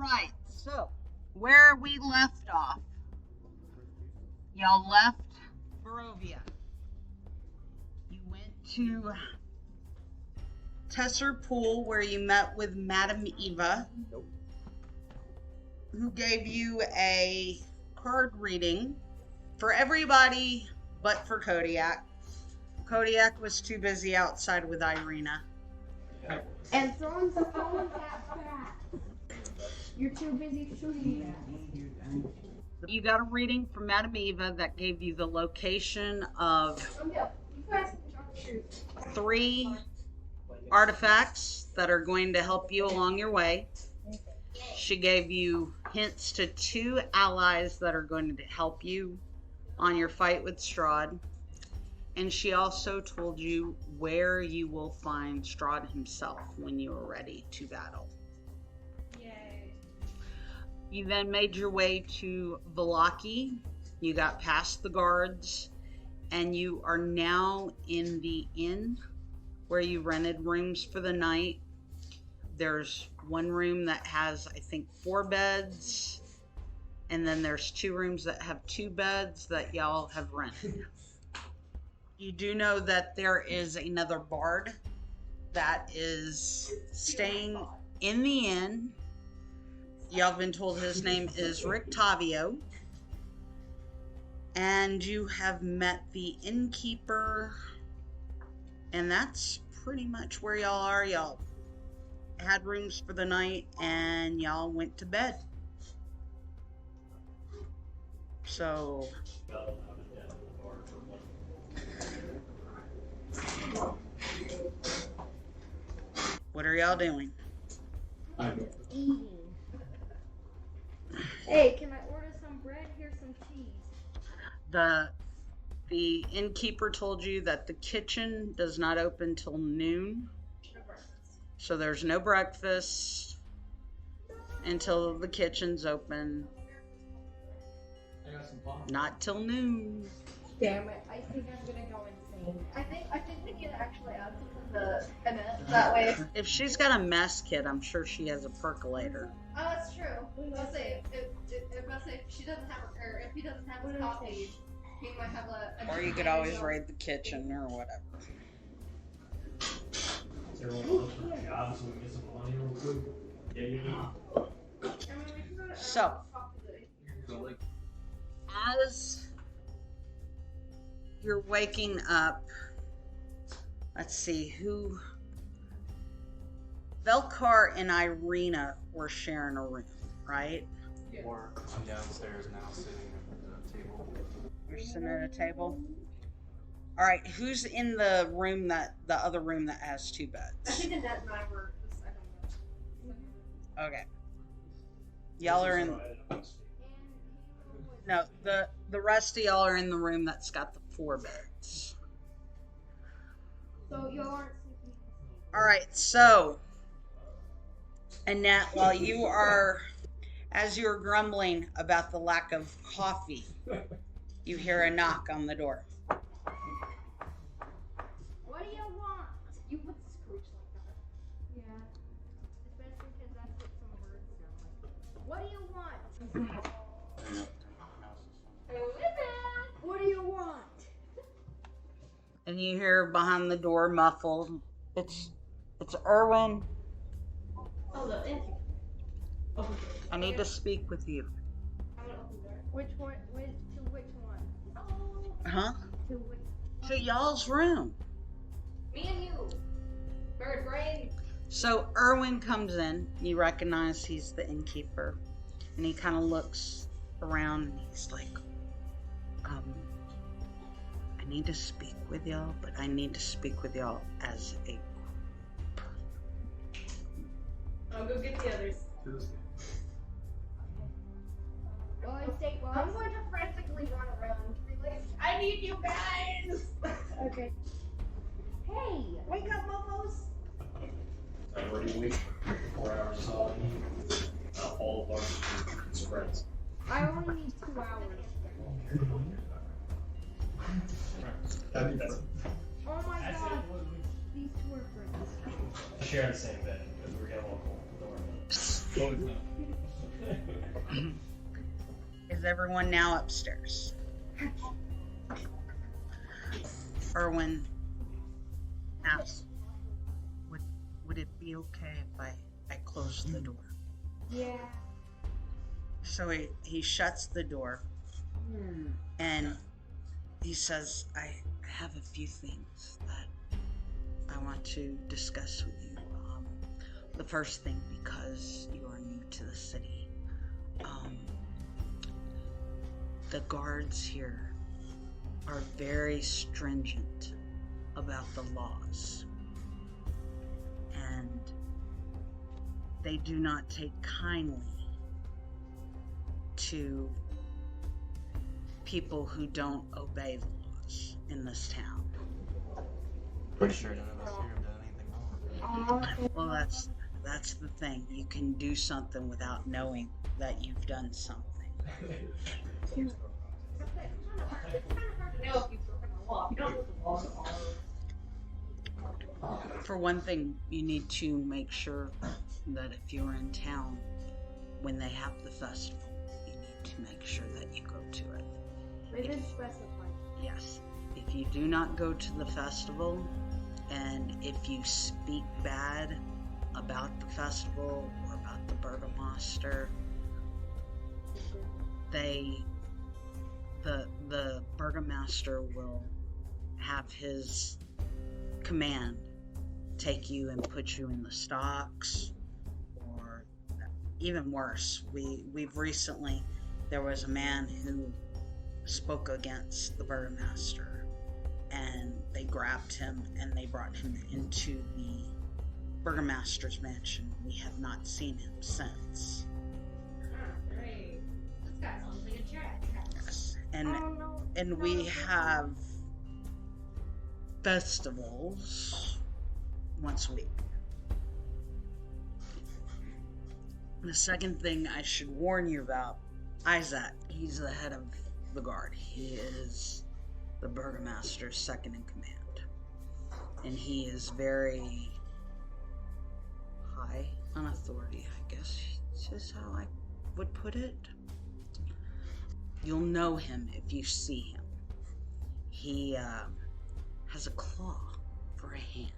right, so where we left off, y'all left Barovia. You went to Tesser Pool where you met with Madame Eva, who gave you a card reading for everybody but for Kodiac. Kodiac was too busy outside with Irina. And throwing that back. You're too busy shooting that. You got a reading from Madame Eva that gave you the location of 3 artifacts that are going to help you along your way. She gave you hints to 2 allies that are going to help you on your fight with Strahd. And she also told you where you will find Strahd himself when you are ready to battle. Yay. You then made your way to Vallaki. You got past the guards, and you are now in the inn where you rented rooms for the night. There's one room that has, I think, 4 beds, and then there's 2 rooms that have 2 beds that y'all have rented. You do know that there is another bard that is staying in the inn. Y'all have been told his name is Rictavio. And you have met the innkeeper. And that's pretty much where y'all are. Y'all had rooms for the night and y'all went to bed. So... what are y'all doing? Eating. Hey, can I order some bread? Here's some cheese. The innkeeper told you that the kitchen does not open till noon. No breakfast. So there's no breakfast until the kitchen's open. I got some pop. Not till noon. Damn it! I think I'm gonna go insane. I think we can actually add some to the Anet that way. If she's got a mess kit, I'm sure she has a percolator. Oh, that's true. Let's say if she doesn't have or if he doesn't have his coffee, he might have a Or you could always raid the kitchen or whatever. Is everyone else on the job so we can get some money real quick? Yeah, you need. So, as you're waking up, let's see who. Velcar and Irina were sharing a room, right? Yeah. Or I'm downstairs now sitting at the table. You're sitting at a table. All right, who's in the room the other room that has 2 beds? I think Anet and I were the second one. Okay. Y'all are in. No, the rest of y'all are in the room that's got the 4 beds. So you aren't sleeping. All right, so Anet, while you are, as you're grumbling about the lack of coffee, you hear a knock on the door. What do you want? You would screech like that. Yeah. Especially because that's what some birds sound like. What do you want? What do you want? And you hear behind the door muffled, it's Urwin. Oh, the intern. I need to speak with you. Which one? To which one? Huh? To which? To y'all's room. Me and you. Bird brain. So Urwin comes in. You recognize he's the innkeeper. And he kind of looks around and he's like, I need to speak with y'all, but I need to speak with y'all as a group. I'll go get the others. I'm going to frantically run around. I need you guys! Okay. Hey! Wake up, mofos! I've already waited 4 hours solid. All of our spreads. I only need 2 hours. Oh my god! These 2 are friends. Share the same bed because we're getting local. Is everyone now upstairs? Urwin asks, would it be okay if I closed the door? Yeah. So he shuts the door and he says, I have a few things that I want to discuss with you. The first thing, because you are new to the city, the guards here are very stringent about the laws, and they do not take kindly to people who don't obey the laws in this town. Pretty sure none of us here have done anything wrong. Well, that's the thing. You can do something without knowing that you've done something. For one thing, you need to make sure that if you're in town, when they have the festival, you need to make sure that you go to it. They did specify. Yes. If you do not go to the festival, and if you speak bad about the festival or about the Burgomaster, the Burgomaster will have his command take you and put you in the stocks, or even worse. We've recently, there was a man who spoke against the Burgomaster, and they grabbed him and they brought him into the Burgomaster's mansion. We have not seen him since. Great. This guy sounds like a jet. Yes. And we have festivals once a week. The second thing I should warn you about, Isaac, he's the head of the guard. He is the Burgomaster's second in command. And he is very high on authority, I guess is how I would put it. You'll know him if you see him. He has a claw for a hand.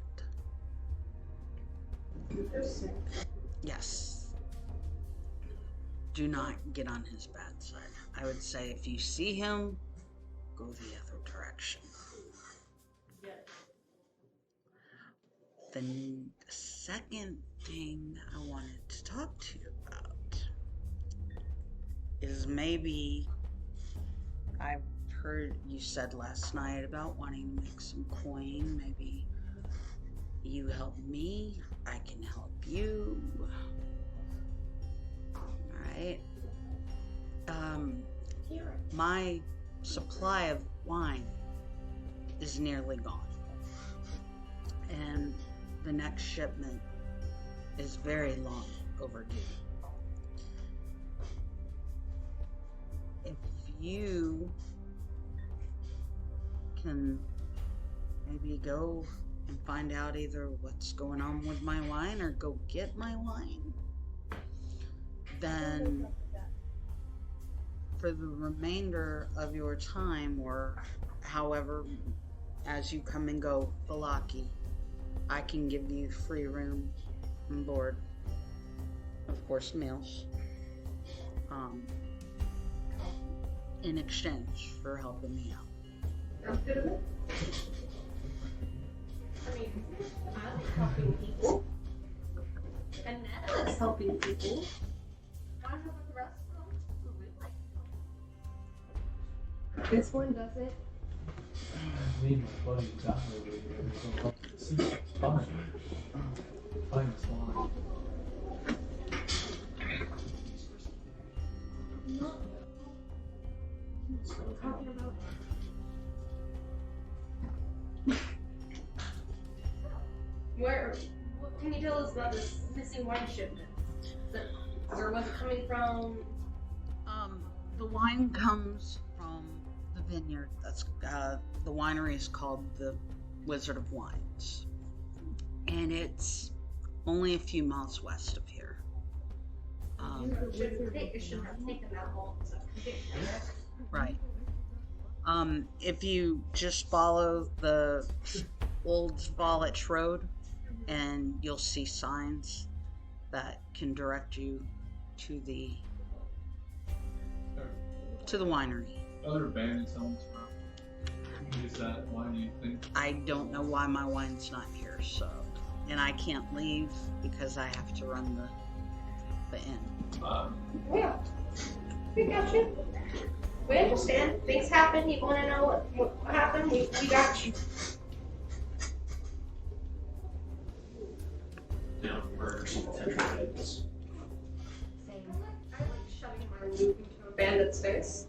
Yes. Do not get on his bad side. I would say if you see him, go the other direction. Then the second thing I wanted to talk to you about is maybe I've heard you said last night about wanting to make some coin. Maybe you help me, I can help you. Alright. My supply of wine is nearly gone. And the next shipment is very long overdue. If you can maybe go and find out either what's going on with my wine or go get my wine, then for the remainder of your time, or however, as you come and go, Velaki, I can give you free room and board, of course meals, in exchange for helping me out. Sounds good to me. I mean, I like helping people. And Netta is helping people. Want to help with the rest of them? Who would like to help? This one doesn't. Me and my buddy got over here. This is fun. Fine as wine. What are you talking about? What can you tell us about this missing wine shipment? Where was it coming from? The wine comes from the vineyard. That's the winery is called the Wizard of Wines, and it's only a few miles west of here. It shouldn't have taken that long. So. Right. If you just follow the old Vollich Road, and you'll see signs that can direct you to the winery. Other bandits on this route. Is that why do you think? I don't know why my wine's not here, so, and I can't leave because I have to run the inn. Yeah, we got you. We understand. Things happen. You want to know what happened? We got you. Down birds and tetraheads. Same. I like shoving my loot into a bandit's face.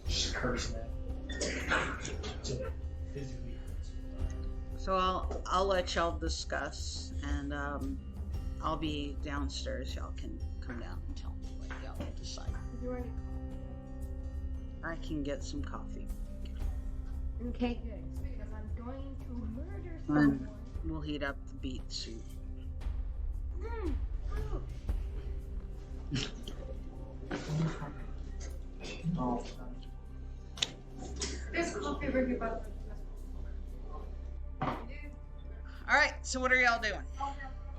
Just cursing it. Physically hurts. So I'll let y'all discuss, and I'll be downstairs. Y'all can come down and tell me what y'all decide. Is there any I can get some coffee. Okay, good. Because I'm going to murder And someone. we'll heat up the beet soup. Oh. There's coffee right here, by the way. All right. So what are y'all doing?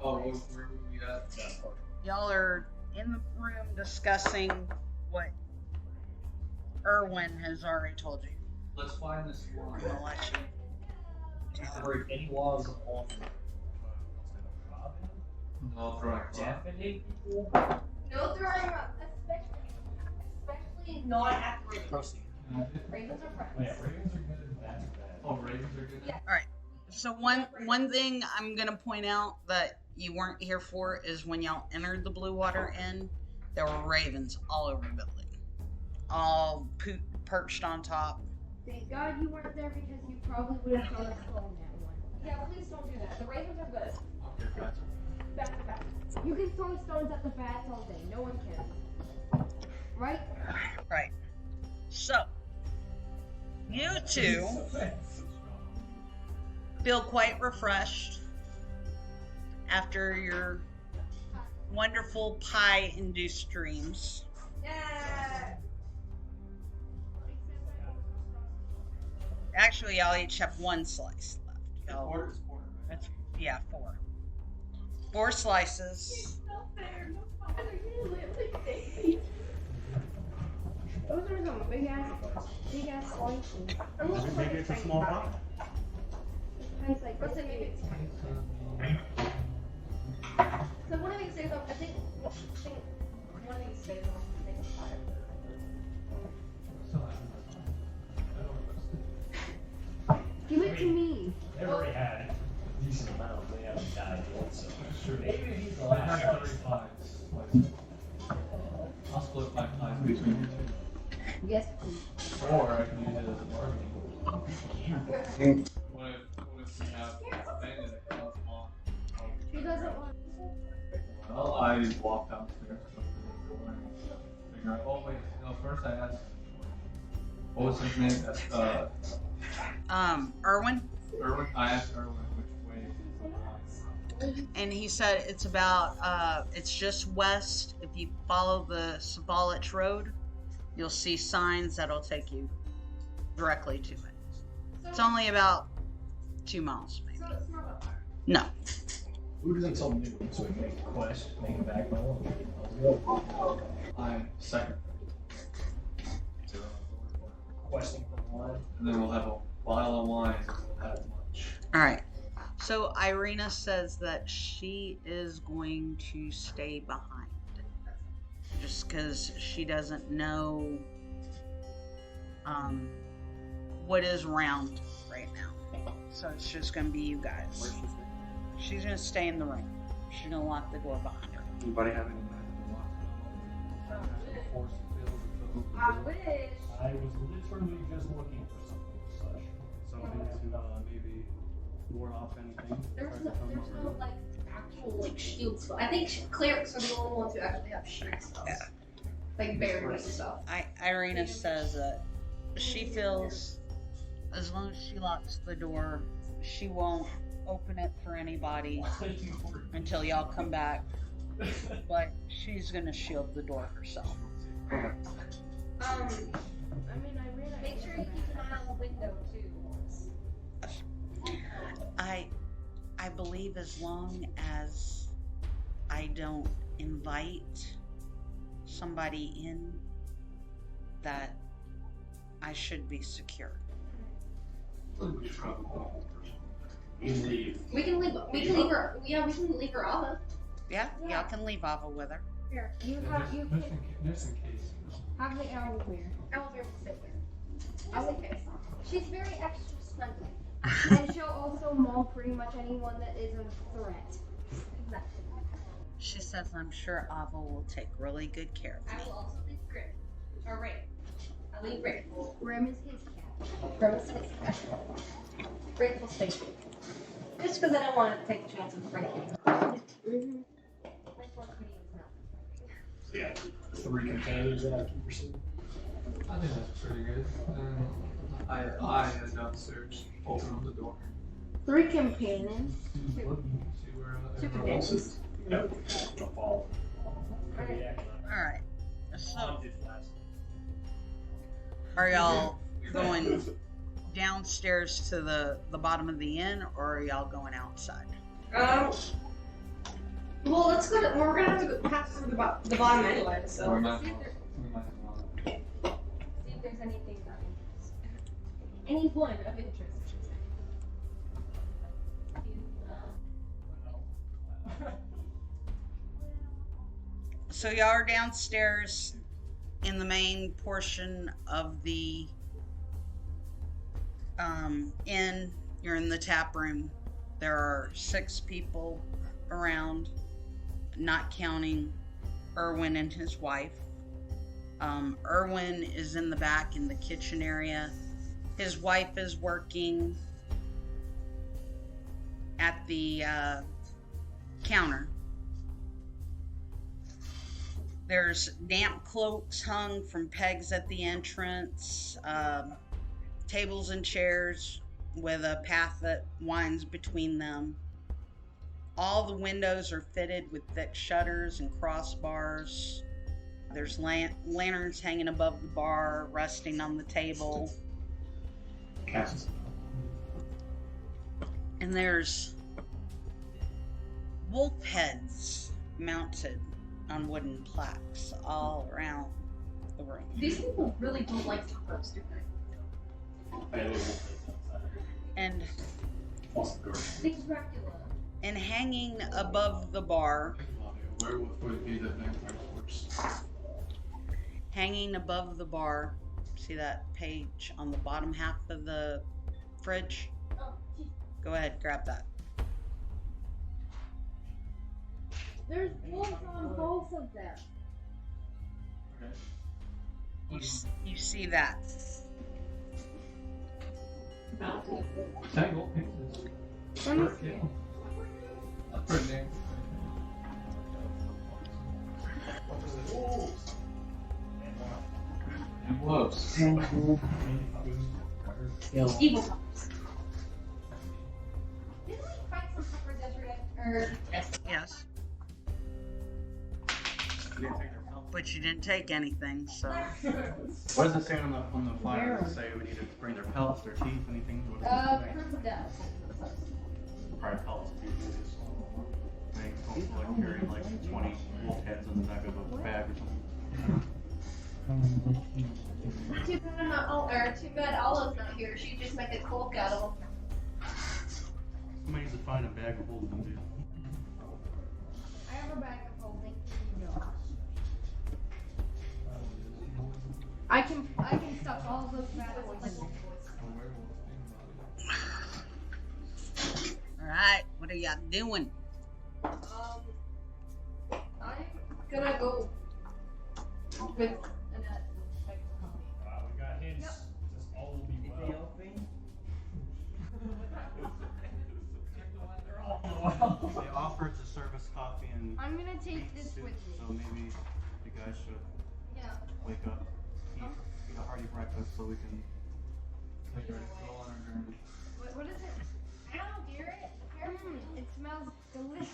Oh, where were we at? That part. Y'all are in the room discussing what Urwin has already told you. Let's find this I'm one. gonna let you. Break any laws of law. No, throwing Definitely. No throwing up, especially not at the Ravens. Proceed. Ravens are friends. Wait, Ravens are good and bad. Oh, ravens are good. Yeah. All right. So one thing I'm gonna point out that you weren't here for is when y'all entered the Bluewater Inn, there were ravens all over the building, all perched on top. Thank God you weren't there because you probably would have thrown a stone at one. Yeah, please don't do that. The Ravens are good. Okay, gotcha. Back to back. You can throw stones at the bats all day. No one cares. Right? Right. So you two feel quite refreshed after your wonderful pie-induced dreams. Yeah. Actually, y'all each have one slice left. Y'all, Quarter is quarter, right? that's, yeah, four slices. Those are some big ass slices. Maybe it's a small pot. Tastes like let's say maybe it's tiny. So one of these days, I think one of these days I'll make a fire. Give it to me. They've already had a decent amount. They haven't died yet, so Sure. maybe he's the I last have one. 3 pies. I'll split my pies between you Yes, please. two. Or I can use it as a bargaining. What if we have a bandit that comes on? She doesn't want. Well, I walk downstairs, go to the door, and figure out. Oh wait, no. First I asked. What was his name? Urwin, Urwin. I asked Urwin which way. and he said it's about it's just west. If you follow the Sabalich Road, you'll see signs that'll take you directly to it. It's only about 2 miles, maybe. So it's not a fire. No. Who doesn't something new so we can make a quest, make it back home? I second. Questing for one. And then we'll have a bottle of wine at lunch. All right. So Irina says that she is going to stay behind, just because she doesn't know what is around right now. So it's just going to be you guys. Where's she staying? She's going to stay in the room. She's going to lock the door behind her. Anybody have any I wish. I was literally just looking for something as such. Something to maybe ward off anything? There's no like actual like shield stuff. I think clerics are the only ones who actually have shield stuff. Yeah. Like barriers and stuff. Irina says that she feels as long as she locks the door, she won't open it for anybody until y'all come back but she's gonna shield the door herself. I mean, I really make sure you keep an eye on the window too. I believe as long as I don't invite somebody in, that I should be secure. We should probably call the person. You can leave. We can leave her. Yeah, we can leave her Ava. Yeah, y'all can leave Ava with her. Here, Just in case. have the owl here. Owl's here to sit here. Just in case. She's very extra snuggly. And she'll also maul pretty much anyone that is a threat. Exactly. She says, I'm sure Ava will take really good care of I me. will also leave Grim. Or Ray. I'll leave Ray. Grim is his cat. Grim is his cat. Ray will stay here. Just because I don't want to take the chance of breaking her. Mm-hmm. Yeah. 3 competitors after pursuit. I think that's pretty good. I head downstairs, open up the door. 3 companions. See where Two everyone else is. Yep. Jump all. Kodiac. Alright, so Did last. are y'all going downstairs to the bottom of the inn, or are y'all going outside? Well, let's go to. We're gonna have to go pass through the bottom anyway, so. We might See as well. if there's anything of interest. Anyone of interest, I should say. So y'all are downstairs in the main portion of the inn. You're in the tap room. There are 6 people around, not counting Urwin and his wife. Urwin is in the back in the kitchen area. His wife is working at the counter. There's damp cloaks hung from pegs at the entrance, tables and chairs with a path that winds between them. All the windows are fitted with thick shutters and crossbars. There's lanterns hanging above the bar, resting on the table. Cast. And there's wolf heads mounted on wooden plaques all around the room. These people really don't like tacos, do they? And Things Dracula. and hanging above the bar, Werewolf would be the vampire corpse. hanging above the bar, see that page on the bottom half of the fridge? Oh, geez. Go ahead, grab that. There's wolves on both of them. You see that? Tangle pieces. Let me see. That's pretty neat. And wolves. Evil puppers. Didn't we fight some puppers yesterday? Or Yes. But you didn't take anything, so. What does it say on the flyer? Does it say we need to bring their pelts, their teeth, anything? What does it say? proof of death. Probably pelts. They don't like carrying like 20 wolf heads on the back of a bag or something. Too bad Olive's not here. She'd just make a cloak out of them. Somebody needs to find a bag of holding them, dude. I have a bag of holding. I can stuff all of those bad ones. Alright, what are y'all doing? I'm gonna go with Anet. Wow, we got hints. Yep. This all will be well. They offered to serve us coffee and I'm gonna take meat this soup, with me. so maybe you guys should Yeah. wake up, eat a hearty breakfast so we can. Take our go on our journey. What is it? I don't hear it. It smells delicious.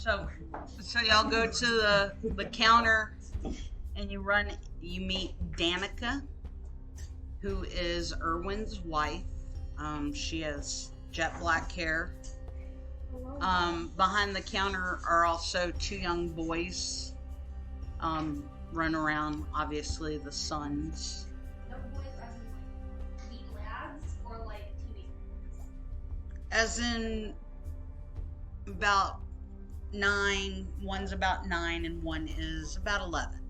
So y'all go to the counter, and you meet Danica, who is Urwin's wife. She has jet black hair. Behind the counter are also two young boys, run around, obviously the sons. No boys as in like wee lads or like teenagers? As in about 9, one's about 9 and one is about 11.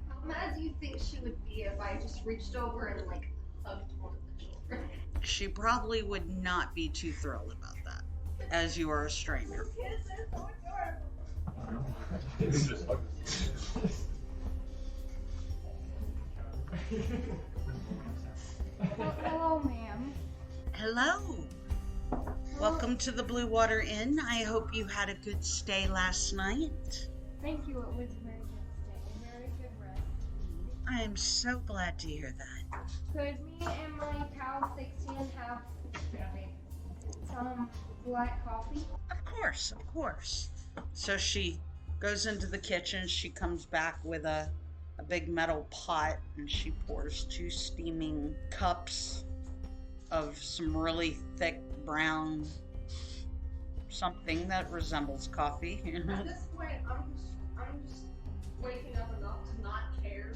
How mad do you think she would be if I just reached over and like hugged one of the children? She probably would not be too thrilled about that, as you are a stranger. Kids are so adorable. It's just like Hello, ma'am. Hello. Welcome to the Bluewater Inn. I hope you had a good stay last night. Thank you. It was a very good stay. Very good rest. I am so glad to hear that. Could me and my pal Thixian have some black coffee? Of course, of course. So she goes into the kitchen. She comes back with a big metal pot, and she pours 2 steaming cups of some really thick brown something that resembles coffee. At this point, I'm just waking up enough to not care.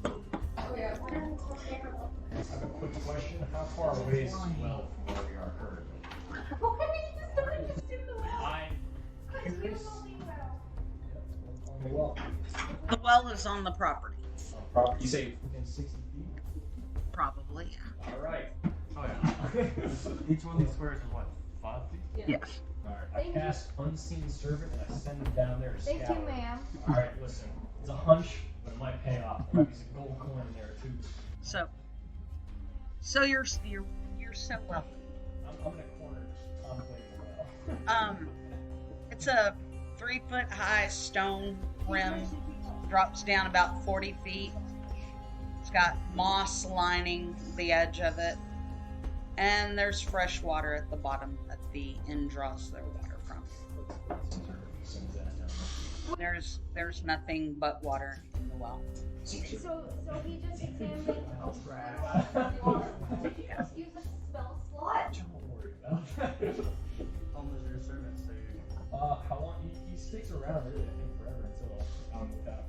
Oh yeah. I have a quick question. How far away is this well from where we are currently? Why did you just don't just do the well? I'm Because you curious. only well. On the well. The well is on the property. You say within 60 feet? Probably, yeah. All right. Oh yeah. Each one of these squares is what, 5 feet? Yes. All right. Thank I you. cast Unseen Servant and I send him down there to Thank scour. you, ma'am. All right, listen. It's a hunch, but it might pay off. There might be some gold coin in there too. So you're so welcome. I'm in a corner just contemplating the well. It's a 3-foot high stone rim, drops down about 40 feet. It's got moss lining the edge of it, and there's fresh water at the bottom that the inn draws their water from. Sends that down. There's nothing but water in the well. So he just examined it. Did you just use a spell slot? Don't worry about that. How long does your servant stay? How long? He sticks around really, I think, forever until without.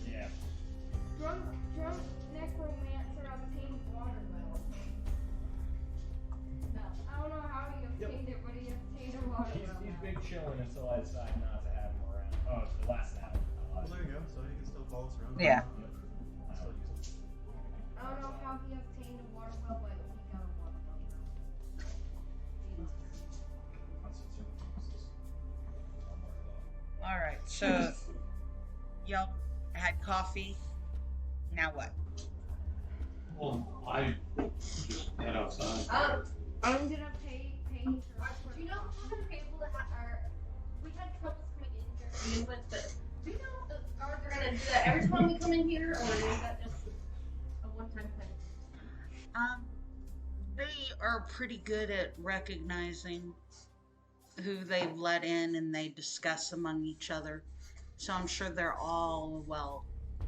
Yeah. Drunk necromancer obtained water well. No, I don't know how he obtained it, but he obtained a water well. He's big chilling until I decide not to have him around. Oh, the last hour. Well, there you go. So you can still follow us around. Yeah. Still use it. I don't know how he obtained a water well, but he got a water well. All right, so y'all had coffee. Now what? Well, I just head outside. I'm gonna pay Do you know how many people that we had troubles coming in here to begin with, but do you know if are they gonna do that every time we come in here, or is that just a one-time thing? They are pretty good at recognizing who they've let in, and they discuss among each other. So I'm sure they're all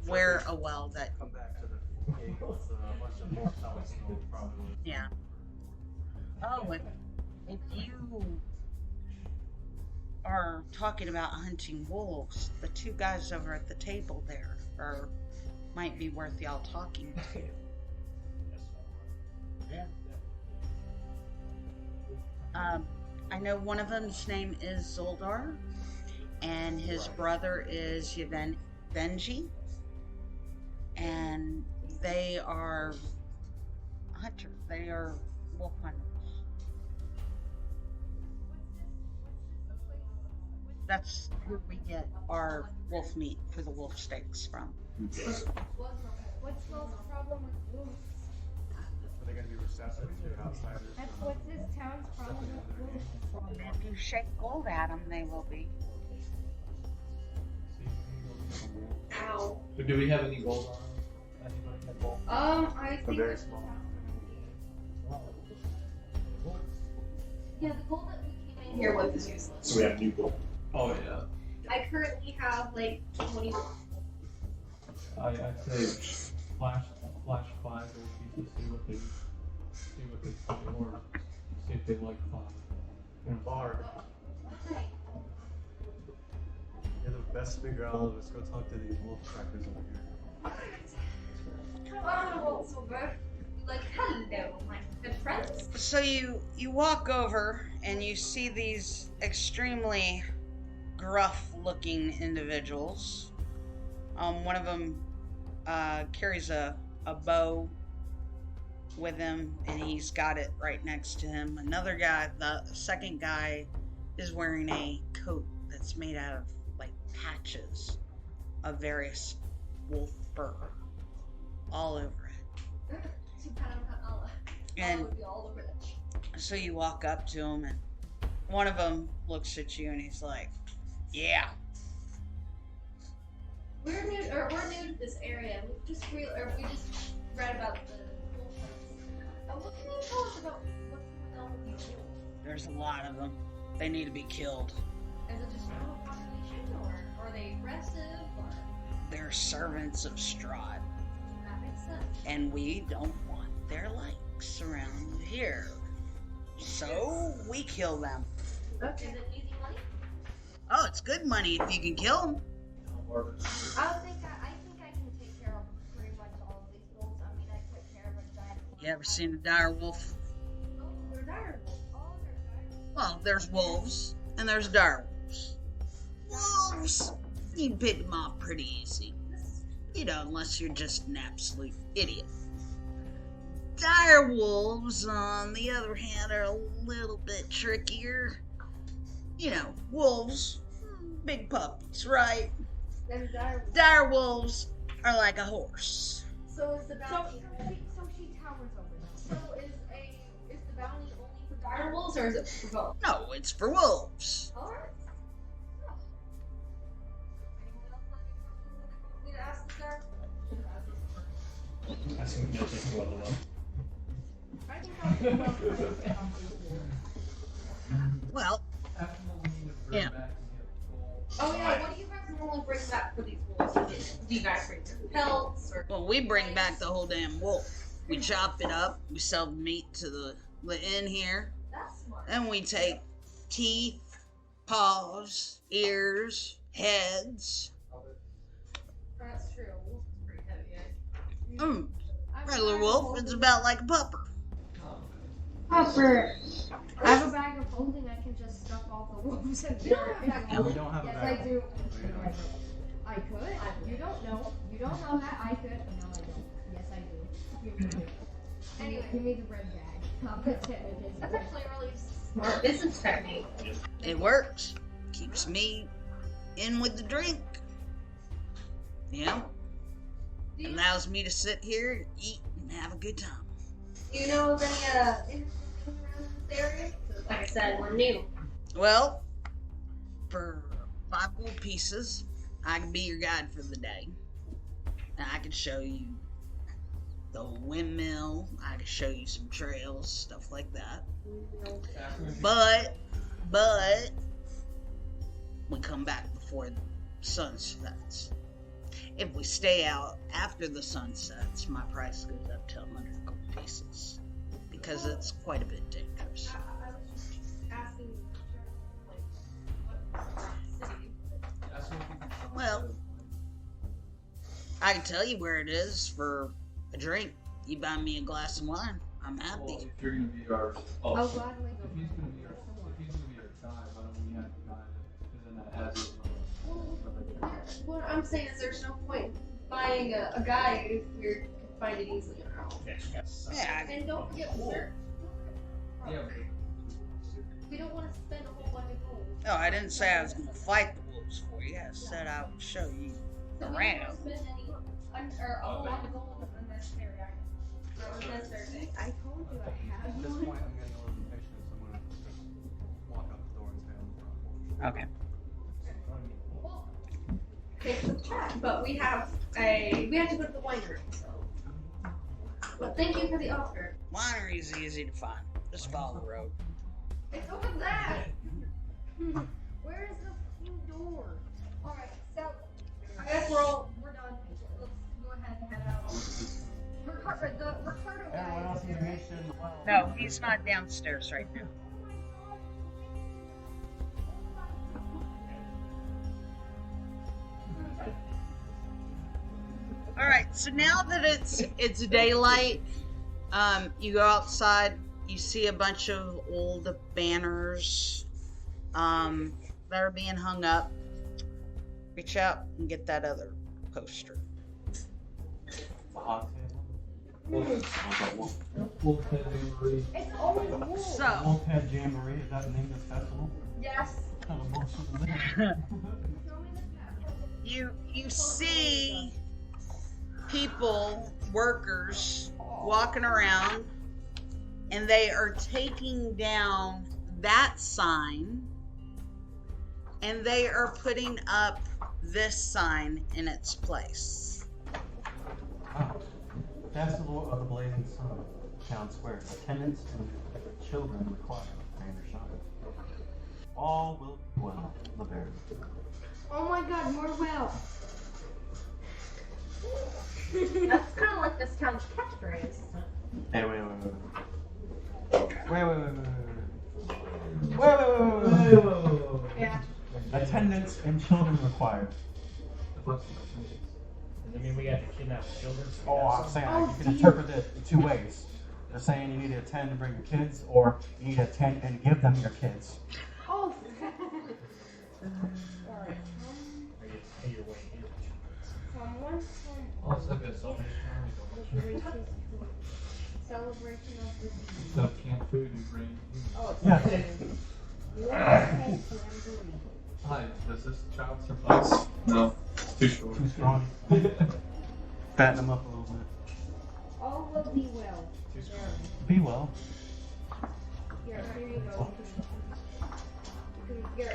aware that Come back to the gate with a bunch of more telescopes, probably. yeah. Oh, if you are talking about hunting wolves, the 2 guys over at the table there might be worth y'all talking to. Yeah. I know one of them's name is Zoldar, and his brother is Venji, and they are hunters. They are wolf hunters. That's who we get our wolf meat for the wolf steaks from. What's the problem with wolves? Are they going to be receptive to outsiders? That's what's this town's problem with wolves. If you shake gold at them, they will be. Ow. But do we have any gold on anybody? I think very it's small. Yeah, the gold that we came in here with is useless. So we have new gold. Oh yeah. I currently have like 21. I'd say flash 5 gold pieces, see what they say, or see if they like 5. And Barb, Okay. you're the best figure out of us. Go talk to these wolf trackers over here. Oh, so good. Like, hello, my good friends. So you walk over and you see these extremely gruff-looking individuals. One of them carries a bow with him, and he's got it right next to him. Another guy, the second guy, is wearing a coat that's made out of like patches of various wolf fur all over it. And so you walk up to him, and one of them looks at you, and he's like, "Yeah, We're new to this area. We just read about the wolf. What can you tell us about what's going on with these wolves? there's a lot of them. They need to be killed. Is it just normal population, or are they aggressive, or They're servants of Strahd, that makes sense? and we don't want their likes around here. So we kill them. Okay. Is it easy money? Oh, it's good money if you can kill them. I think I can take care of pretty much all of these wolves. I mean, I took care of a giant. You ever seen a dire wolf? Oh, they're dire wolves. Oh, they're dire. Well, there's wolves, and there's dire wolves. Wolves, you can pick them off pretty easy. You know, unless you're just an absolute idiot. Dire wolves, on the other hand, are a little bit trickier. You know, wolves, big puppies, right? They're dire wolves. Dire wolves are like a horse. So is the bounty? So she towers over them. So is the bounty only for dire wolves, or is it for both? No, it's for wolves. All right. Anyone else have any questions that they want me to ask the star? I think we can take the level up. I think I'll do well for it. Well, yeah. Oh yeah, what do you guys normally bring back for these wolves? Do you guys bring their pelts or? Well, we bring back the whole damn wolf. We chop it up, we sell the meat to the inn here, That's smart. and we take teeth, paws, ears, heads. That's true. A wolf is pretty heavy. Regular wolf, it's about like a pupper. Hopper. I have a bag of holding. I can just stuff all the wolves in there. No, we don't have a Yes, bag. I do. I could. You don't know. You don't know that. I could. No, I don't. Yes, I do. Anyway, give me the red bag. I'll pretend it is. That's actually a really smart business technique. It works. Keeps me in with the drink. Yeah. Do you, Allows me to sit here, eat, and have a good time. do you know of any interesting things around this area? 'Cause like I said, we're new. Well, for 5 gold pieces, I can be your guide for the day. And I can show you the windmill. I can show you some trails, stuff like that. But we come back before the sun sets. If we stay out after the sun sets, my price goes up to 100 gold pieces because it's quite a bit dangerous. I was just asking, like, what city? Well, I can tell you where it is for a drink. You buy me a glass of wine, I'm Well, happy. if you're gonna be our I'll gladly go. if he's gonna be our guide, why don't we have a guide? Because then that adds What I'm saying is there's no point buying a guide if we can find it easily on our own. Yeah, And don't forget, sir, Yeah. we don't want to spend a whole bunch of gold. no, I didn't say I was going to fight the wolves for you. I said I would show you So we don't around. want to spend any or a whole lot of gold on unnecessary items. Or unnecessary things. I told you I At have this one. point, I'm getting a little impatient, so I'm gonna walk out the door and stay on the front porch. Okay. Well, take the chat, but we have to go to the winery, so But thank you for the offer. Winery's easy to find. Just follow the road. It's over there. Where is the door? Alright, so I guess we're done. let's go ahead and head out. The Ricardo Everyone else guy in is the there. mission. Well, No, he's not downstairs right now. All right, so now that it's daylight, you go outside. You see a bunch of old banners that are being hung up. Reach out and get that other poster. the hot table. Wolfhead Jamboree. It's always wool. So, Wolfhead Jamboree, is that the name of this festival? Yes. What kind of bullshit is that? Show me the map. you see people, workers, walking around, and they are taking down that sign, and they are putting up this sign in its place. Wow. Festival of the Blazing Sun, Town Square. Attendance and children required. Rain or shine. All will be well. The bear. Oh my god, more well. That's kind of like this town's catchphrase. Hey, wait. Wait. Yeah. Attendance and children required. I mean, we got to kidnap children. So we Oh, got I'm some- saying Oh, you can interpret it in two ways. They're saying you need to attend and bring your kids, or you need to attend and give them your kids. Oh, Or you pay your way in. someone Oh, it's like a celebration. celebration of the Instead of canned food, you bring. Oh, Yeah. Jamboree. Hi, does this child suffice? No, it's too short. Too strong. Fatten them up a little bit. All will be well. Too strong. Be well. Here you go. Here, Does it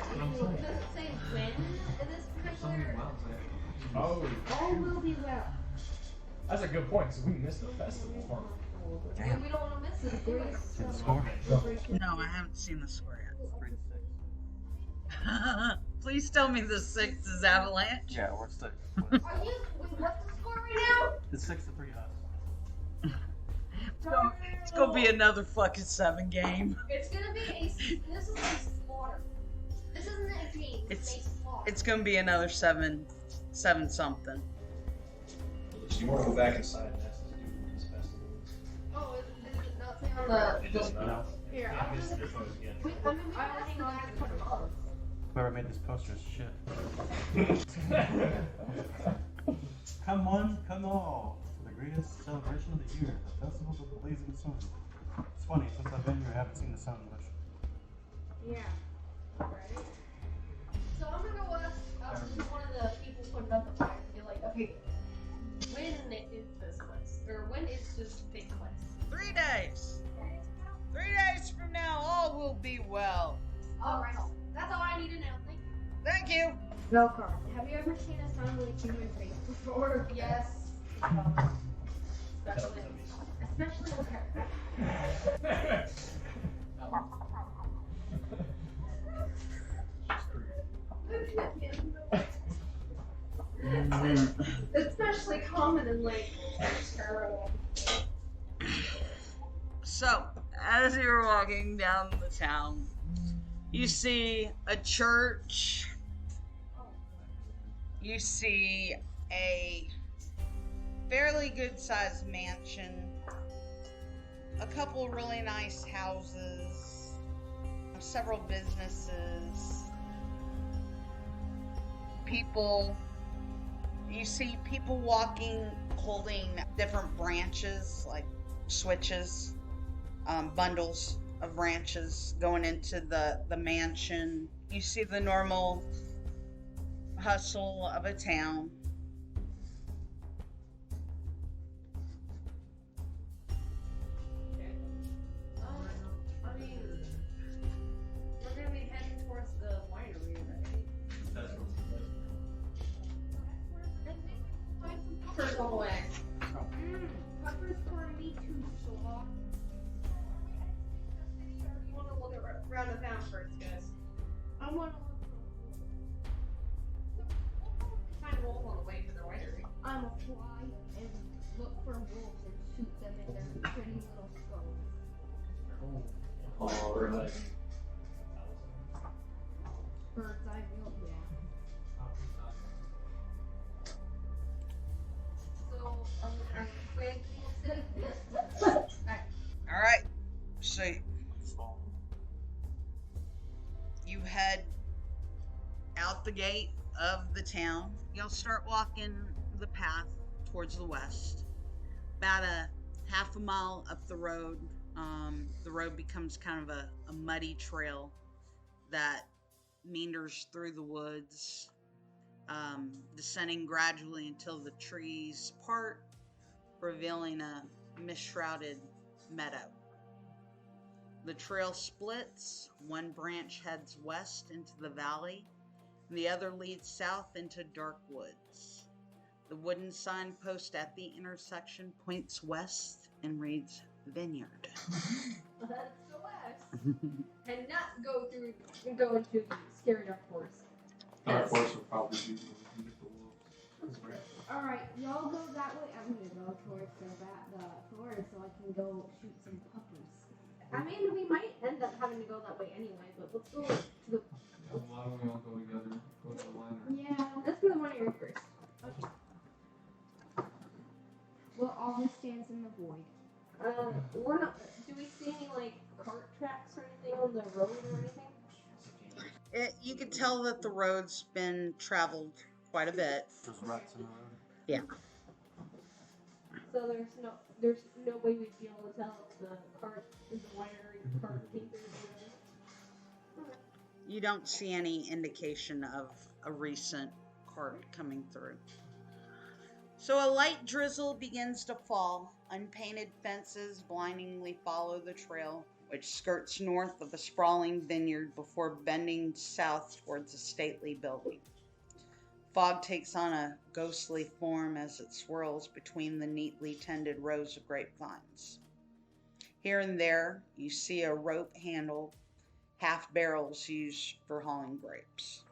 say when in this Something particular? wild there. Oh, all will be well. that's a good point. So we missed the festival. Huh? Damn. We don't want to miss it. do we? See the score? No, I haven't seen the score yet. 3-6. Please tell me the 6 is Avalanche. Yeah, we're 6. Are you? Wait, what's the score right now? It's 6-3 us. It's gonna be another fucking 7 game. It's gonna be a. This is a slaughter. This isn't a game. It's a slaughter. It's gonna be another 7 something. You want to go back inside and ask us to do these festivals? Oh, is it not say on the? It does not. No. Here, Yeah, I'm this just. is what it's getting. I mean, we already know how to put them on. Whoever made this poster is shit. Come one, come all. For the greatest celebration of the year, the Festival of the Blazing Sun. It's funny, since I've been here, I haven't seen the sun much. Yeah. Right. So I'm gonna go ask one of the people putting up the fire and be like, okay, when is this place? Or when is this big place? 3 days. 3 days from now, all will be well. Alright, that's all I need to know. Thank you. Thank you. Velcar, have you ever seen a sun with human face before? Yes. Especially with her. Especially common in like terrible. So, as you're walking down the town, you see a church. You see a fairly good-sized mansion, a couple really nice houses, several businesses, people. You see people walking, holding different branches, like switches, bundles of branches going into the mansion. You see the normal hustle of a town. I mean, we're gonna be heading towards the winery, right? That's what I think we can find some peppers on the way. Peppers for me. be too slow. You want to look around the town first, guys? I want to look Find wolves on the way to the winery. I'm a fly and look for wolves and shoot them in their pretty little skulls. Oh, or like. Bird's eye view, yeah. So, quick. All right. So you head out the gate of the town. You'll start walking the path towards the west. About a half a mile up the road becomes kind of a muddy trail that meanders through the woods, descending gradually until the trees part, revealing a mist-shrouded meadow. The trail splits. One branch heads west into the valley, and the other leads south into dark woods. The wooden signpost at the intersection points west and reads Vineyard. That's the west. And not go into the scary dark forest. Dark Force would probably be the wolves. Alright, y'all go that way. I'm gonna go towards the forest so I can go shoot some puppers. I mean, we might end up having to go that way anyway, but let's go to the. Why don't we all go together? Go to the winery. Yeah. Let's go to the winery first. Okay. Well, all this stands in the void. We're not. Do we see any like cart tracks or anything on the road or anything? You can tell that the road's been traveled quite a bit. There's ruts in the road. Yeah. So there's no way we'd be able to tell if the cart is the winery cart came through. You don't see any indication of a recent cart coming through. So a light drizzle begins to fall. Unpainted fences blindingly follow the trail, which skirts north of a sprawling vineyard before bending south towards a stately building. Fog takes on a ghostly form as it swirls between the neatly tended rows of grapevines. Here and there, you see a rope-handled half barrels used for hauling grapes.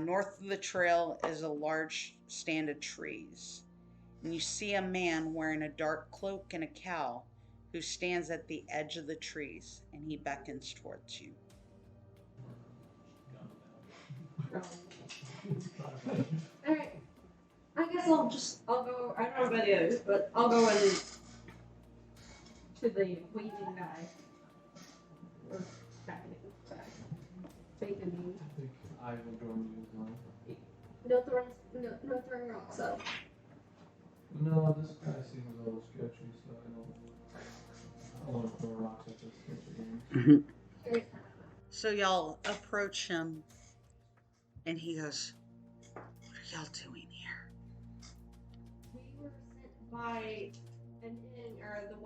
North of the trail is a large stand of trees, and you see a man wearing a dark cloak and a cowl who stands at the edge of the trees, and he beckons towards you. Alright. I guess I'll go. I don't know about the others, but I'll go in to the waving guy. Or backing it back. Bacon me. I think I will join you as well. No throwing rocks up. No, this guy seems a little sketchy, so I don't want to throw rocks at this sketchy game. So y'all approach him, and he goes, "What are y'all doing here?" We were sent by an inn, or the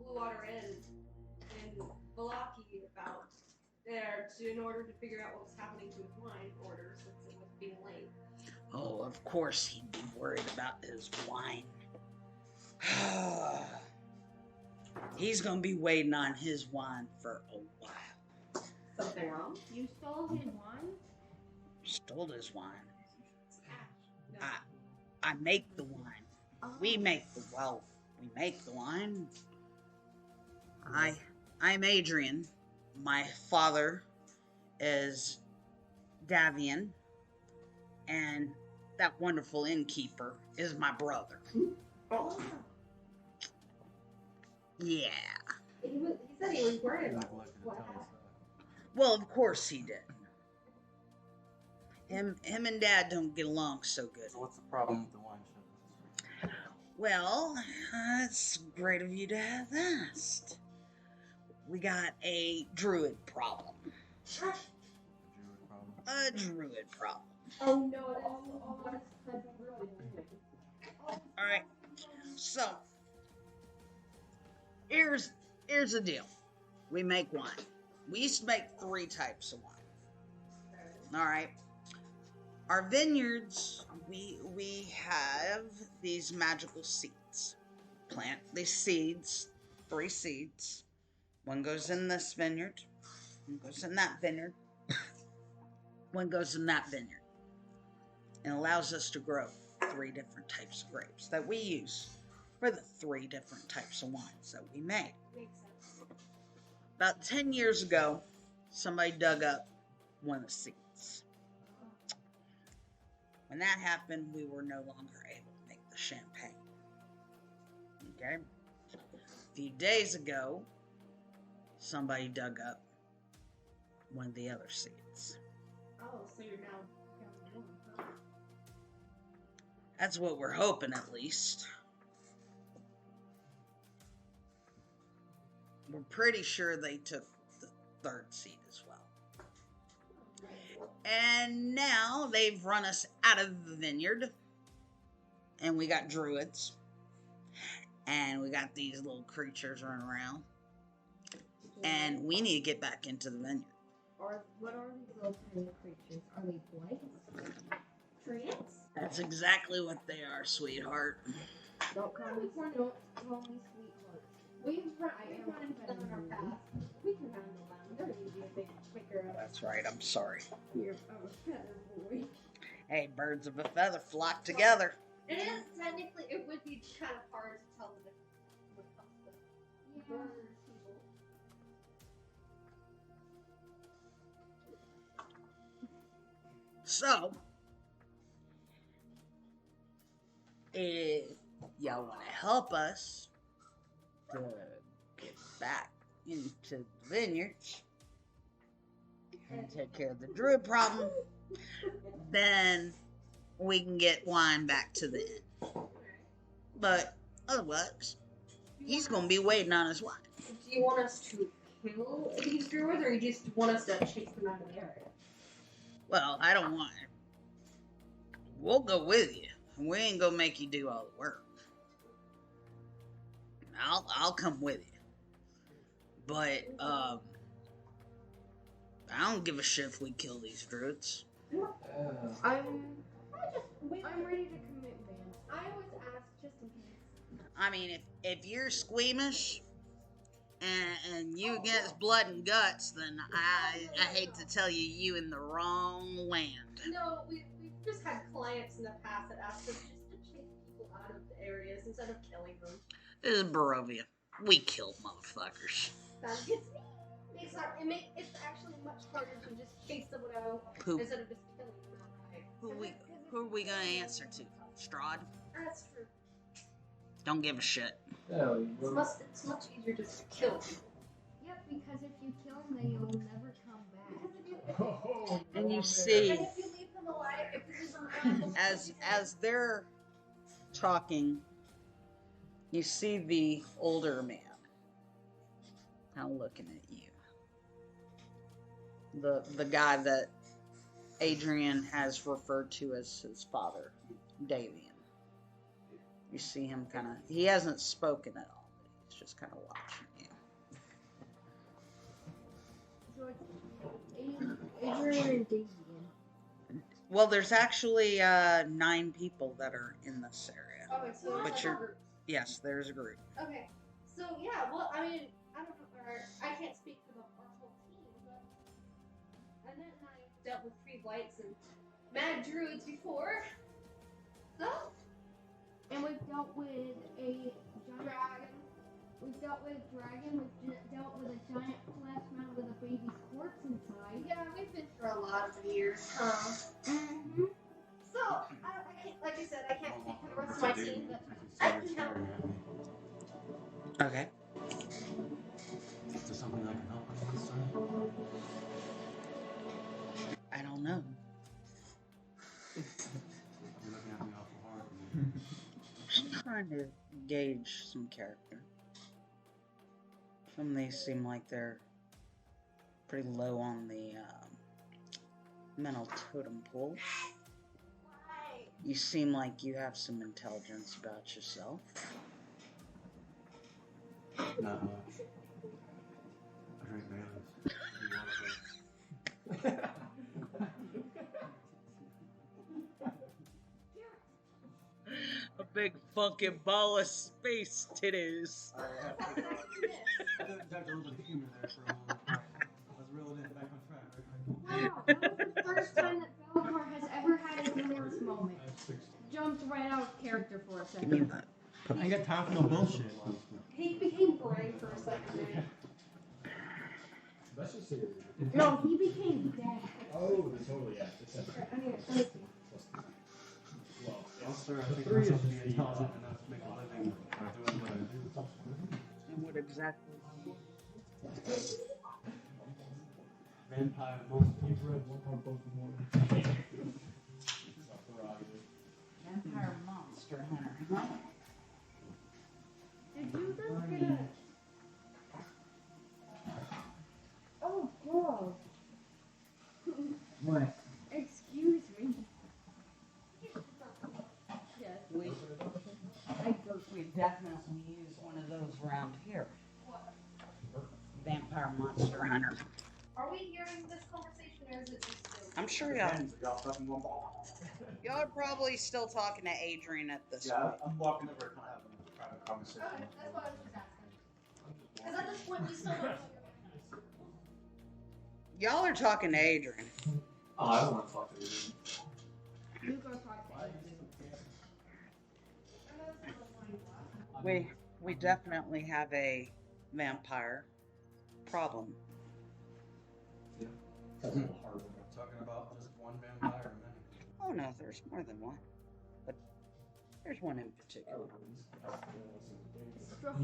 Bluewater Inn in Velcar about there in order to figure out what was happening to his wine order since it was being late. Oh, of course he'd be worried about his wine. He's gonna be waiting on his wine for a while. Something wrong? You stole his wine? Stole his wine. No. I make the wine. We make the wine. I'm Adrian. My father is Davian, and that wonderful innkeeper is my brother. Oh. Yeah. He said he was worried about Neglected to what tell us happened. that. Well, of course he did. Him and Dad don't get along so good. So what's the problem with the wine shipments? Well, it's great of you to have asked. We got a Druid problem. Druid problem? A Druid problem. Oh no, that's really Alright, so, here's the deal. We make wine. We used to make 3 types of wine. Alright. Our vineyards, we have these magical seeds. plant these seeds, 3 seeds. One goes in this vineyard, one goes in that vineyard, one goes in that vineyard. And allows us to grow 3 different types of grapes that we use for the 3 different types of wines that we make. Makes sense. About 10 years ago, somebody dug up one of the seeds. When that happened, we were no longer able to make the champagne. Okay? A few days ago, somebody dug up one of the other seeds. Oh, so you're now down to 1, huh? That's what we're hoping, at least. We're pretty sure they took the 3rd seed as well. And now they've run us out of the vineyard. And we got druids. And we got these little creatures running around. And we need to get back into the vineyard. What are these little tiny creatures? Are they blights? Trance? That's exactly what they are, sweetheart. Don't call me sweetheart. We've run into them in our past. We can handle them. They're easy if they figure out. That's right, I'm sorry. You're a feather boy. Hey, birds of a feather flock together. It is technically, it would be kind of hard to tell the difference when it comes to birds, people. So, if y'all want to help us to get back into the vineyards and take care of the druid problem, then we can get wine back to the inn. But otherwise, he's going to be waiting on his wine. Do you want us to kill these druids, or you just want us to chase them out of the area? Well, I don't want it. We'll go with you. We ain't gonna make you do all the work. I'll come with you. But, I don't give a shit if we kill these druids. I'm ready to commit, man. I always ask just in case. I mean, if you're squeamish and you against blood and guts, then I hate to tell you, you in the wrong land. No, we've just had clients in the past that asked us just to chase people out of the areas instead of killing them. This is Barovia. We kill motherfuckers. That gets me. It's actually much harder to just chase someone out Who? instead of just killing them outright. Who are we gonna answer to? Strahd? That's true. Don't give a shit. Yeah, It's much easier just to kill people. Yep, because if you kill them, then you'll never come back. Oh, And you no, see, And if you leave them alive, if this is an as they're talking, you see the older man now looking at you. The guy that Adrian has referred to as his father, Davian. You see him kind of, he hasn't spoken at all, but he's just kind of watching you. So it's Adrian and Davian. Well, there's actually 9 people that are in this area. Okay, so But there's you're- a group. Yes, there's a group. Okay, so yeah, well, I mean, I don't know, or I can't speak for our whole team, but Anet and I dealt with 3 blights and mad druids before. So, And we've dealt with a giant dragon. We've dealt with a dragon. We've dealt with a giant flesh mountain with a baby's corpse inside. Yeah, we've been through a lot of years. Mm-hmm. So, I can't, like I said, I can't speak for the rest of my team, but I can help. Okay. Is there something I can help with this time? I don't know. You're looking at me awful hard. Just trying to gauge some character. Some of these seem like they're pretty low on the mental totem pole. You seem like you have some intelligence about yourself. Not much. I drink Baileys. big fucking ball of space titties. I have to inject a little bit of humor there for a moment. I was reeling it back on track, right? Wow, that was the first time that Velcar has ever had a humorous moment. Jumped right out of character for a second. I ain't got time for no bullshit. He became gray for a second there. Let's just say. No, he became dad. Oh, totally, yeah. I mean, let me see. Well, Also, I think I'm supposed to be intelligent enough to make a living doing what I do. And what exactly? Vampire monster. you've read one more Pokemon. It's a prerogative. Vampire monster hunter, huh? Did you just get a... Oh, girl. What? Excuse me. Yes, We definitely use one of those around here. Vampire monster hunter. Are we hearing this conversation or is it just still? I'm sure y'all are probably still talking to Adrian at this Yeah, point. I'm walking over kind of having a private conversation. Okay, that's what I was just asking. Because at this point we still don't know. Y'all are talking to Adrian. Oh, I don't want to talk to you. you go talk to him. We definitely have a vampire problem. That's a little hard. Talking about just one vampire or many. Oh no, there's more than one. But there's one in particular. Strahd?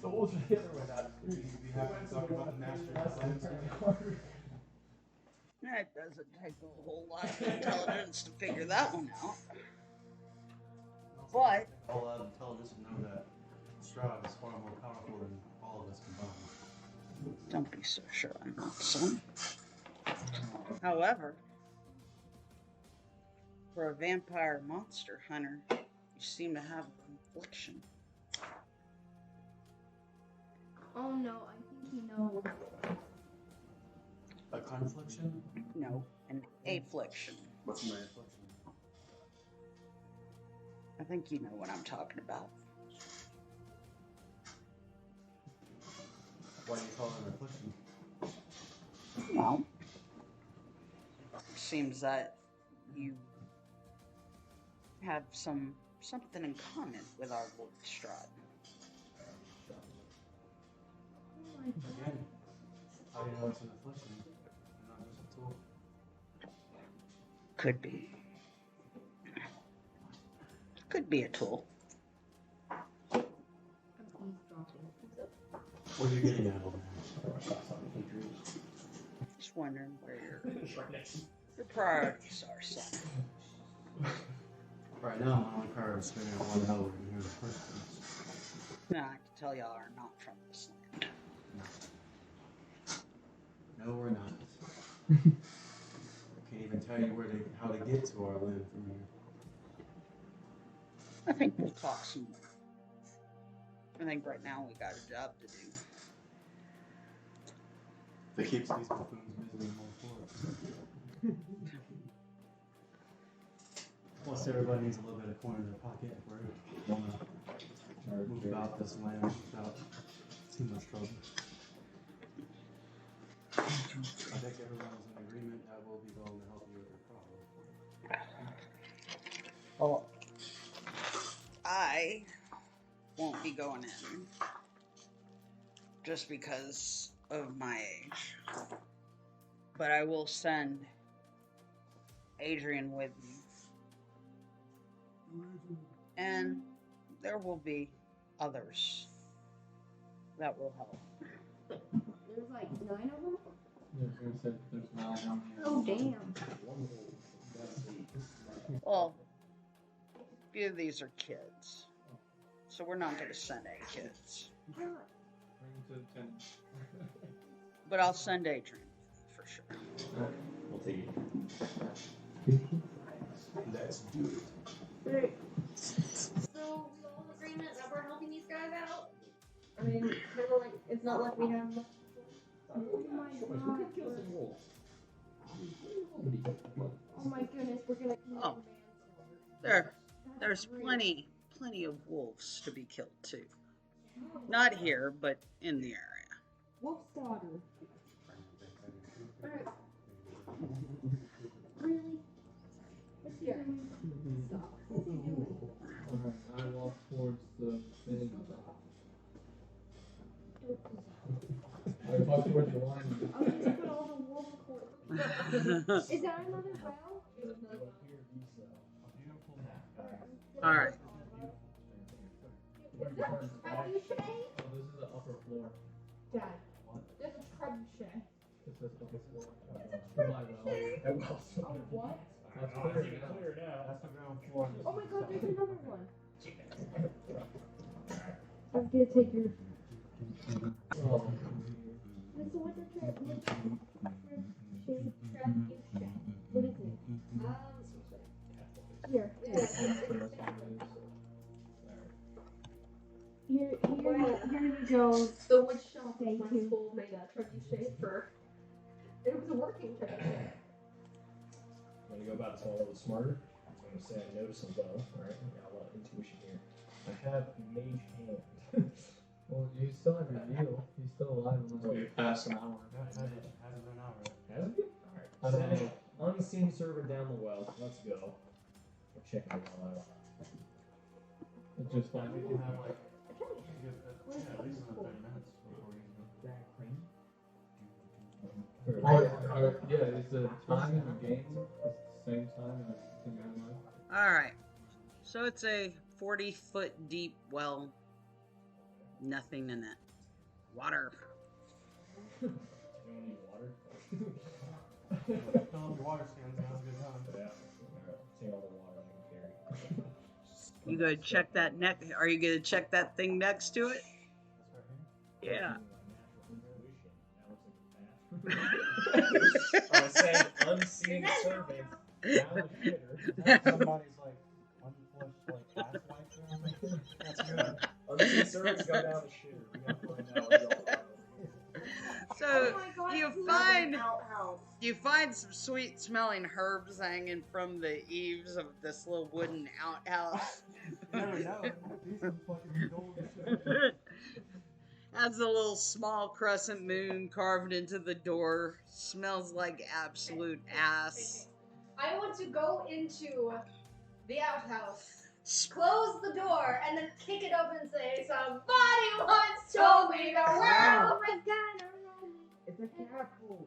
So what was the other way that? You'd be happy to talk about the master of the It doesn't take a whole lot of intelligence to figure that one out. But all out of intelligence to know that Strahd is far more powerful than all of us combined. don't be so sure on that, son. However, for a vampire monster hunter, you seem to have an affliction. Oh no, I think he knows. A confliction? No, an affliction. What's my affliction? I think you know what I'm talking about. Why do you call it an affliction? Well, it seems that you have something in common with our Lord Strahd. Oh my god. Again, how do you know it's an affliction? And not just a tool. Could be. Could be a tool. I'm eavesdropping. What are you getting at over Just wondering where It's right next to your priorities are, son. Right now, my only priority is figuring out why the hell we're in here in the first place. Now, I can tell y'all are not from this land. No, we're not. I can't even tell you how to get to our land from here. I think we'll talk some more. I think right now we got a job to do. If it keeps these buffoons busy, I'm all for it. Plus, everybody needs a little bit of coin in their pocket if we're going to move about this land without too much trouble. I think everyone's in agreement that we'll be willing to help you with your problem. Well, I won't be going in just because of my age. But I will send Adrian with me. And there will be others that will help. There's like 9 of them? There's 9. Oh, damn. Well, a few of these are kids. So we're not going to send any kids. Why not? Bring to 10. But I'll send Adrian, for sure. We'll take it. Let's do it. Great. So we all in agreement that we're helping these guys out? I mean, kind of like, it's not like we have... Oh my We god. could kill some wolves. Oh my goodness, we're gonna eat Oh. There's plenty of wolves to be killed too. Not here, but in the area. Wolf's daughter. Really? What's here? Stop. What's he doing? Alright, I walk towards the thing. I walk towards the line. Oh, you just put all the wolf corpses. Is that another well? All right. Is that a trebuchet? Oh, this is the upper floor. Dad, there's a trebuchet. It says upper floor. It's a For my well. trebuchet. That was Oh, what? That's clear clear. now. That's the ground floor. Oh my god, there's another one. I was gonna take your. Oh, So what's a trebuchet? What is it? Here. Here you go. The wood shop Thank in my you. school made a trebuchet for. It was a working trebuchet. When you go about this one a little smarter, I'm going to say I notice as well. Alright, I got a lot of intuition here. I have a mage hand. well, you still have your heal. He's still alive unless we pass an hour. Yeah, hasn't been out right. Has it? Alright. I don't know. Unseen servant down the well. Let's go. We're checking it all out. It's just fine. We can have like, at least another 30 minutes before you go. Yeah, is the time in the game the same time as in real life? All right. So it's a 40-foot deep well. Nothing in it. Water. You don't need water? Fill up your water skins and have a good time. Yeah. Alright. Take all the water I can carry. You go check that neck. Are you gonna check that thing next to it? That's right here. Yeah. I was saying unseen servant down the shitter. Somebody's like, unflushed like ass wipes around there. That's good. Unseen servants go down the shitter. We gotta find out what y'all are. So Oh my god, you find some sweet smelling herbs hanging from the eaves of this little wooden outhouse. You never know. These are fucking gold and shit. Has a little small crescent moon carved into the door. Smells like absolute ass. I want to go into the outhouse, close the door, and then kick it open and say, "Somebody once told me the world." Oh my god, It's a careful.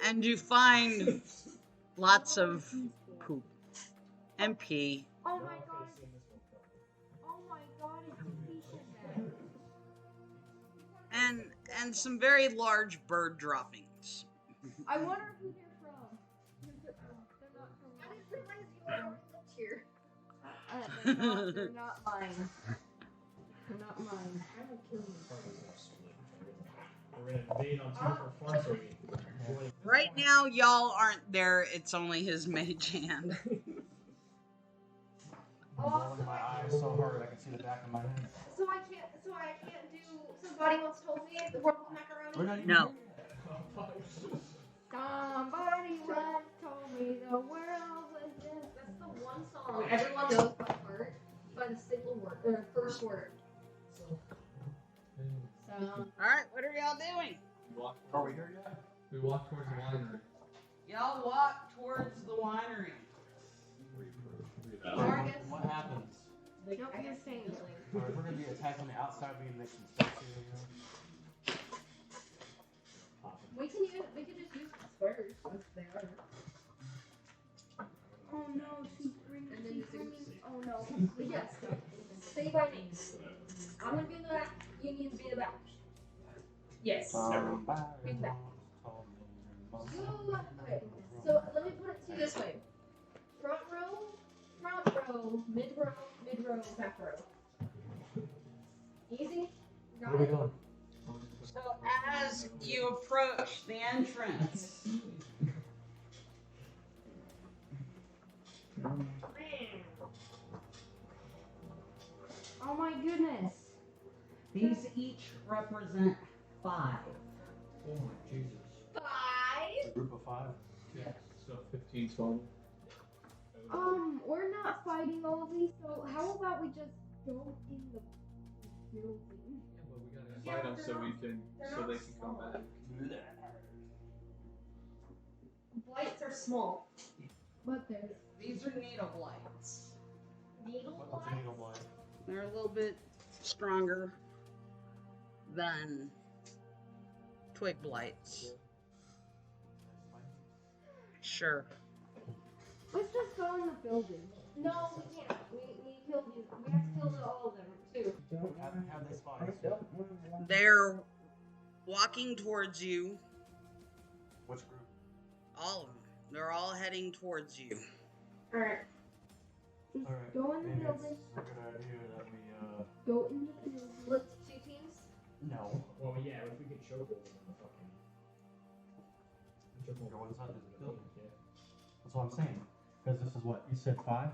And you find lots of poop and pee. Oh my god. Oh my god, it's Thixian man. And some very large bird droppings. I wonder who they're from. They're not from. I didn't realize you already lived here. They're not mine. They're not mine. I will kill you. We're gonna invade on two different fronts. Or we join. Right now, y'all aren't there. It's only his mage hand. I'm rolling my eyes so hard I can see the back of my head. So I can't do. Somebody once told me the world was macaroni. We're not even No. Somebody once told me the world was this. That's the one song everyone knows by heart by the single word, or first word. So. All right, what are y'all doing? Are we here yet? We walk towards the winery. Y'all walk towards the winery. What happens? Like, Nope, I you're guess saying it. Or if we're gonna be attacked on the outside, we can make some stuff here, you know? we can just use the squares once they are. Oh no, she's bringing. And then She's the bringing. Oh no. Yes. Say by name. I'm gonna be in the back. You need to be in the back. Yes. Oh. Bring back. Okay. So let me put it to you this way: front row, mid row, back row. Easy. Got Where are we it? going? So as you approach the entrance, Oh my goodness. these each represent 5. Oh my Jesus. 5. A group of 5. Yeah. So 15 total. We're not fighting all of these, so how about we just go in the building? Yeah, but we gotta invite them so we can, so they can come back. Blights are small. But there's These are needle blights. Needle What's a blights? needle blight? They're a little bit stronger than twig blights. Sure. let's just go in the building. No, we can't. We killed you. We have to kill all of them too. Have they spotted us? They're walking towards you. Which group? All of them. They're all heading towards you. Alright. Just Alright. go in the Maybe building. it's a good idea that we, Go in the building. Split to 2 teams? no. Well, yeah, if we could choke over them, the fucking. Go inside this building. Yeah. That's what I'm saying. Because this is what? You said 5?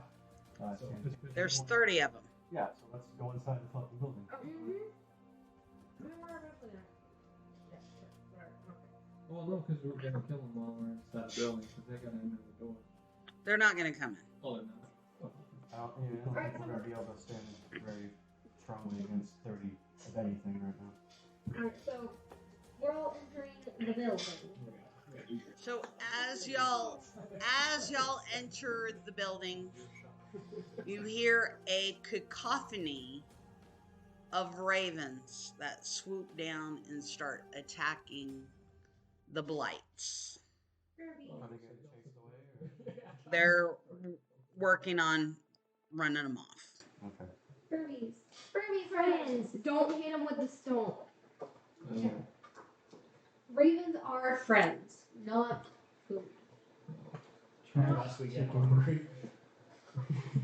So, There's 30 of them. Yeah, so let's go inside the fucking building. Well, no, because we're gonna kill them while we're inside the building, because they're gonna enter the door. They're not going to come in. Oh, they're not. I don't think we're going to be able to stand very strongly against 30 of anything right now. Alright, so we're all entering the building. So as y'all enter the building, you hear a cacophony of ravens that swoop down and start attacking the blights. Are they getting chased away? Or? They're working on running them off. Okay. Furbies. Furby friends! Don't hit them with the stone. Ravens are friends, not food. Unless we get hungry.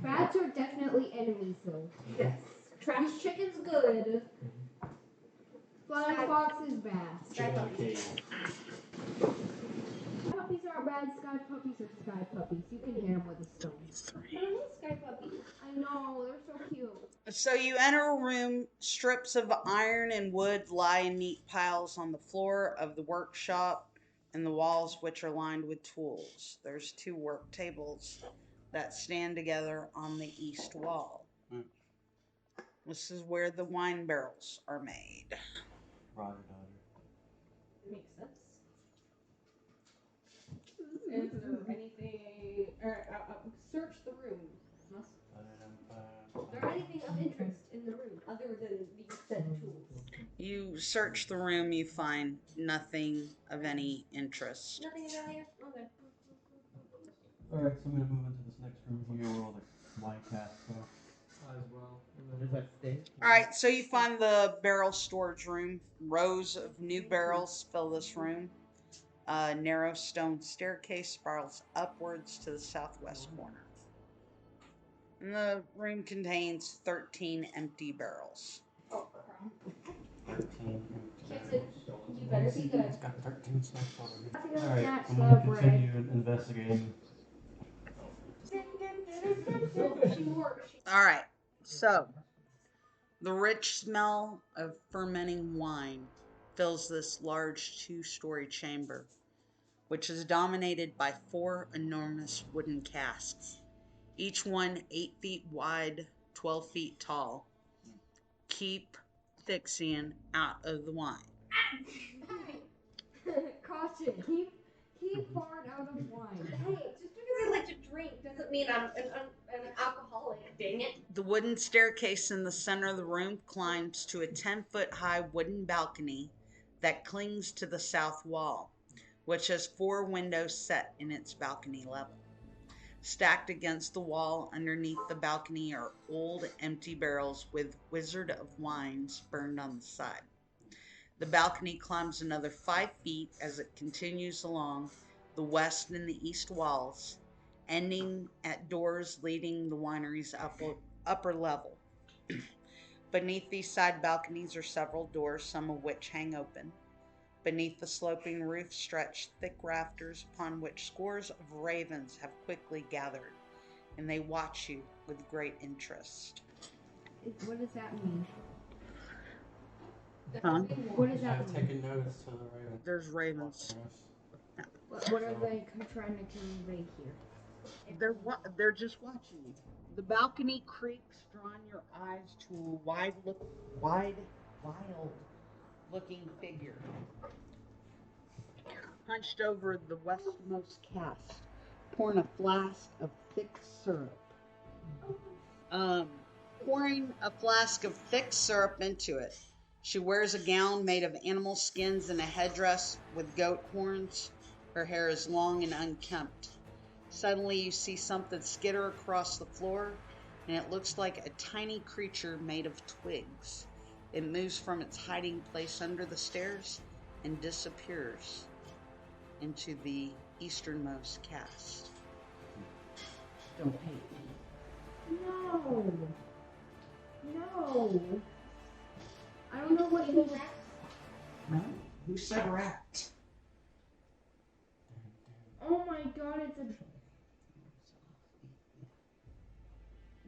Bats are definitely enemies, though. Yes. Trash chicken's good. Flying fox is bad. Chicken in the cave. Puppies aren't bad. Sky puppies are sky puppies. You can hit them with a stone. I don't need sky puppies. I know, they're so cute. So you enter a room, strips of iron and wood lie in neat piles on the floor of the workshop and the walls which are lined with tools. There's 2 work tables that stand together on the east wall. This is where the wine barrels are made. Roger, Dodger. Makes sense. Is there anything? Search the room. Is there anything of interest in the room other than these said tools? You search the room, you find nothing of any interest. Nothing in there? Okay. Alright, so I'm going to move into this next room here where all the light casts are. As well. Does that stay? Alright, so you find the barrel storage room. Rows of new barrels fill this room. A narrow stone staircase spirals upwards to the southwest corner. And the room contains 13 empty barrels. Oh, crap. 13. Kitten, you better be good. It's got 13 snacks already. I think I'm Alright, snatch I'm the going to bread. continue investigating. Alright, so the rich smell of fermenting wine fills this large 2-story chamber, which is dominated by 4 enormous wooden casks, each one 8 feet wide, 12 feet tall. Keep Thixian out of the wine. Caution. Keep Bard out of wine. Hey, just because I like to drink doesn't mean I'm an alcoholic, dang it. The wooden staircase in the center of the room climbs to a 10-foot high wooden balcony that clings to the south wall, which has 4 windows set in its balcony level. Stacked against the wall underneath the balcony are old empty barrels with Wizard of Wines burned on the side. The balcony climbs another 5 feet as it continues along the west and the east walls, ending at doors leading the winery's upper level. Beneath these side balconies are several doors, some of which hang open. Beneath the sloping roof stretch thick rafters upon which scores of ravens have quickly gathered, and they watch you with great interest. What does that mean? Huh? What does that I've mean? taken notice to the raven. There's ravens. What are they trying to convey here? They're just watching you. The balcony creaks, drawing your eyes to a wild-looking figure hunched over the westmost cast, pouring a flask of thick syrup. Pouring a flask of thick syrup into it. She wears a gown made of animal skins and a headdress with goat horns. Her hair is long and unkempt. Suddenly you see something skitter across the floor, and it looks like a tiny creature made of twigs. It moves from its hiding place under the stairs and disappears into the easternmost cast. Don't hate me. No. No. I don't know what you mean. No? Who said rat? Oh my god, it's a.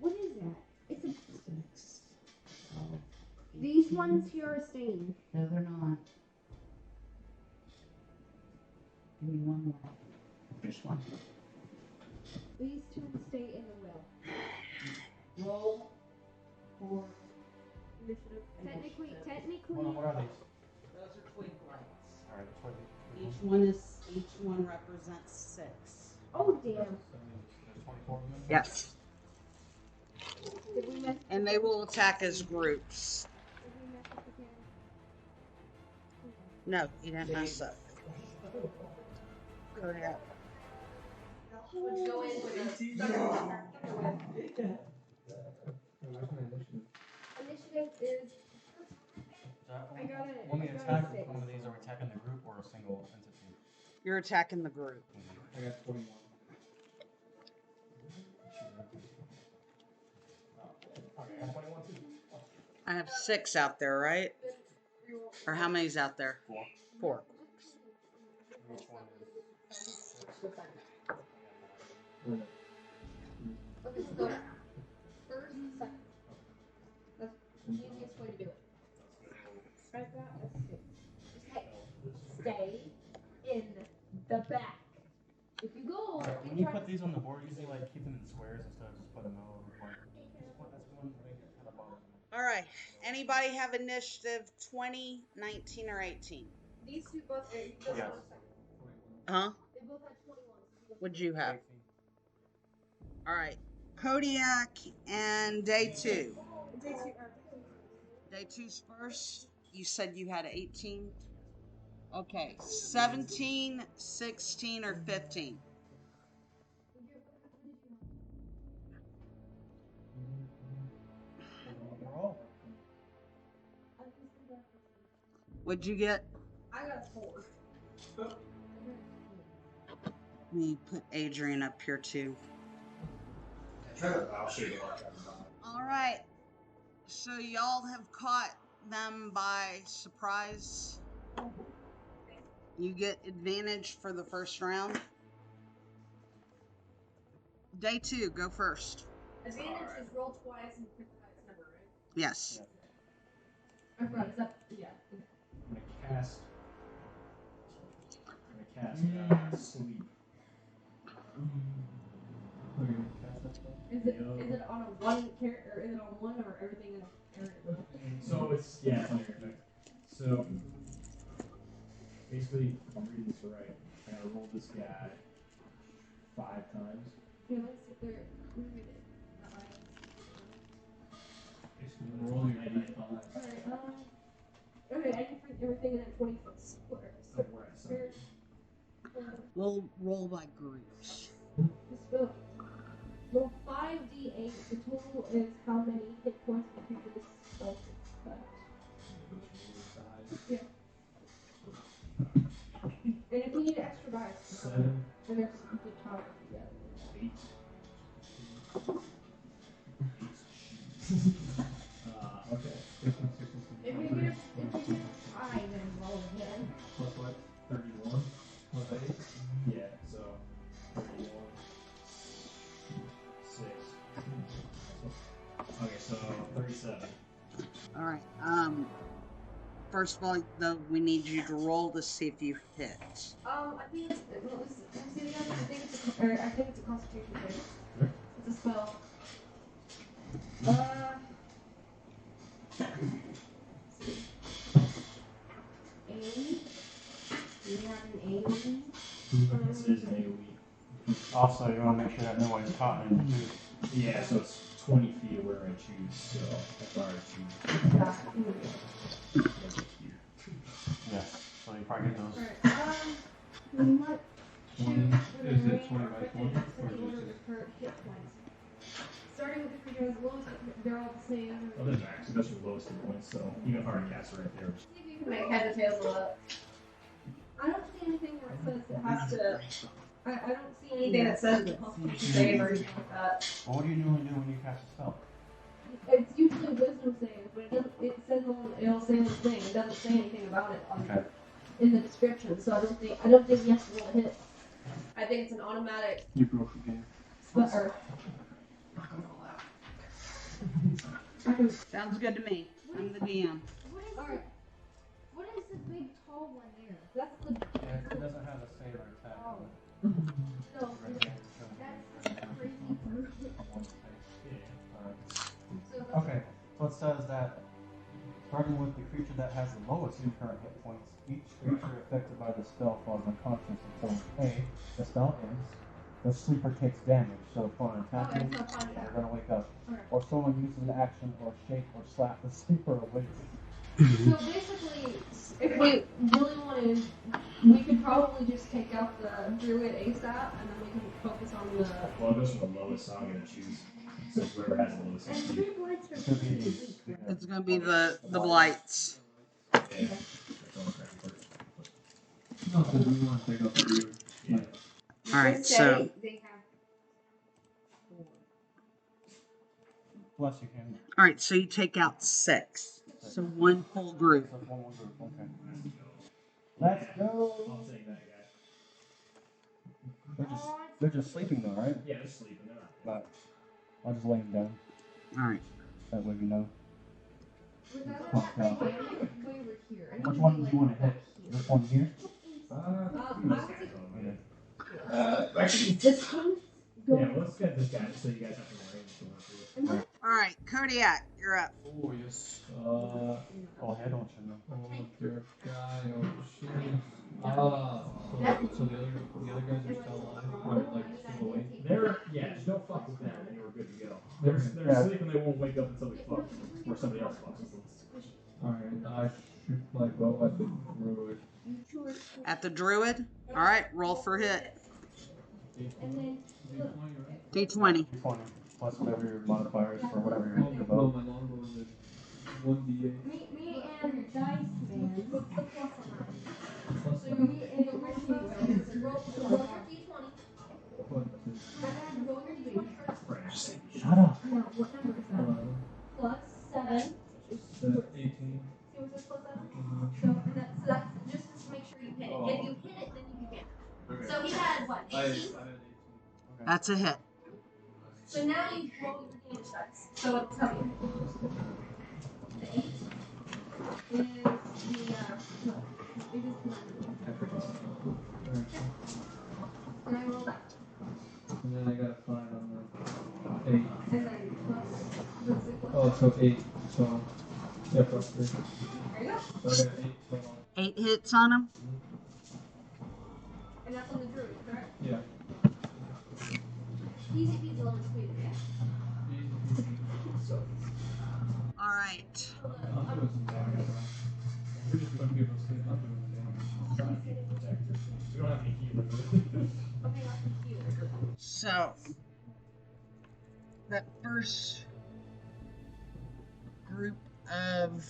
What is that? It's a. These ones here are staying. No, they're not. Give me one more. Just one. These two stay in the well. Roll for Initiative. Technically. What are these? those are twig lights. Alright, which one? Each one represents 6. Oh damn. There's 24 of them? Yes. Did we mess? And they will attack as groups. Did we mess up again? No, you didn't mess up. Kodiac. Let's go in with a Initiative is. I got it. When we I got attack a 6. one of these, are we attacking the group or a single entity? You're attacking the group. I got 21. Okay, I have 21 too. I have 6 out there, right? Or how many's out there? 4. Which one is? Okay, so go first, second. That's the easiest way to do it. I got a 6. Hey, stay in the back. If you go, Alright, when you put these on the board, usually like keep them in squares instead of just putting them all over the board. That's one to make it kind of bothers me. All right. Anybody have initiative 20, 19, or 18? These two both. Yes. Huh? They both had 21. What'd you have? 18. All right. Kodiak and day 2. Day 2's first. You said you had 18. Okay. 17, 16, or 15? What'd you get? I got a 4. Let me put Adrian up here too. I'll show you. All right. So y'all have caught them by surprise. You get advantage for the first round. Day 2, go first. Advantage is roll twice and pick the highest number, right? Yes. I forgot, is that, yeah. I'm gonna cast sleep. Is it on a one character, or is it on one, or everything in a character? So it's it's on your effect. So basically, if I'm reading this right, I gotta roll this guy 5 times. Yeah, let's sit there. Read it. Basically, roll your ID 5. Alright, okay, I can print everything in a 20-foot square. Oh, right, so We'll roll by groups. Roll 5d8. The total is how many hit points the creature is supposed to cut. Yeah. And if you need extra dice, 7, and there's some good talk together. 8. Okay. If you get high, then roll again. Plus what? 31? Plus 8? Yeah, so 31. 6. Okay, so 37. All right. first of all, though, we need you to roll to see if you hit. I think it's. I think it's a concentration save. It's a spell. AoE? Do you have an AoE? This is an AoE. Also, you want to make sure that no one's caught in the shoot. Yeah, so it's 20 feet of where I choose, so that's where I choose. Yeah, so you probably get those. We might choose Is it 20 by 20? Or in order is to it? hurt hit points. Starting with the creature has the lowest, they're all the same. Oh, there's max. It goes to the lowest hit points, so even if I were to cast it right there. You can make heads or tails of it. I don't see anything where it says it has to. I don't see anything that says it has to save or anything like that. Well, what do you normally do when you cast a spell? It's usually a wisdom save, but it says it'll say the thing. It doesn't say anything about it Okay. in the description, so I don't think you have to roll a hit. I think it's an automatic. You broke the game. Or, Sounds good to me. I'm the DM. What is the big tall one there? that's the Yeah, it doesn't have a save or attack. Oh. no. That's crazy. So Okay, so it says that starting with the creature that has the lowest current hit points, each creature affected by the spell falls unconscious until A, the spell ends, the sleeper takes damage. So for an attack, Okay, so fine, yeah. they're gonna wake up. Okay. Or someone uses an action or shake or slap the sleeper awake. So basically, if we really wanted, we could probably just take out the Druid ASAP, and then we can focus on the. Well, it goes from the lowest, so I'm going to choose. So whoever has the lowest And speed. three blights are Should be pretty weak. It's gonna be the blights. Yeah. That's all I'm trying to work. No, because we want to take out the Druid. Yeah. All right, so They have 4. Plus you can. all right, so you take out 6. So one full group. So one more group, okay. Let's go. I'll take that guy. They're just sleeping though, right? Yeah, they're sleeping. They're not. But I'll just lay them down. All right. That way we know. Was that Fuck way off. over here? I Which need one to do be, you want to hit? here. This one here? Actually, This one? yeah, let's get this guy so you guys have to worry to work with. All right, Kodiak, you're up. Oh, yes. Oh, head don't you know? Oh, dear guy. Oh, shit. So the other guys are still alive? Or, like, still awake? They're, yeah, just don't fuck with them and you're good to go. They're Yeah. sleeping, they won't wake up until we fuck with them, or somebody else fucks with them. Alright, I shoot my bow at the Druid. At the Druid. All right, roll for hit. And then D20. 20 plus whatever your modifiers for whatever your No, bow. my longbow is 1d8. me and Dice Man. What's the plus on that? Plus So me and the rest of you roll your D20. one, And then roll your D20 first. Shut up. No, what number is that? 11, Plus 7. 18. See what says plus 7? Mhm. So that's just to make sure you hit it. If you hit it, then you can. Okay. So he had what, I had 18? 18. That's a hit. So now you roll your damage dice. So it'll tell you. The 8 is the, no, it is the Alright, and I roll that. and then I got a 5 on the 8. And then plus, what's it plus? Oh, so 8. So, yeah, plus 3. There you go. So I got 8 total. 8 hits on him. And that's on the Druid, correct? Yeah. Easy peasy lemon squeezy, yeah. So, All right. I'll do some damage. We're just putting people to sleep. I'll do some damage. trying to keep protected. We don't have any healers. Okay, that's cute. So that first group of,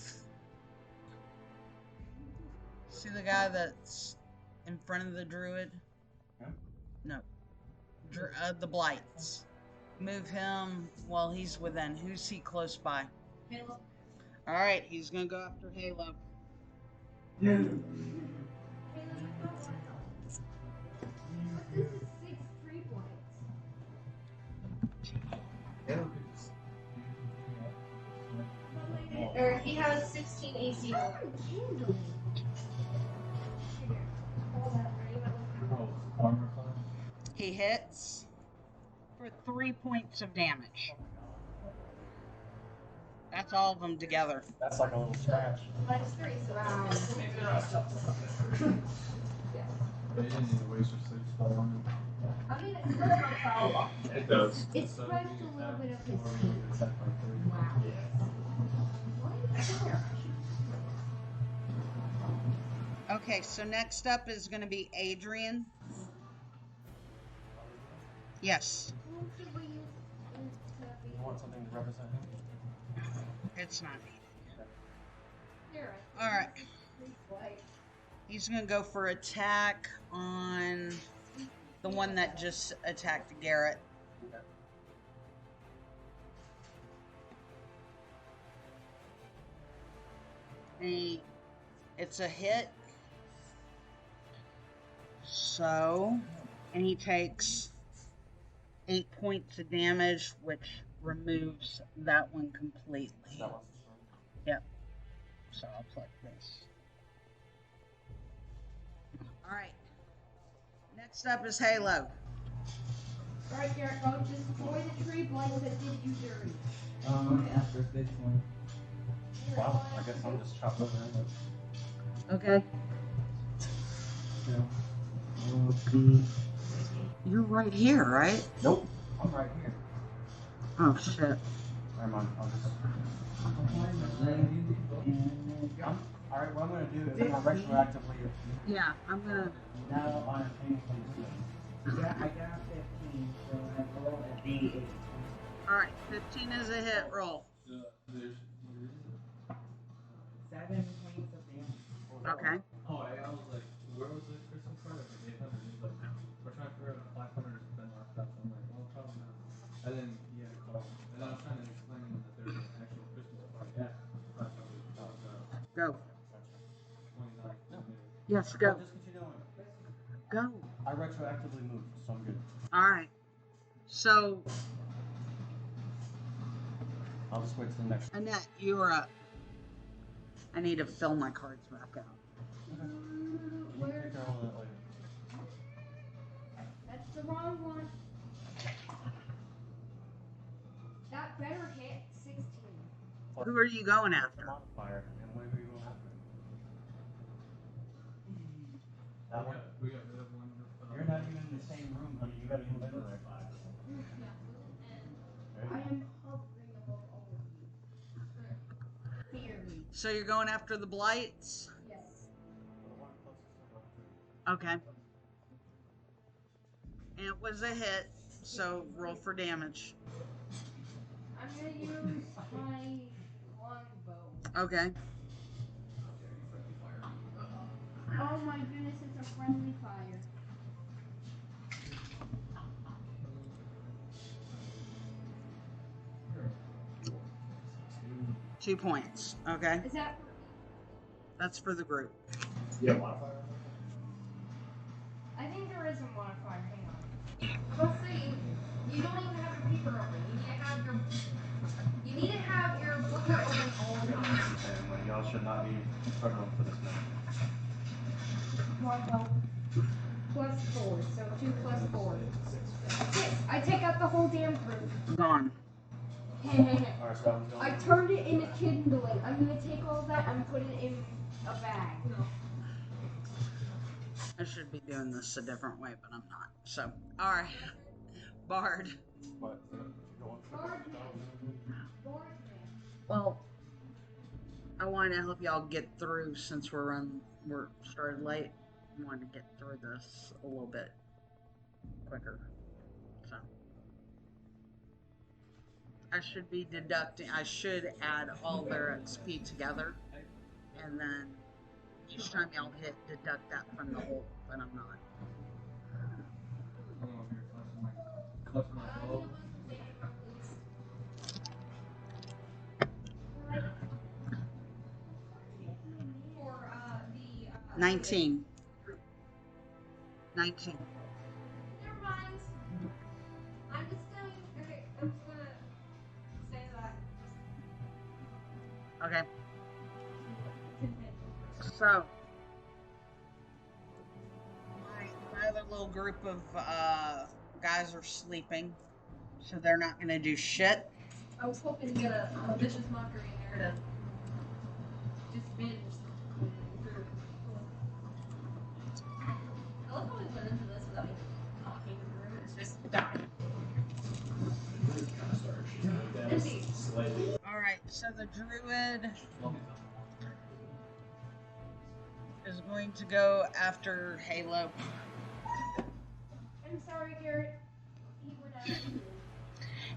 see the guy that's in front of the Druid? Yeah. No. The blights. Move him while he's within. Who's he close by? Halo. All right, he's gonna go after Halo. Halo, you go on. But this is 6 3 points. Or he has 16 AC. Easily. Oh, armor class? He hits for 3 points of damage. That's all of them together. That's like a little scratch. Minus 3, so Wow. They didn't need to waste your sleep spell on him. I mean, it's not foul. It does. It scratched a little bit of his Or feet. attack by 3. Wow. What is there? Okay, so next up is going to be Adrian. Yes, Who should we use You want something to represent him? it's not me. Here, All right, like, he's going to go for attack on the one that just attacked Garrett. It's a hit. So, and he takes 8 points of damage, which removes that one completely. That one's Yep. So I'll plug this. Alright. Next up is Halo. Alright, Garrett, go destroy the tree blight that did you dirty. After 15. wow. I guess I'm just chopped over anyway. Okay. You're right here, right? Nope. I'm right here. Oh shit. Never mind. I'll just. Alright, what I'm gonna do is I'm gonna retroactively. Yeah, I'm gonna. Now on a thing from I got 15, so I roll a D8. Alright, 15 is a hit roll. There's 7 points of damage. Okay. Oh, I was like, where was the Christmas card? I was like, 800. He's like, we're trying to figure out 500 has been marked up. I'm like, well, probably not. And then he had a call. And then I was trying to explain to him that there's an actual Christmas party at 500. Go. 29. No. Yes, go. Just continue on. Go. I retroactively moved, so I'm good. Alright. So, I'll just wait till the next. Annette, you are up. I need to fill my cards back out. Where? Take care of that later. That's the wrong one. That better hit 16. Who are you going after? Modifier, and what are you going after? That one. We got rid of one. You're not even in the same room, honey. You gotta move in there. I am hovering above all of you. Fear me. So you're going after the blights? Yes. Okay. And it was a hit, so roll for damage. I'm gonna use my longbow. Okay. Oh my goodness, it's a friendly fire. Two points. Okay. Is that That's for the group. Yeah, modifier. I think there is a modifier. Hang on. Let's see. You don't even have your paper open. You need to have your book open all the time. Anyway, y'all should not be struggling for this now. Longbow. Plus 4, so 2 plus 4. 6. I take out the whole damn group. Gone. Alright, so that one's going. I turned it into kindling. I'm gonna take all that and put it in a bag. I should be doing this a different way, but I'm not. So, alright. Bard. But, going for Board Well, I wanted to help y'all get through since we're started late. I wanted to get through this a little bit quicker. So I should be deducting. I should add all their XP together, and then each time y'all hit, deduct that from the whole. But I'm not. I'm over here clutching my bow. For the 19. 19. Never mind. I'm just gonna. Okay, I'm just gonna say that. Okay. So, my other little group of guys are sleeping, so they're not gonna do shit. I was hoping to get a vicious mockery in there to just binge. I love how we went into this without even talking through. It's just dying. Alright, so the druid is going to go after Halo. I'm sorry, Garrett. He would have.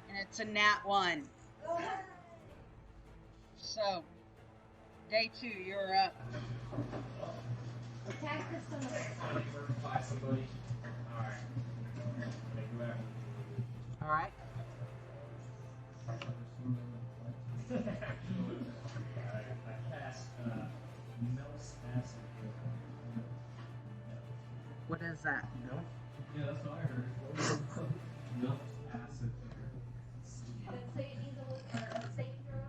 And it's a nat 1. So, day 2, you're up. Attack the son of a. Find somebody. Alright. Make him back. Alright. I cast Mel's Acid. What is that? Yeah, that's what I heard. Milk acid. Did it say it needs a saving throw?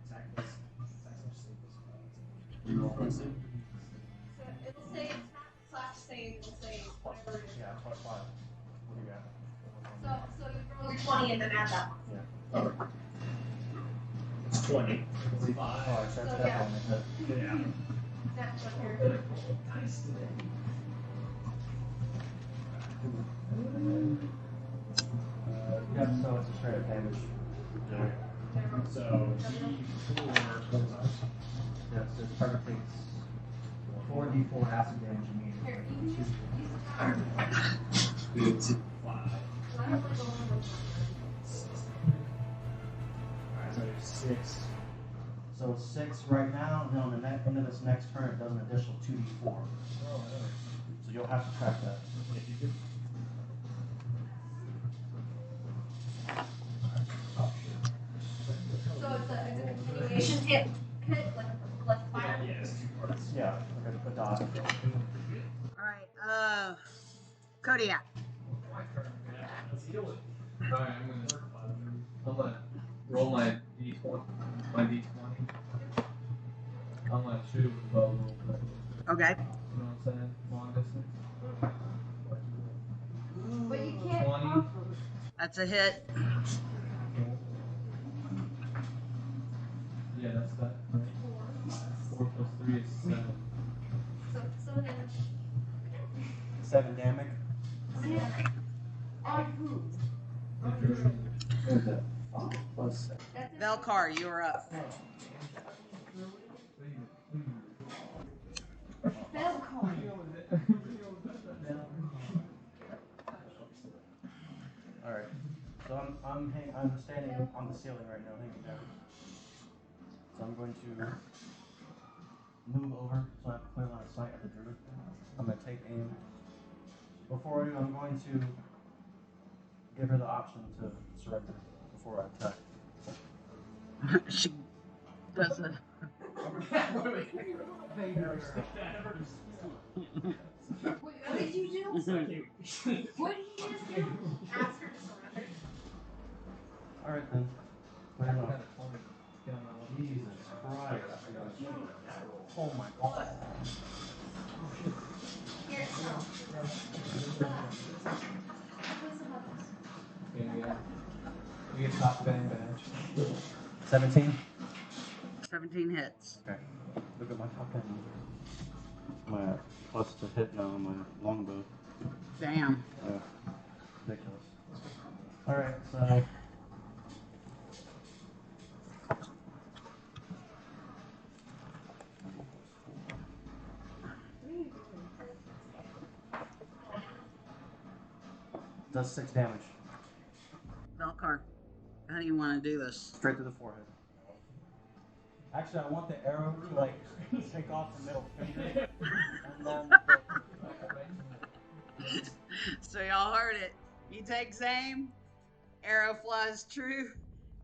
Exactly. So it'll say attack / save. It'll say whatever it is. Yeah, +5. What do you got? So you roll your 20 and then add that one. Yeah. 20. Oh, that's So, definitely a hit. Yeah. That's what you're. Nice. Yeah, so it's a straight up damage. So, D4. Yeah, so the target takes 4d4 acid damage immediately. Here, you can use the tower. 5. I don't want to go over. Alright, so there's 6. So 6 right now, and then on the end of this next turn, it does an additional 2d4. So you'll have to track that. If you could. So it's a continuation hit, like fire. Yeah, it's 2 parts. Yeah, like a dot. Alright, Kodiak. My turn. Yeah, let's heal it. Alright, I'm gonna roll my d20. My d20. I'm gonna shoot with the bow a little bit. Okay. You know what I'm saying? Long distance. But you can't 20. cover. That's a hit. Yeah, that's that. Right? 4 plus 3 is 7. So then 7 damage. On who? Plus 6. that's it. Velcar, you're up. Velcar. Alright. So I'm standing on the ceiling right now, hanging down. So I'm going to move over so I have a clear line of sight of the druid. I'm going to take aim. Before I do, I'm going to give her the option to surrender before I attack. She does it. What did you do? What did you just do? Ask her to surrender. Alright then. Put him I on. got a 20. Get on that one. Jesus Christ. Oh my god. Here, no. Yeah, we get top bang badge. 17? 17 hits. Okay. Look at my top end. My plus to hit now on my longbow. Damn. Yeah. Ridiculous. Alright, so. Does 6 damage. Velcar, how do you want to do this? Straight to the forehead. Actually, I want the arrow to like take off the middle finger and then. So y'all heard it. He takes aim, arrow flies true.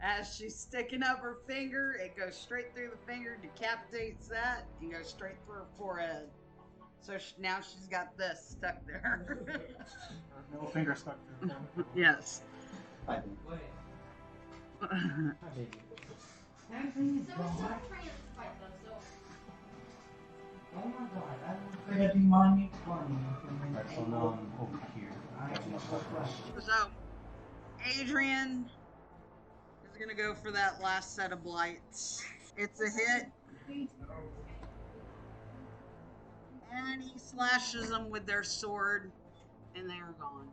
As she's sticking up her finger, it goes straight through the finger, decapitates that, and goes straight through her forehead. So now she's got this stuck there. Her middle finger stuck through. Yes. Hi, baby. Hi, baby. Everything is So it's still black. transpite though, so. Oh my god, I'm gonna be money 20. Alright, so now I'm over here. So, Adrian is gonna go for that last set of blights. It's a hit. And he slashes them with their sword, and they are gone.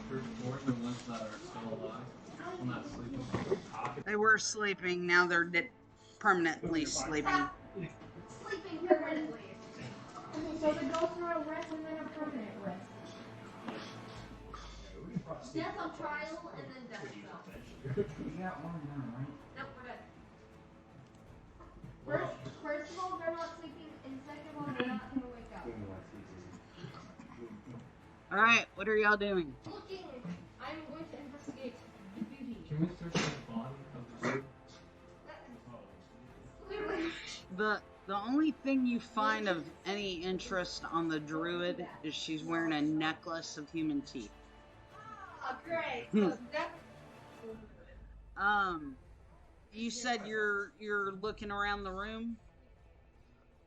First four, the ones that are still alive. I'm not sleeping. They were sleeping, now they're permanently sleeping. Sleeping permanently. So they go through a rest and then a permanent rest. Death on trial and then death spell. You got one now, right? Nope, we're good. First of all, they're not sleeping, and second of all, they're not gonna wake up. Alright, what are y'all doing? Looking, I'm going to investigate the beauty. Can we search the body of the Druid? Literally. The only thing you find of any interest on the Druid is she's wearing a necklace of human teeth. Oh, great. So death. You said you're looking around the room?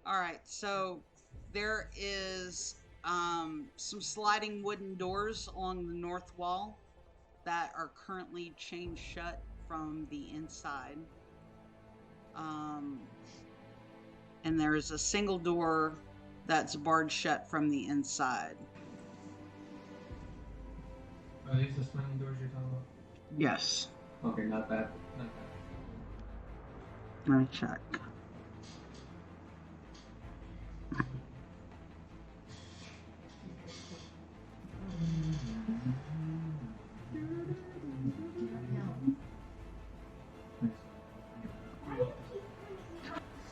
Alright, so there is some sliding wooden doors along the north wall that are currently chained shut from the inside. And there is a single door that's barred shut from the inside. Are these the sliding doors you're talking about? Yes. Okay, not that. Not that. Let me check.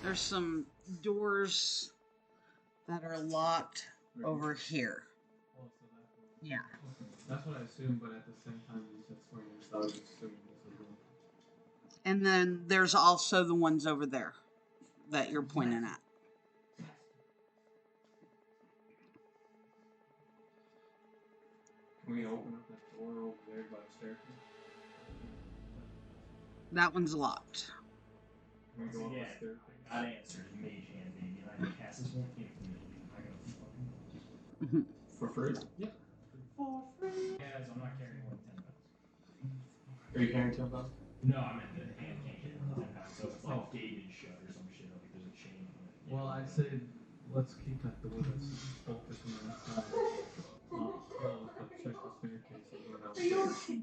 There's some doors that are locked over here. Oh, so that's what, Yeah. okay. That's what I assumed, but at the same time you said swingers, so I was assuming this was one. And then there's also the ones over there that you're pointing at. Can we open up that door over there by the staircase? That one's locked. Can we go up Yeah. the staircase? I'd answer the mage hand, baby. And I can cast this one thing from the building. I gotta fucking. For free? Yeah. For free. Yeah, so I'm not carrying more than 10 pounds. Are you carrying 10 pounds? No, I meant the hand can't carry more than 10 pounds. So it's like gated shut or some shit. Like there's a chain on it. Well, I said let's keep that door that's bolted from the inside closed, but check the staircase and go downstairs.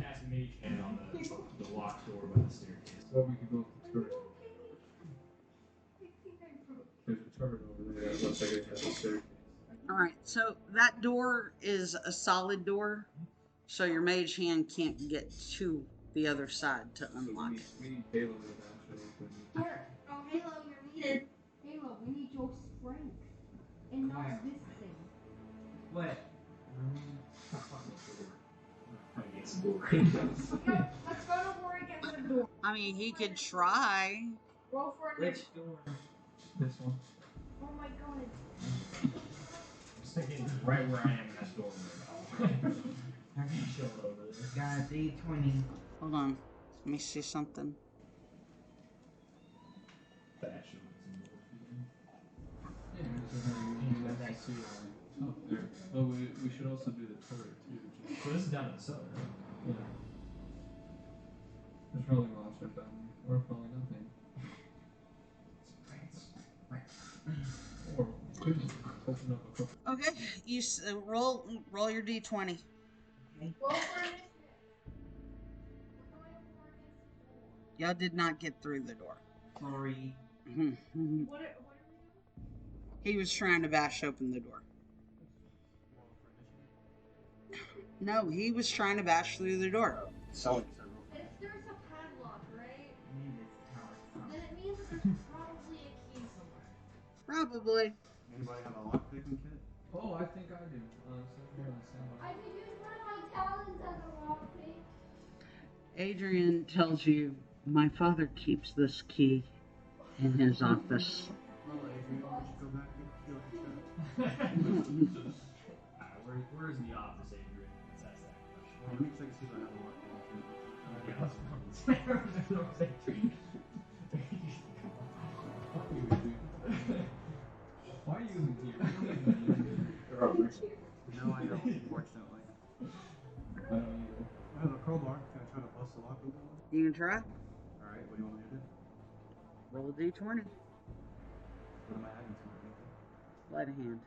Cast mage hand on the locked door by the staircase. Or we could go up the turret. There's a turret over there that looks like it has a staircase. Alright, so that door is a solid door, so your mage hand can't get to the other side to unlock it. We need Halo to actually open it. Here, Oh, Halo, you're needed. Halo, we need your strength. And not Where? this thing. What? Against the door. Yo, let's go to war against the door. I mean, he could try. Roll for Which it. door? This one. Oh my god. I'm thinking right where I am in that doorway. I'm chilling over there. Got a D20. Hold on. Let me see something. Bash open some doors. Yeah, so that's the oh, there. Oh, we should also do the turret too. Just, So this is down in the cellar, right? yeah. There's probably monsters down there. Or probably nothing. Or could open up a couple. Okay, you roll your d20. Roll for initiative. We're going to war against the door. Y'all did not get through the door. Sorry. What are we doing? He was trying to bash open the door. No, he was trying to bash through the door. Selling If there's a padlock, right? Maybe it's power. Then it means that there's probably a key somewhere. Probably. Anybody have a lockpicking kit? Oh, I think I do. Stand by. I could use one of my talents as a lockpick. Adrian tells you, my father keeps this key in his office. Well, Adrian, why don't you go back and kill the turret? Where's the office, Adrian? Let's ask that question. Well, let me check and see if I have a lockpicking kit. Yeah, let's Why are you even here? You don't even need it. No, I don't, unfortunately. I don't either. I have a crowbar. Can I try to bust the lock open? You can try. Alright, what do you want me to do? Roll a d20. What am I adding to it? Sleight of hand.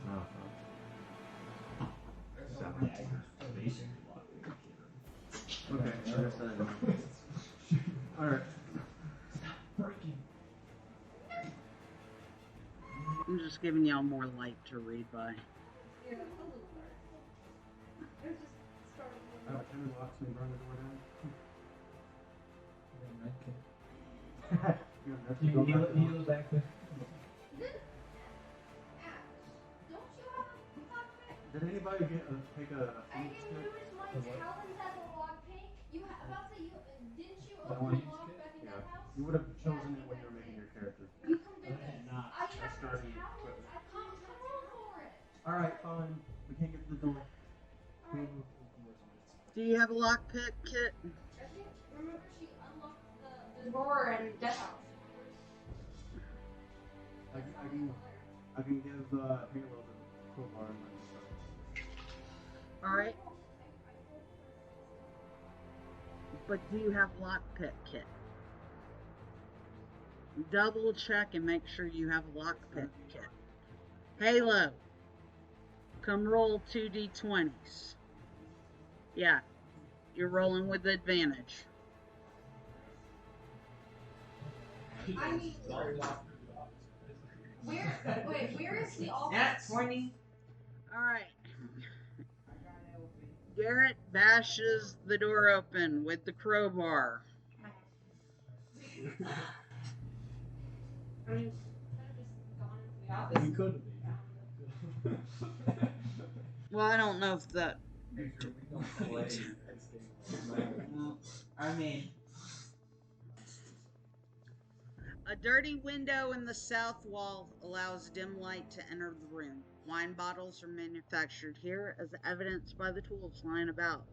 Oh, okay, I guess I don't. Alright. I'm just giving y'all more light to read by. Yeah, a little dark. It was just starting to Alright, can we lock and burn the door down? You have to go back to the- Heal back there. Don't you have a lockpick? Did anybody take a I phoenix can kit? use my talons as a lockpick. You about to say you didn't you That open one? a lock back in that Yeah. house? You would have chosen it when you were making your character. You come get I this. did not. I have starting talons. equipment. I come roll for it. Alright, fine. We can't get to the door. Alright. Do you have a lockpick kit? I think remember she unlocked the door in Death House. I can give Halo the crowbar and let me start. Alright. But do you have lockpick kit? Double check and make sure you have a lockpick kit. Halo, come roll 2d20s. Yeah, you're rolling with advantage. I mean, where is the office? Nat 20. Alright. I got it open. Garrett bashes the door open with the crowbar. I mean, could have just gone into the office. You could have. Well, I don't know if that... Make sure we don't play this game. Well, I mean, A dirty window in the south wall allows dim light to enter the room. Wine bottles are manufactured here, as evidenced by the tools lying about.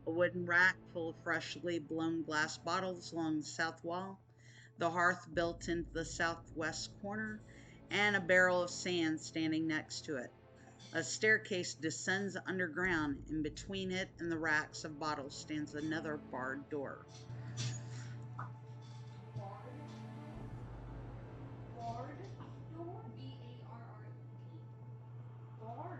A wooden rack full of freshly blown glass bottles along the south wall, the hearth built into the southwest corner, and a barrel of sand standing next to it. A staircase descends underground, and between it and the racks of bottles stands another barred door. Bard door? B-A-R-R-D. Bard.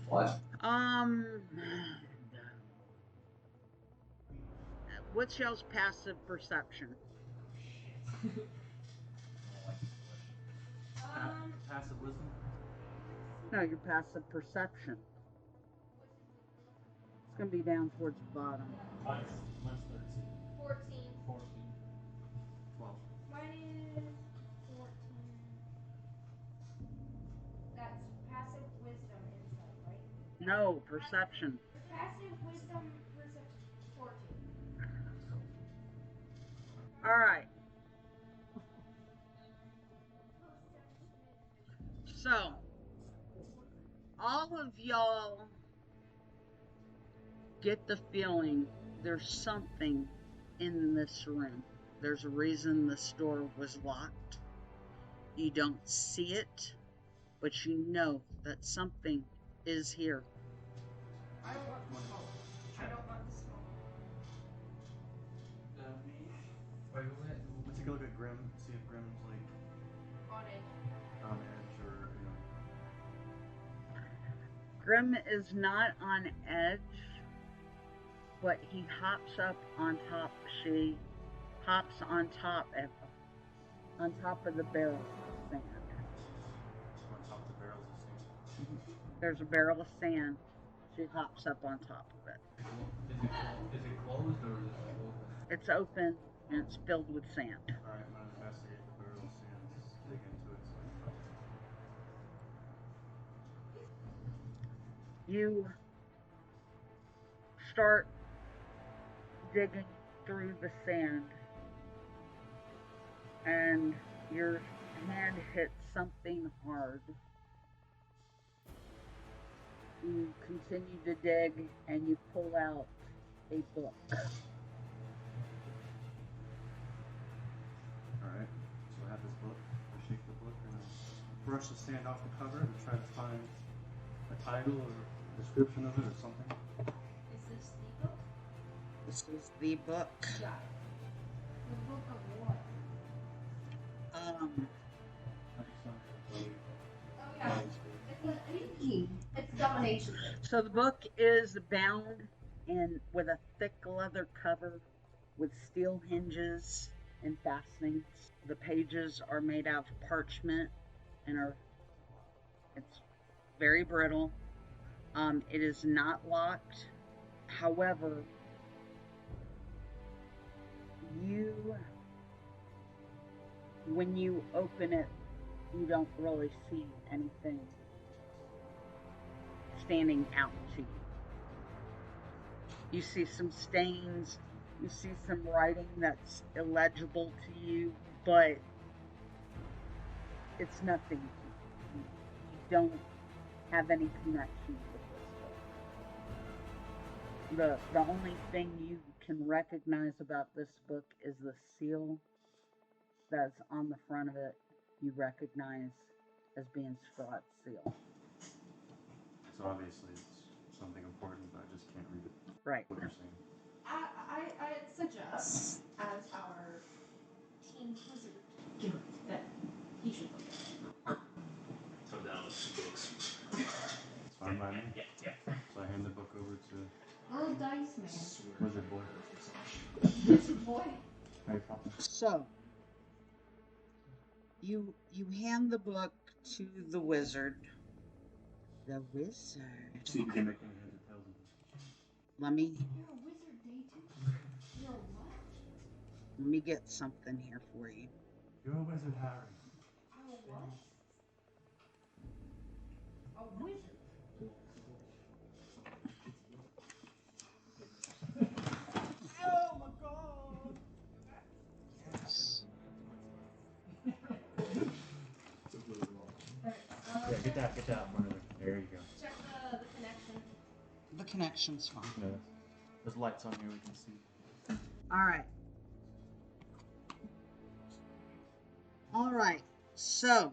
what? What's y'all's passive perception? Passive wisdom? No, your passive perception. It's gonna be down towards the bottom. Mine's 13. 14. 14. 12. Mine is 14. That's passive wisdom insight, right? No, perception. Passive wisdom 14. Alright. So, all of y'all get the feeling there's something in this room. There's a reason this door was locked. You don't see it, but you know that something is here. I don't want the smoke. I don't want the smoke. Wait, Let's take a look at Grim, see if Grim's like On edge. on edge or, Grim is not on edge, but he hops up on top. She hops on top of the barrel of sand. on top of the barrels of sand. There's a barrel of sand. She hops up on top of it. Is it closed or is it open? It's open and it's filled with sand. Alright, I'm gonna investigate the barrel of sand. Dig into it so I can You start digging through the sand and your hand hits something hard. You continue to dig, and you pull out a book. Alright, so I have this book. I shake the book and I brush the sand off the cover and try to find a title or description of it or something. Is this the book? This is the book. Yeah. The book of what? Oh yeah. It's domination. So the book is bound in with a thick leather cover with steel hinges and fastenings. The pages are made out of parchment and it's very brittle. It is not locked. However, when you open it, you don't really see anything standing out to you. You see some stains, you see some writing that's illegible to you, but it's nothing. You don't have any connection with this book. The only thing you can recognize about this book is the seal that's on the front of it. You recognize as being Sprott's seal. So obviously it's something important, but I just can't read it. Right. What you're saying. I'd suggest, as our team wizard, that he should look at it. Come down with some books. It's fine by me. Yeah. So I hand the book over to Oh, dice man. Wizard Boy. Wizard boy. Very proper. So, you hand the book to the wizard. The wizard. See if you can make any heads or tails of it. Let me You're a wizard, day 2. You're a what? get something here for you. You're a wizard, Harry. You're a what? A wizard. Oh my god! Yes. Yeah, get that one. There you go. Check the connection. The connection's fine. No, there's lights on here we can see. All right. So,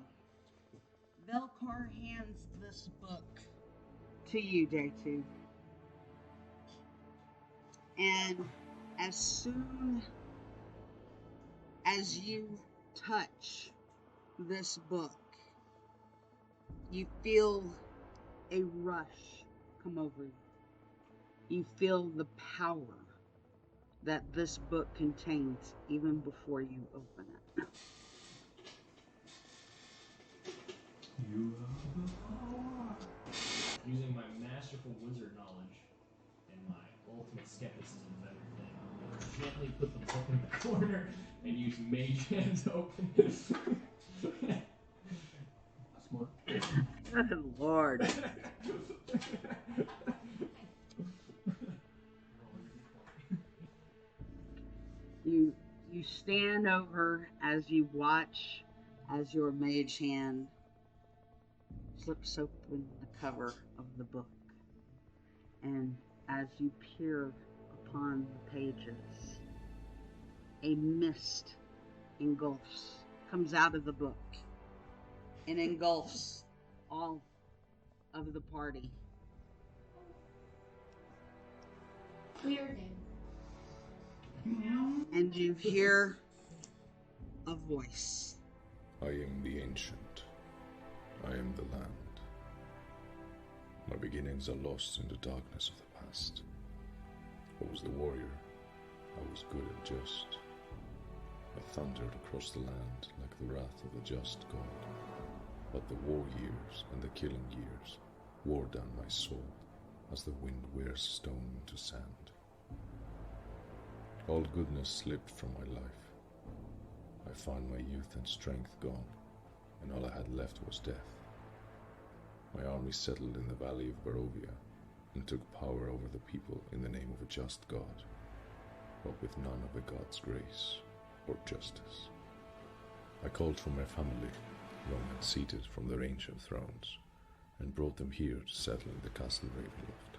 Velcar hands this book to you, Day 2. And as soon as you touch this book, you feel a rush come over you. You feel the power that this book contains even before you open it. You have the power. Using my masterful wizard knowledge and my ultimate skepticism of everything, I'm going to gently put the book in the corner and use mage hand to open it. Smart. Good Lord. You stand over as you watch as your mage hand flips open the cover of the book. And as you peer upon the pages, a mist comes out of the book and engulfs all of the party. Clear name. And you hear a voice. I am the ancient. I am the land. My beginnings are lost in the darkness of the past. I was the warrior. I was good and just. I thundered across the land like the wrath of the just God. But the war years and the killing years wore down my soul as the wind wears stone into sand. All goodness slipped from my life. I found my youth and strength gone, and all I had left was death. My army settled in the valley of Barovia and took power over the people in the name of a just God, but with none of the God's grace or justice. I called for my family, long unseated from their ancient thrones, and brought them here to settle in the castle Ravenloft.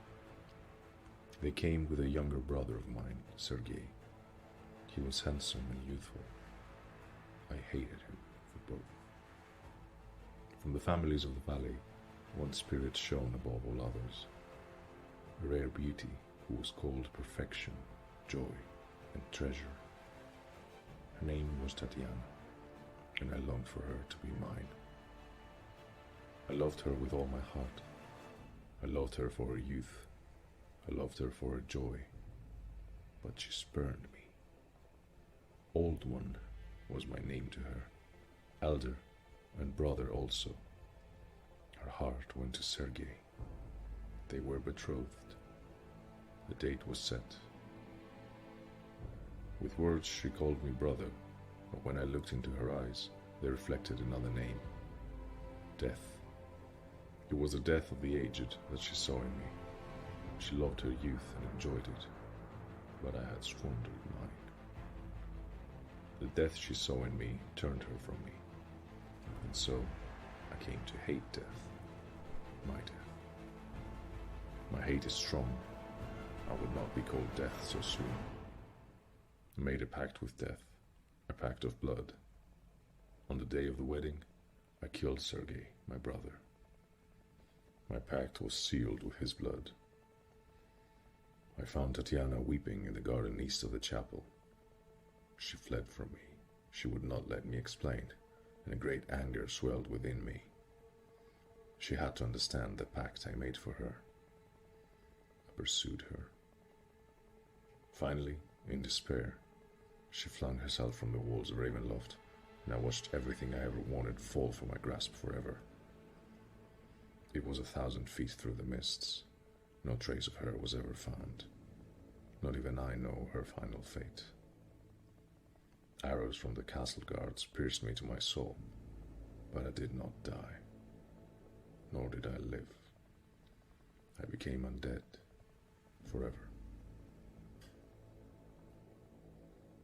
They came with a younger brother of mine, Sergei. He was handsome and youthful. I hated him for both. From the families of the valley, one spirit shone above all others, a rare beauty who was called perfection, joy, and treasure. Her name was Tatiana, and I longed for her to be mine. I loved her with all my heart. I loved her for her youth. I loved her for her joy. But she spurned me. Old One was my name to her, elder and brother also. Her heart went to Sergei. They were betrothed. The date was set. With words she called me brother, but when I looked into her eyes, they reflected another name, death. It was the death of the aged that she saw in me. She loved her youth and enjoyed it, but I had squandered mine. The death she saw in me turned her from me, and so I came to hate death, my death. My hate is strong. I would not be called death so soon. I made a pact with death, a pact of blood. On the day of the wedding, I killed Sergei, my brother. My pact was sealed with his blood. I found Tatiana weeping in the garden east of the chapel. She fled from me. She would not let me explain, and a great anger swelled within me. She had to understand the pact I made for her. I pursued her. Finally, in despair, she flung herself from the walls of Ravenloft, and I watched everything I ever wanted fall from my grasp forever. It was 1,000 feet through the mists. No trace of her was ever found. Not even I know her final fate. Arrows from the castle guards pierced me to my soul, but I did not die, nor did I live. I became undead forever.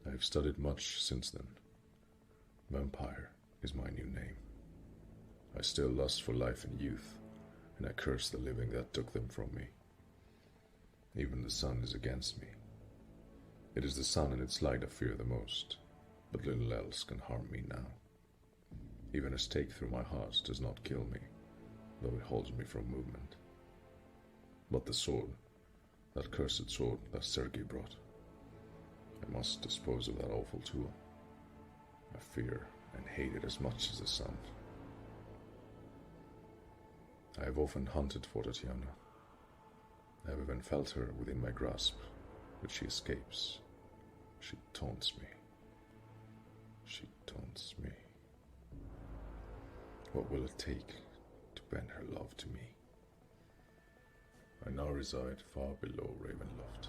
I have studied much since then. Vampire is my new name. I still lust for life and youth, and I curse the living that took them from me. Even the sun is against me. It is the sun and its light I fear the most, but little else can harm me now. Even a stake through my heart does not kill me, though it holds me from movement. But the sword, that cursed sword that Sergei brought, I must dispose of that awful tool. I fear and hate it as much as the sun. I have often hunted for Tatiana. I have even felt her within my grasp, but she escapes. She taunts me. She taunts me. What will it take to bend her love to me? I now reside far below Ravenloft.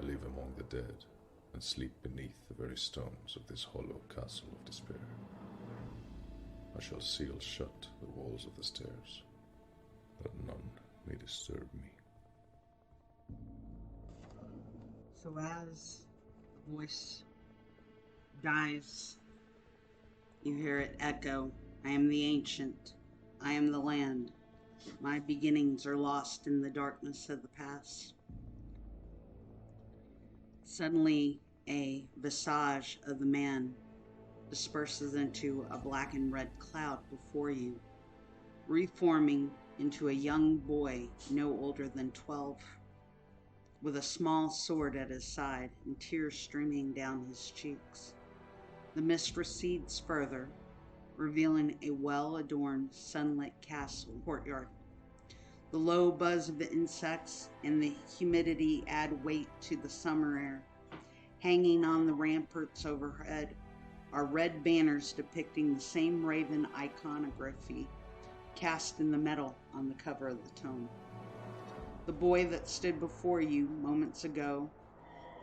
I live among the dead and sleep beneath the very stones of this hollow castle of despair. I shall seal shut the walls of the stairs, that none may disturb me. So as the voice dies, you hear it echo, I am the ancient, I am the land. My beginnings are lost in the darkness of the past. Suddenly, a visage of the man disperses into a black and red cloud before you, reforming into a young boy no older than 12, with a small sword at his side and tears streaming down his cheeks. The mist recedes further, revealing a well-adorned, sunlit castle courtyard. The low buzz of the insects and the humidity add weight to the summer air. Hanging on the ramparts overhead are red banners depicting the same raven iconography cast in the metal on the cover of the tome. The boy that stood before you moments ago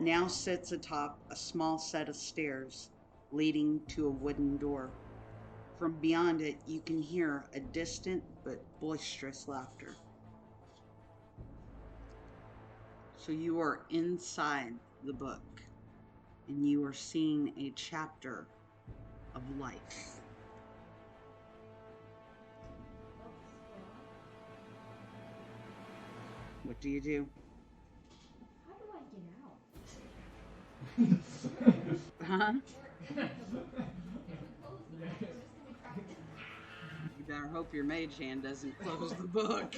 now sits atop a small set of stairs leading to a wooden door. From beyond it, you can hear a distant but boisterous laughter. So you are inside the book, and you are seeing a chapter of life. What do you do? How do I get out? Huh? You better hope your mage hand doesn't close the book,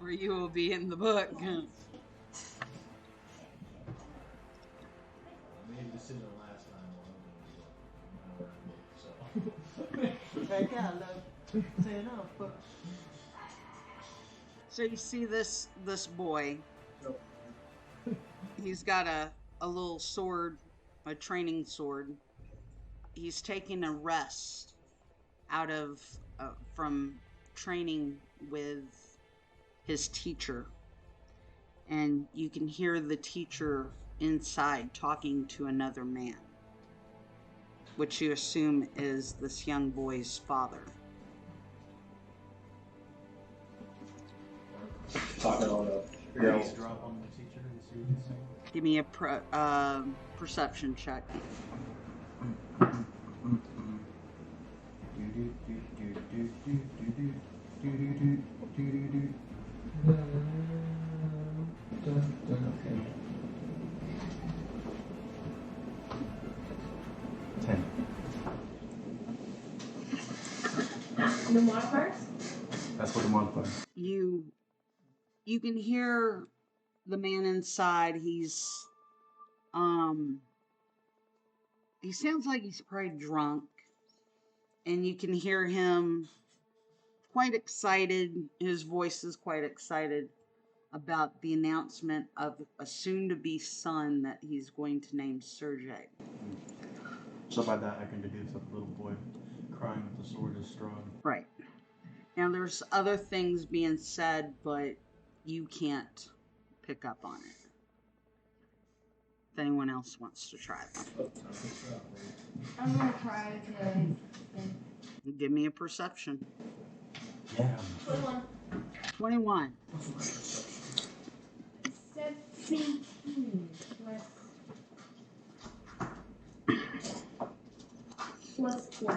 or you will be in the book. I made a decision last time while I was so. So you see this boy. He's got a little sword, a training sword. He's taking a rest out of from training with his teacher, and you can hear the teacher inside talking to another man, which you assume is this young boy's father. Talking on the Drop on the teacher and see what he's saying. Give me a perception check. The modifiers? That's what the modifier. You can hear the man inside. He sounds like he's probably drunk, and you can hear him quite excited. His voice is quite excited about the announcement of a soon-to-be son that he's going to name Sergei. So by that I can deduce that the little boy crying with the sword is strong. Right. Now there's other things being said, but you can't pick up on it. If anyone else wants to try them. I'm gonna try to. Give me a perception. Yeah. 21. 17 plus 4.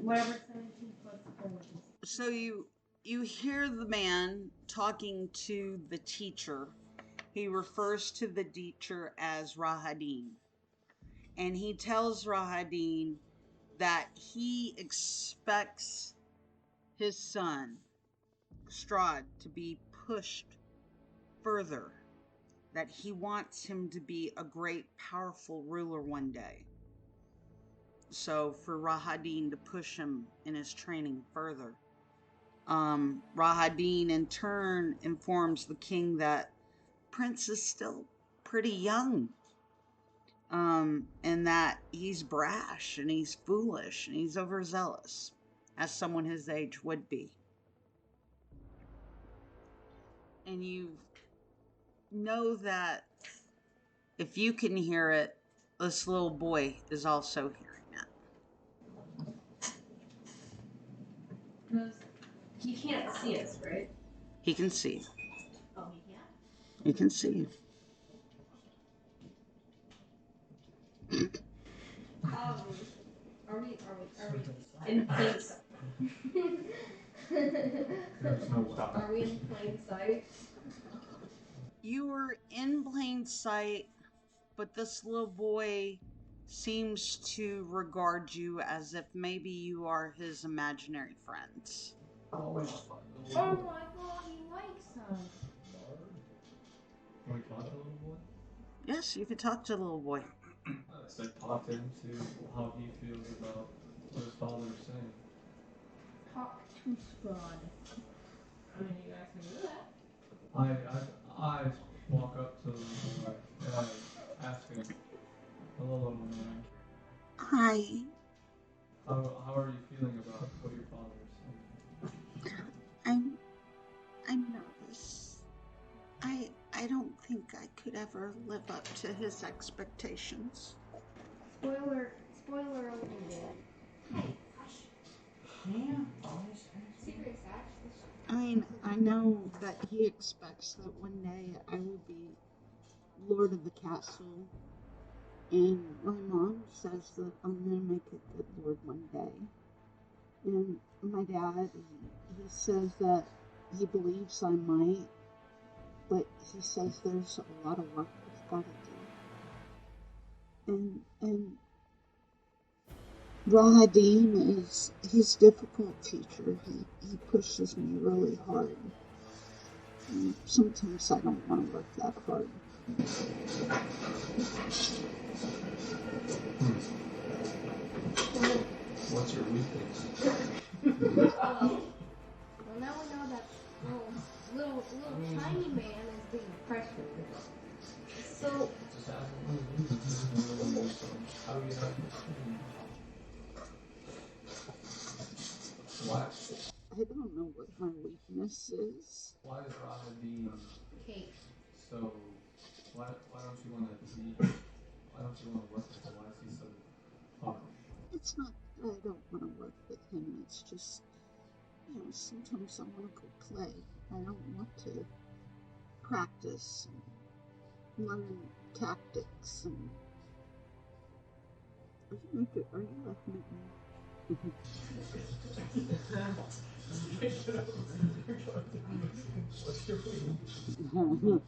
Whatever 17 plus 4 is. So you hear the man talking to the teacher. He refers to the teacher as Rahadin. And he tells Rahadin that he expects his son, Strahd, to be pushed further. That he wants him to be a great, powerful ruler one day. So for Rahadin to push him in his training further. Rahadin in turn informs the king that Prince is still pretty young. And that he's brash and he's foolish and he's overzealous, as someone his age would be. And you know that if you can hear it, this little boy is also hearing it. Because he can't see us, right? He can see. Oh, he can't? He can see you. Are we in plain sight? Are we in plain sight? You were in plain sight, but this little boy seems to regard you as if maybe you are his imaginary friends. Oh my god, he likes us. Can we talk to the little boy? Yes, you can talk to the little boy. So talk to him, see how he feels about what his father is saying. Talk to Strahd. I mean, you guys can do that. I walk up to the little boy and I ask him, hello, little man. Hi. How are you feeling about what your father is saying? I'm nervous. I don't think I could ever live up to his expectations. Spoiler alert. Secret Sash. I mean, I know that he expects that one day I will be Lord of the Castle And my mom says that I'm going to make a good lord one day. And my dad, he says that he believes I might, but he says there's a lot of work we've got to do. And Rahadin he's a difficult teacher. He pushes me really hard. And sometimes I don't want to work that hard. What's your weakness? Well, now we know that little tiny man is being pressured. So, Just ask him. How do you know? Why? I don't know what my weakness is. Why is Rahadin cake. so? Why don't you want to see? Why don't you want to work with him? Why is he so harsh? It's not that I don't want to work with him. It's just, sometimes I want to go play. I don't want to practice and learn tactics. And are you laughing at me? What's your weakness? What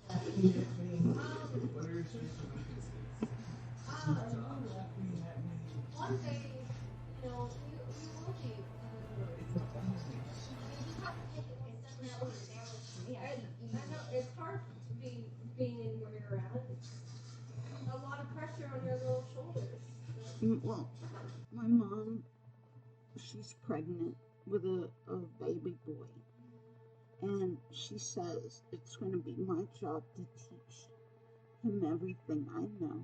are your strengths and weaknesses? One day, we will be. I know it's hard being anywhere you're at. A lot of pressure on your little shoulders. Well, my mom, she's pregnant with a baby boy. And she says it's going to be my job to teach him everything I know.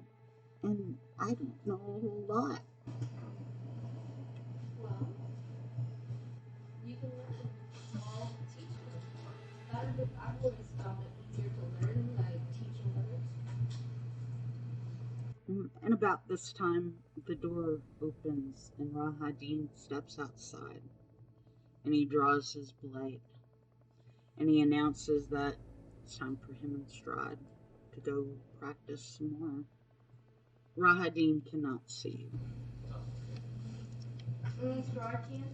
And I don't know a whole lot. Well, you can learn. I'll teach you. I've always found it easier to learn by teaching others. And about this time, the door opens and Rahadin steps outside. And he draws his blade. And he announces that it's time for him and Strahd to go practice some more. Rahadin cannot see you. Strahd can?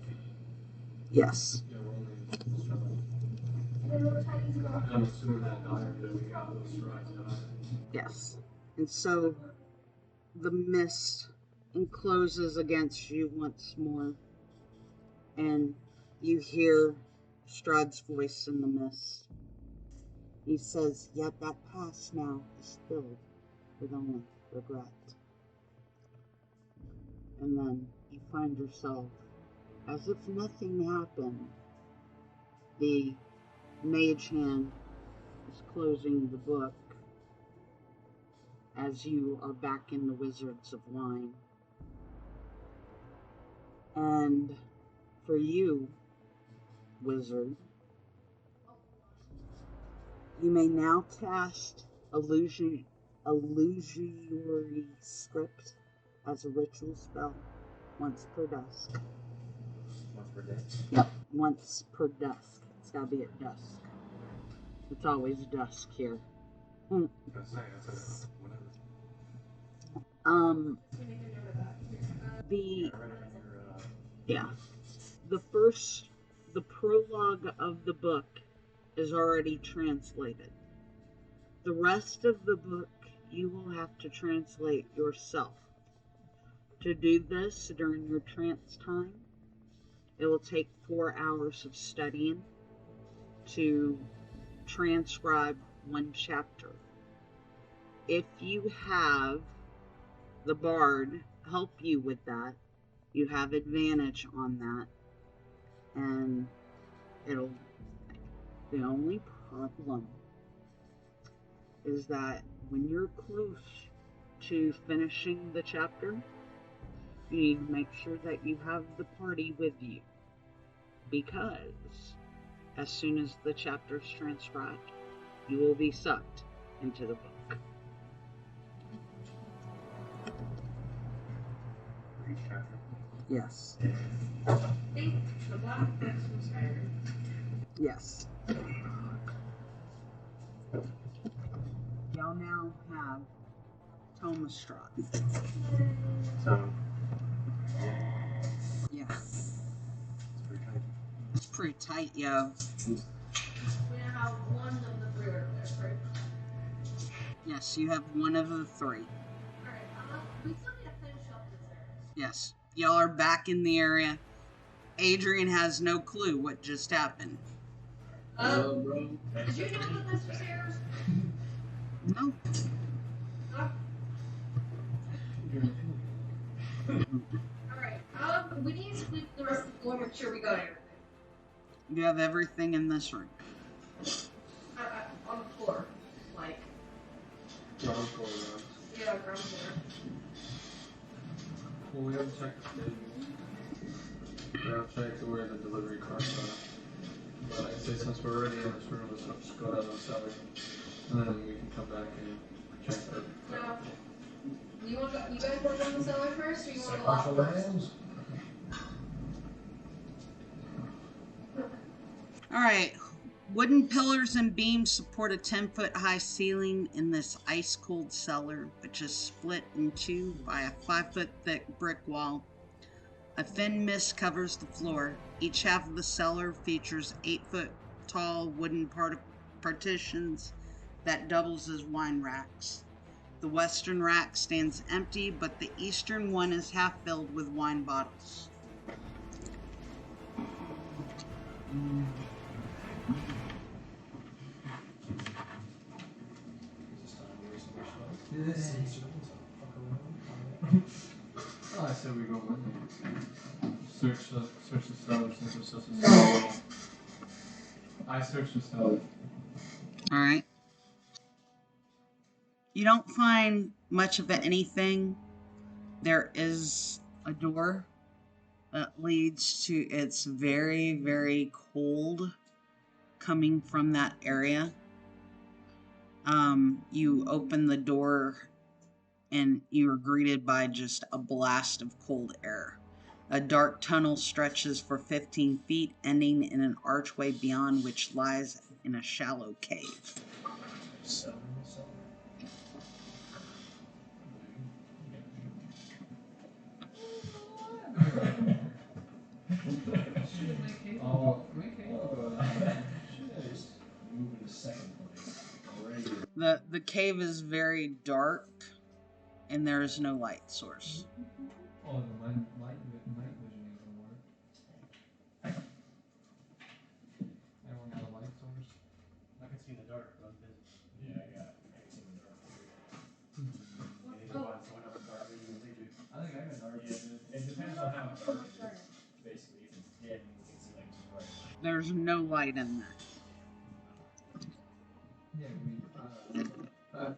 Yeah, Yes. we're only struggling. And then what time is it going? I'm assuming that dire that we got those strides done. Yes. And so the mist encloses against you once more. And you hear Strahd's voice in the mist. He says, yet that past now is filled with only regret. And then you find yourself, as if nothing happened, the mage hand is closing the book as you are back in the Wizards of Wine. And for you, wizard, you may now cast illusory script as a ritual spell once per dusk. Once per day? Yep, once per dusk. It's gotta be at dusk. It's always dusk here. That's whatever. The prologue of the book is already translated. The rest of the book you will have to translate yourself. To do this during your trance time, it will take 4 hours of studying to transcribe one chapter. If you have the bard help you with that, you have advantage on that, and the only problem is that when you're close to finishing the chapter, you need to make sure that you have the party with you, because as soon as the chapter's transcribed, you will be sucked into the book. Each chapter. Yes. I think the black box was higher. Yes. Y'all now have Tomastrot. So, Yeah, it's pretty tight. it's pretty tight, yo. We now have one of the three over there, right? Yes, you have one of the three. Alright, we still need to finish up this area. Yes, y'all are back in the area. Adrian has no clue what just happened. Bro. Did you know that this was stairs? No. Alright, we need to sweep the rest of the floor, make sure we got everything. You have everything in this room. On the floor. Like, Ground floor, man. yeah, ground floor. Well, we haven't checked the stadium. We haven't checked where the delivery cars are. But I say since we're already in this room, let's just go down to the cellar. And then we can come back and check our... Now, you guys want to go in the cellar first, or you want to go out first? Alright. Wooden pillars and beams support a 10-foot high ceiling in this ice-cold cellar, which is split in two by a 5-foot thick brick wall. A thin mist covers the floor. Each half of the cellar features 8-foot tall wooden partitions that doubles as wine racks. The western rack stands empty, but the eastern one is half filled with wine bottles. Oh, I said we go with it. Search the cellar since it's such a small. I searched the cellar. Alright. You don't find much of anything. There is a door that leads to, it's very, very cold coming from that area. You open the door and you are greeted by just a blast of cold air. A dark tunnel stretches for 15 feet, ending in an archway beyond which lies in a shallow cave. Oh, make it go down. Move in the second place. Already. The cave is very dark, and there is no light source. Oh, the night vision ain't gonna work. Everyone got a light source? I can see in the dark, but I'm busy. Yeah, I can see in the dark. I need to find someone else dark vision than they do. I think I got dark Yeah, vision. it depends on how dark it is. Basically, if it's dead, you can see like bright light. There's no light in there. Yeah,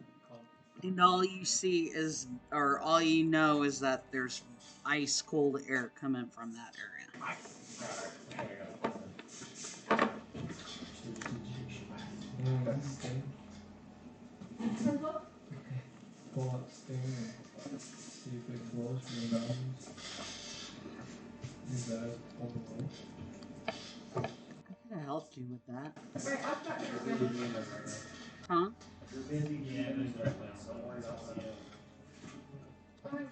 And all you see is, or all you know is that there's ice cold air coming from that area. Pull up Sting and see if it glows from the mountains. Use that as a pull away. I could have helped you with that. Alright, I've got your Huh? You're busy. Yeah, there's dark light, so don't worry about it. Right.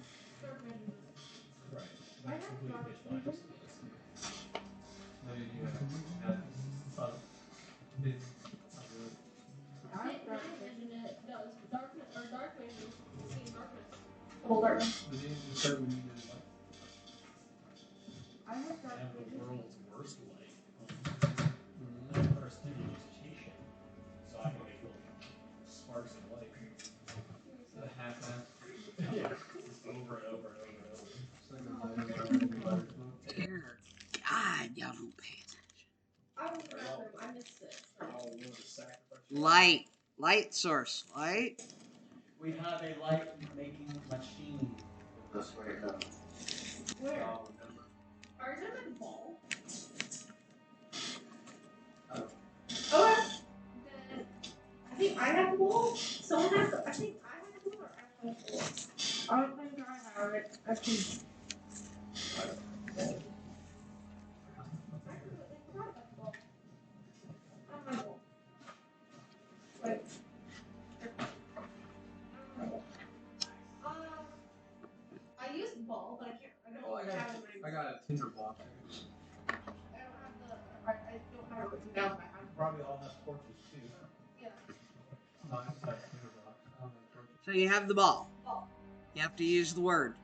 I have Completely dark pitch black. vision. Maybe you have bit. Night vision, it does. Dark vision, seeing darkness. Full darkness. But then you start when you get light. I have I dark have the vision. world's worst light. The prestidigitation, so I can make little sparks of light. The half-ass. Yeah, just over and over and over and over. It's like a light. Dear God, y'all don't pay attention. I was in the bathroom. I missed it. All willing to sacrifice. Light source, light. We have a light making machine. That's right now. Where? I'll remember. Are you in the ball? Oh. Okay. Then I think I have a bowl. Someone has. I think I have a bowl or I have a bowl. I don't think I have it. I can. I got a tinder box. I don't have it written down. I Probably all have torches too. yeah. No, I just have a tinder box. I don't have torches. So you have the ball. You have to use the word.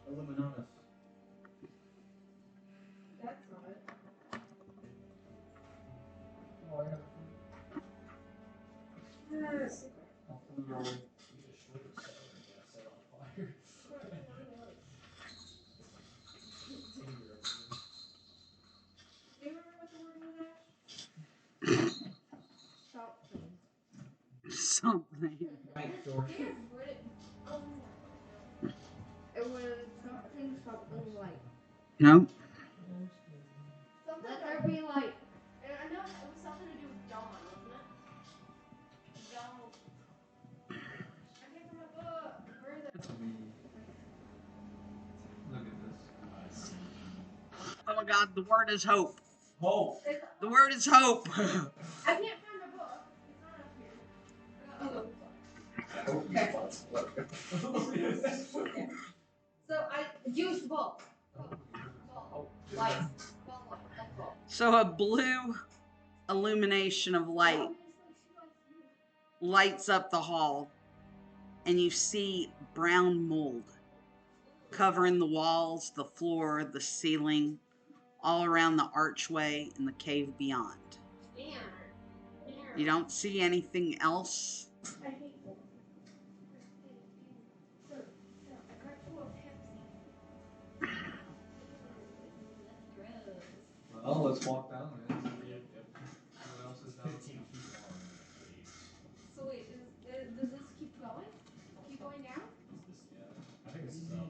Illuminatus. That's not it. Oh, I got Yes. Do you remember what the word was, Ash? Something. Something. Right, George. It was something like. No. Let there be light. And I know it was something to do with dawn, wasn't it? Dawn. I came from my book. Where is it? Look at this. Oh my God, the word is hope. Hope. The word is hope. I can't find my book. It's not up here. So I used the ball. Light. That's all. So a blue illumination of light lights up the hall, and you see brown mold covering the walls, the floor, the ceiling, all around the archway and the cave beyond. You don't see anything else. I hate them. So, I got you a Pepsi. That's gross. Well, let's walk down then. What else is down? 15 feet long at least. So wait, does this keep going? Keep going down? Is this, yeah. I think this is up.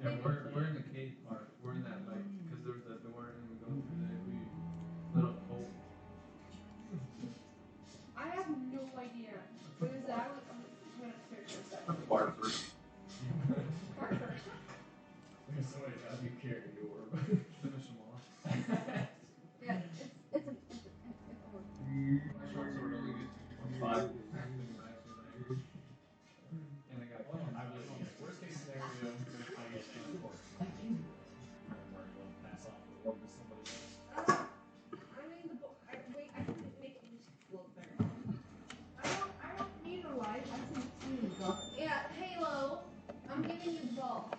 Yeah, we're in the cave part. We're in that like, because there's a door and we go through there. We lit up hope. I have no idea. Because I'm going to search for a second. Bar first. Part first. Somebody got you carrying the orb. Finish them off. Yeah, it's a My short sword only gets you from 5 to 6 and I got Well, I mean, yeah, worst case scenario, I get a court. Where you pass off the orb to somebody else. I mean the book. Wait, I can make it look better. I don't need a light. I can see. Yeah, Halo. I'm giving you the ball.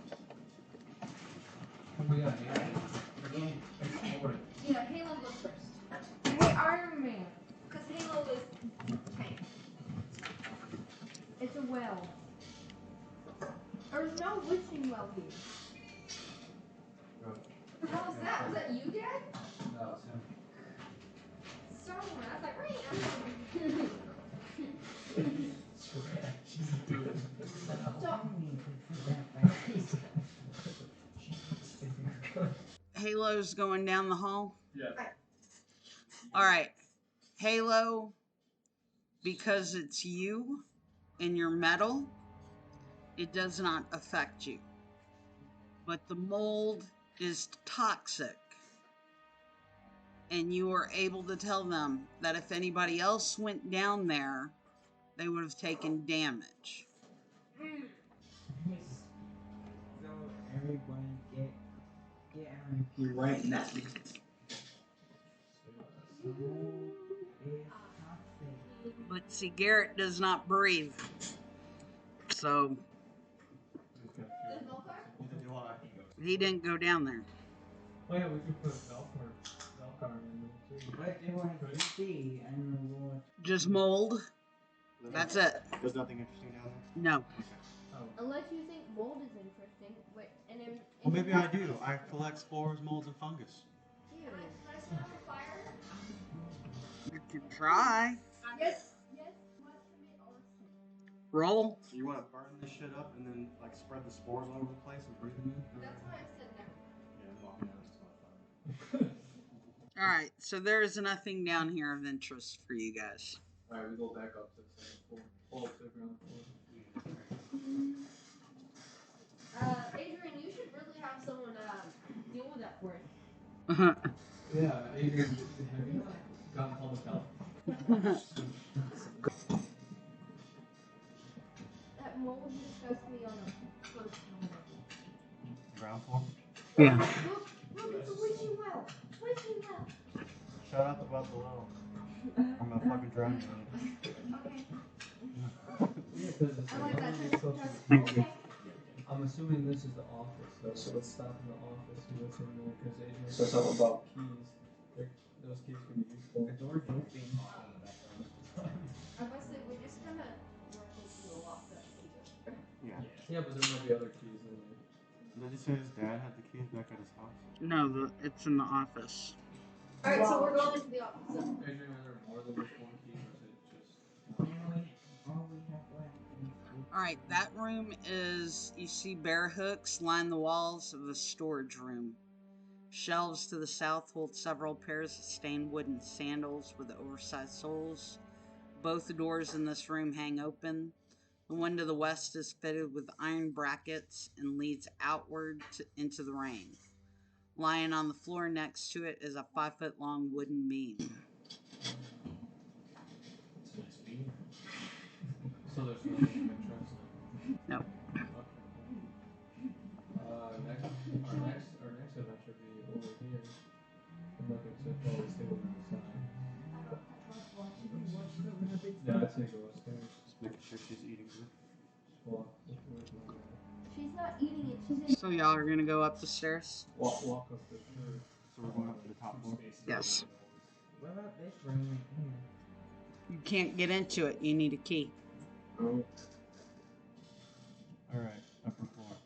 Oh, yeah, yeah. Explore it. Yeah, Halo goes first. Hey, Iron Man. Because Halo is tank. It's a well. There's no wishing well here. How was that? Was that you, Dad? No, it's him. Someone. I was like, right. Halo's going down the hall. Yeah. All right. Halo, because it's you and your metal, it does not affect you. But the mold is toxic. And you are able to tell them that if anybody else went down there, they would have taken damage. So everyone get on your right now. So is toxic. But see, Garrett does not breathe. So he didn't go down there. Oh yeah, we could put Velcar in there too. What do I see? I don't know what. Just mold. That's it. There's nothing interesting down there? No. Unless you think mold is interesting. Wait, and then. Well, maybe I do. I collect spores, molds, and fungus. Can I set up a fire? You can try. Yes. Yes. Must commit arson. Roll. So you want to burn this shit up and then like spread the spores all over the place and breathe them in? That's why I said no. Yeah, well, yeah, that's not fun. All right. So there is nothing down here of interest for you guys. Alright, we go back up to the second floor. Pull up to the ground floor. Adrian, you should really have someone deal with that for us. Yeah, Adrian, have you not That mold disgusts me on a personal level. Ground floor? Yeah. Look, it's a wishing well. Wishing well. Shut up about the low. I'm gonna fucking drown you. Okay. Yeah, because it's I like that. Okay. I'm assuming this is the office, though, so let's stop in the office, see what's in there, because Adrian said something about keys. Those keys can be useful. The door's open. I must say, we're just gonna ruffle through a lot that either. Yeah. Yeah, but there might be other keys in there. Did you say his dad had the keys back at his house? No, it's in the office. Alright, so we're going into the office. So. Adrian, are there more than just one key, or is it just... All we have left is Alright, that room is, you see bear hooks line the walls of the storage room. Shelves to the south hold several pairs of stained wooden sandals with oversized soles. Both doors in this room hang open. The one to the west is fitted with iron brackets and leads outward into the rain. Lying on the floor next to it is a 5-foot-long wooden beam. It's a nice beam. So there's no entrance? No. Okay, cool. Our next event should be over here. I'm looking to probably stay over on the side. Yeah, I'd say go upstairs. Just making sure she's eating good. Just walk. She's not eating it, she's in. So y'all are gonna go up the stairs? Walk up the stairs. So we're going up to the top floor? Yes. what about this room right here? You can't get into it. You need a key. Oh. Alright, upper floor.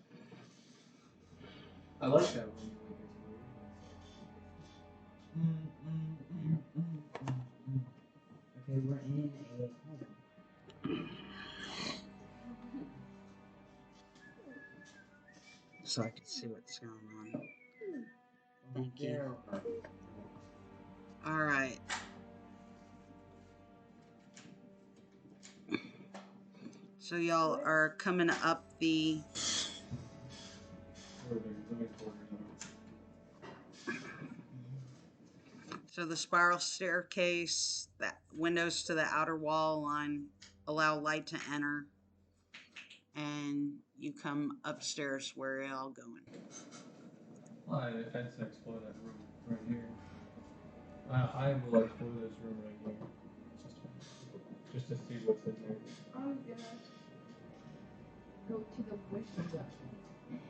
I like that room. Okay, we're in a hold on. So I can see what's going on. Thank you. Alright. So y'all are coming up the... So the spiral staircase, that windows to the outer wall line allow light to enter. And you come upstairs. Where are y'all going? I'd say explore that room right here. I will explore this room right here. Just to see what's in there. I'm gonna go to the wishing well.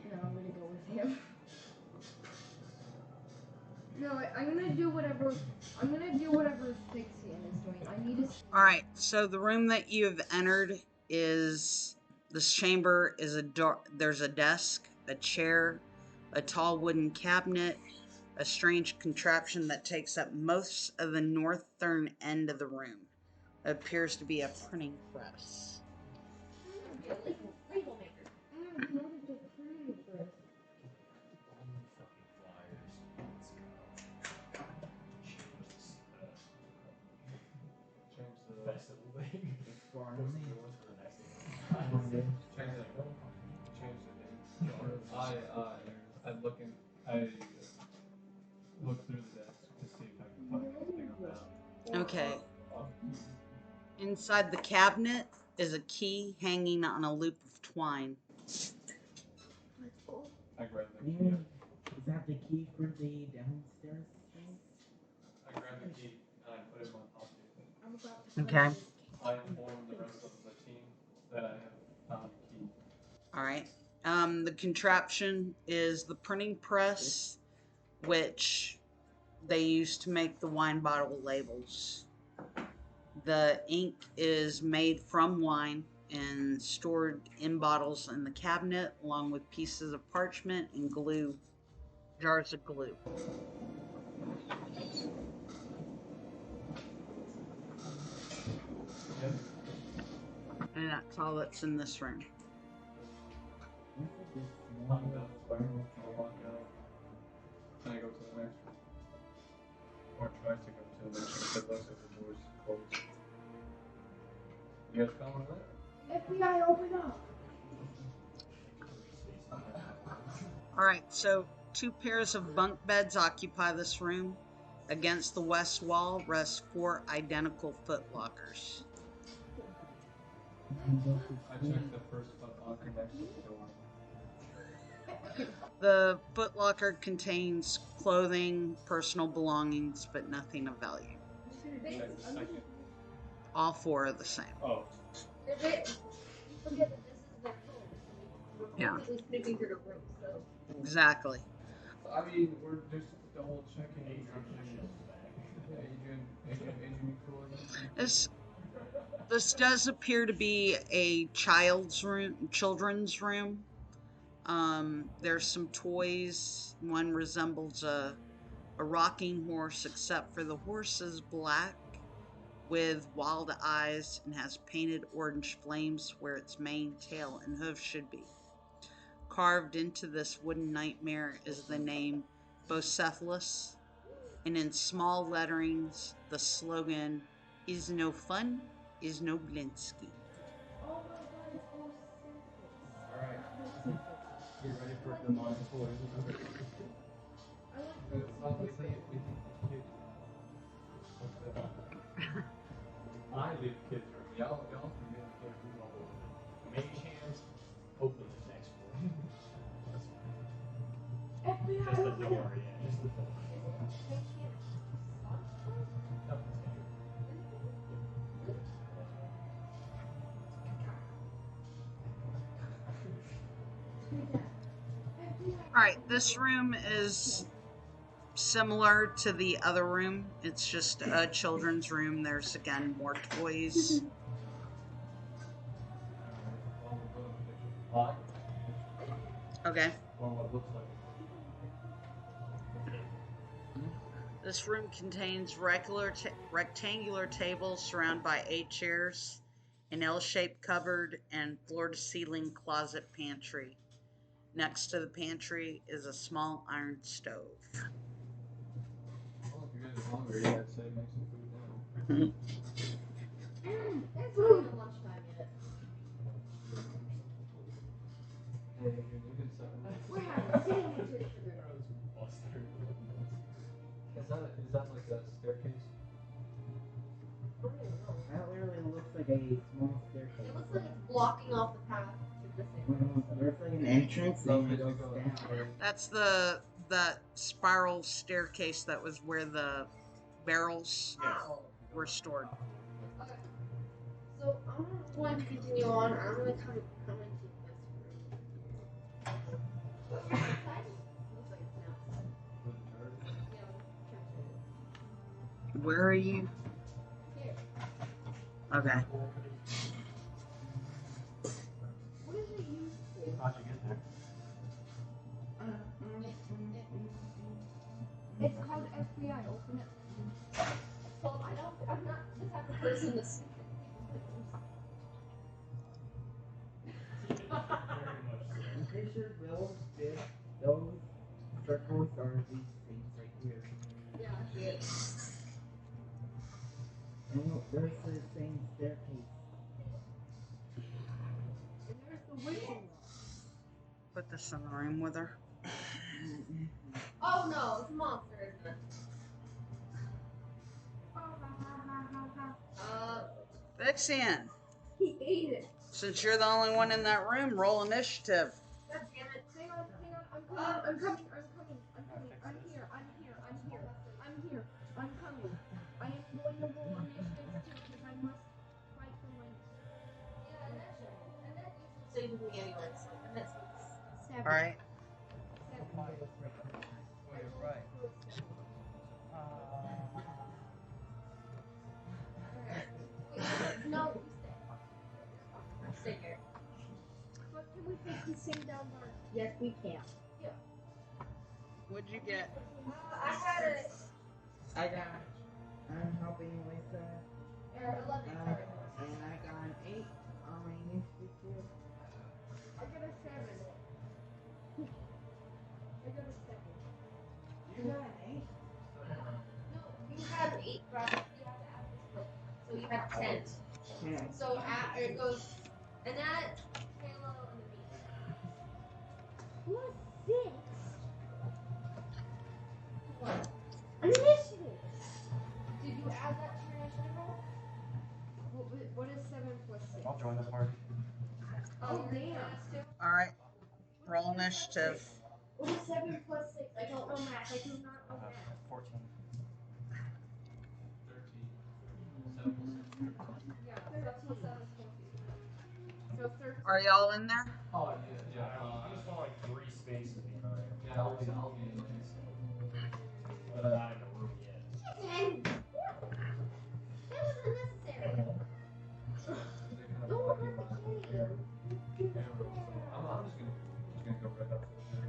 No, I'm gonna go with him. No, I'm gonna do whatever Thixian is doing. I need to. Alright, so the room that you have entered is... This chamber is there's a desk, a chair, a tall wooden cabinet, a strange contraption that takes up most of the northern end of the room. It appears to be a printing press. Label maker. What is the printing press? Festival thing. I look through the desk to see if I can find anything on that. Okay. Inside the cabinet is a key hanging on a loop of twine. I grab the key. Is that the key for the downstairs thing? I grab the key and I put it in my pocket. Okay. I inform the rest of the team that I have found the key. Alright. The contraption is the printing press, which they use to make the wine bottle labels. The ink is made from wine and stored in bottles in the cabinet, along with pieces of parchment and glue, jars of glue. And that's all that's in this room. I'll walk out. Can I go to the next room? Or try to go to the next room because most of the doors closed. You guys found one of that? FBI, open up. Alright, so 2 pairs of bunk beds occupy this room. A Against the west wall rest 4 identical footlockers. I checked the first footlocker next to the door. The footlocker contains clothing, personal belongings, but nothing of value. Check the second. All 4 are the same. Oh. You forget that this is their home. We're Yeah. constantly snooping through the room, so. Exactly. I mean, we're just double checking. Yeah, Adrian, cool again? This does appear to be a children's room. There's some toys. One resembles a rocking horse, except for the horse is black with wild eyes and has painted orange flames where its mane, tail, and hoof should be. Carved into this wooden nightmare is the name Bocephalus, and in small letterings, the slogan, "Is no fun, is no Blinsky." Alright. You ready for demonic toys? Obviously, we think the kids. I leave kids room. Y'all can get the kids room all over. Mage hands, open the next one. FBI, Just the door, yeah. Just the door. Alright, this room is similar to the other room. It's just a children's room. There's, again, more toys. Okay. This room contains rectangular tables surrounded by 8 chairs, an L-shaped cupboard, and floor-to-ceiling closet pantry. Next to the pantry is a small iron stove. Well, if you guys are hungry, I'd say make some food now. It's not even lunchtime yet. Hey, you can set We're having sandwiches for dinner. Is that like a staircase? I don't even know. That literally looks like a small staircase. It looks like it's blocking off the path to the sandwich. There's like an entrance and it goes down. That's that spiral staircase that was where the barrels were stored. Okay. So I'm going to continue on. I'm going to come into this room. Looks like it's now. Yeah, Where are you? here. Okay. What is it used for? How'd you get there? It's called FBI. Open it. So I'm not the type of person to see Very much so. I'm pretty sure those circles are these things right here. Yeah, yeah. And there's the same staircase. And there's the wishing well. Put this in the room with her. Oh no, it's a monster, isn't it? Oh, ha ha ha ha ha. Thixian, He ate it. since you're the only one in that room, roll initiative. God damn it. Hang on, I'm coming. I'm here. I am coming. I am going to roll initiative too, because I must fight for my Yeah, and that saved me anyways. And that's 7. Alright. 7. Oh, you're right. no, you stay here. But can we take the same down there? Yes, we can. What'd you get? I had it. I'm helping with 11. Sorry. and I got an 8 on my initiative. I got a 7. I got a 7. You got an 8? No, you had 8, but you have to add this book. So you had 10. Yeah. So it goes Anet, Halo, and the beast. Plus 6. What? Initiative. add that to your initiative roll? What is 7 plus 6? I'll join this party. Oh, damn. All right. Roll initiative. What is 7 plus 6? I don't know math. I do not know math. 14. 13. 7 plus 6. Yeah, 13 plus 7 is 14. So 13. Are y'all in there? Oh, yeah, Yeah, I'm just going like 3 spaces behind. yeah, I'll be in the But I'm not in the room yet. That wasn't necessary. Don't hurt the kitty. I'm just gonna go right up to the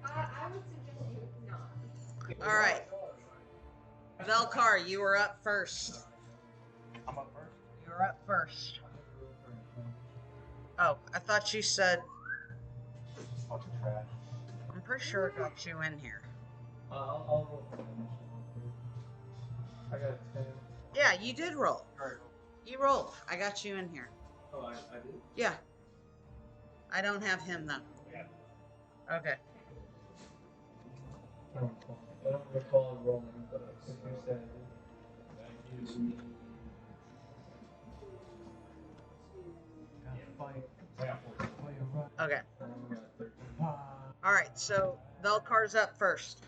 I would suggest you not. All right. Velcar, you were up first. I'm up first. You were up first. Oh, I thought you said. Fucking trash. I'm pretty sure I got you in here. I'll roll for the initiative. I got a 10. Yeah, you did roll. Alright. You rolled. I got you in here. Oh, I did? Yeah. I don't have him though. Okay. I don't recall rolling, but if you said it. Okay. I got 13. All right. So Velcar's up first.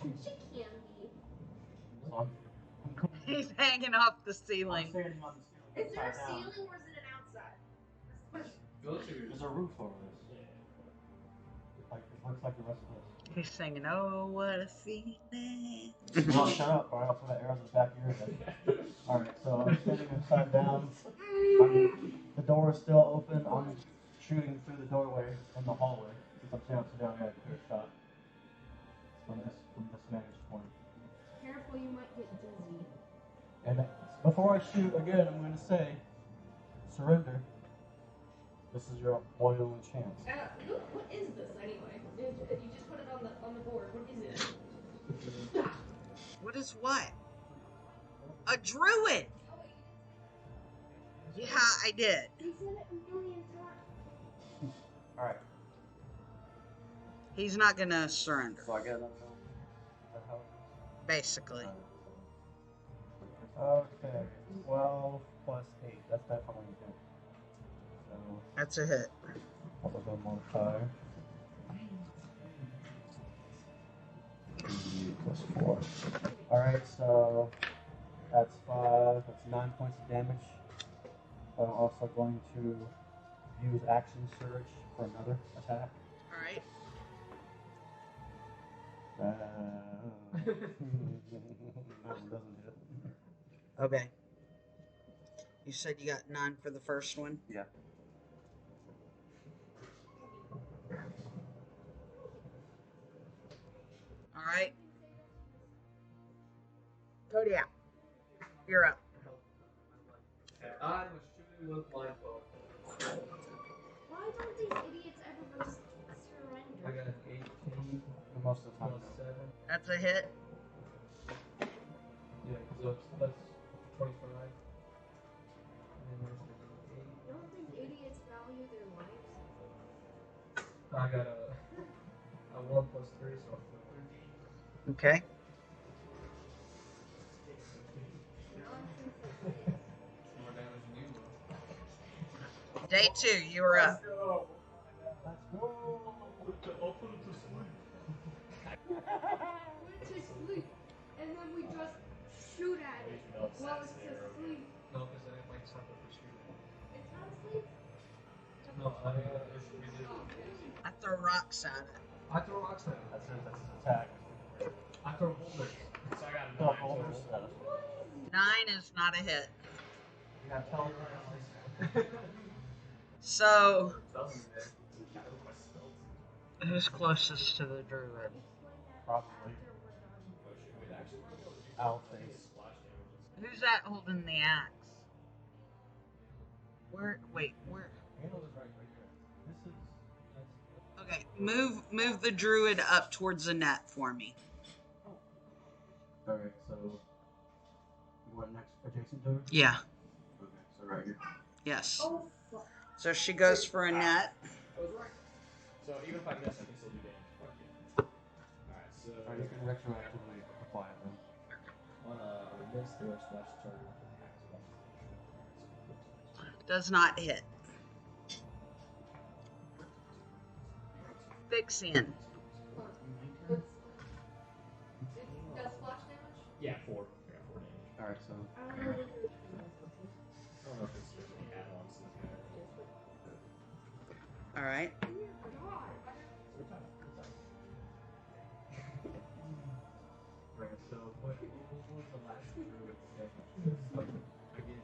She can be. He's hanging off the ceiling. Is there a ceiling or is it an outside? That's the question. There's a roof over this. Like, it looks like the rest of this. He's singing, "Oh, what a feeling." Well, shut up, or I'll put the arrows in the back of your head. Alright, so I'm standing upside down. The door is still open. I'm shooting through the doorway in the hallway. Since I'm standing upside down, I have a clear shot. From this vantage point. Careful, you might get dizzy. And before I shoot again, I'm going to say, surrender. This is your one and only chance. What is this anyway? You just put it on the board. What is it? What is what? A druid. Yeah, I did. He said it a million times. Alright, He's not gonna surrender, so I get another roll. Is that how it basically. is? Okay, 12 plus 8. That's definitely a hit. So, That's a hit. I'll go modifier. plus 4. Alright, so that's 5. That's 9 points of damage. I'm also going to use action surge for another attack. All right. That one doesn't hit. Okay. You said you got 9 for the first one? Yeah. All right. Kodiac, you're up. I was shooting with my bow. Why don't these idiots ever I surrender? got an 18 Most of the time. plus 7. That's a hit. Yeah, because that's 25. And then there's the Don't these idiots value their lives? 8. I got a 1 plus 3, so 13. Okay. More damage than you will. Day 2, you were up. Let's go! Went to sleep, and then we just shoot at it while it's asleep. No, because I didn't like something for shooting. It's not asleep. No, we did. I throw rocks at it. I throw rocks at it. That's it, that's his attack. I throw boulders. So I got a Throw 9 boulders total. at it. 9 is not a hit. You gotta tell me. So, Doesn't it? who's closest to the druid? Probably. Owl face. Who's that holding the axe? Where? Wait, where? Handle is right here. This is. Okay, move the druid up towards the net for me. Alright, so. You want next adjacent to her? Yeah. Okay, so right here. Yes. Oh, fuck. So she goes for a net. I was right. So even if I miss, I can still do damage. Fuck retroactively apply it then. On a miss, the rest flash target with Does not hit. Thixian. Does splash damage? Yeah, 4. I got 4 damage. Alright, so I don't know if it's just any add-ons. All right. Right, so what was the last druid say? Again,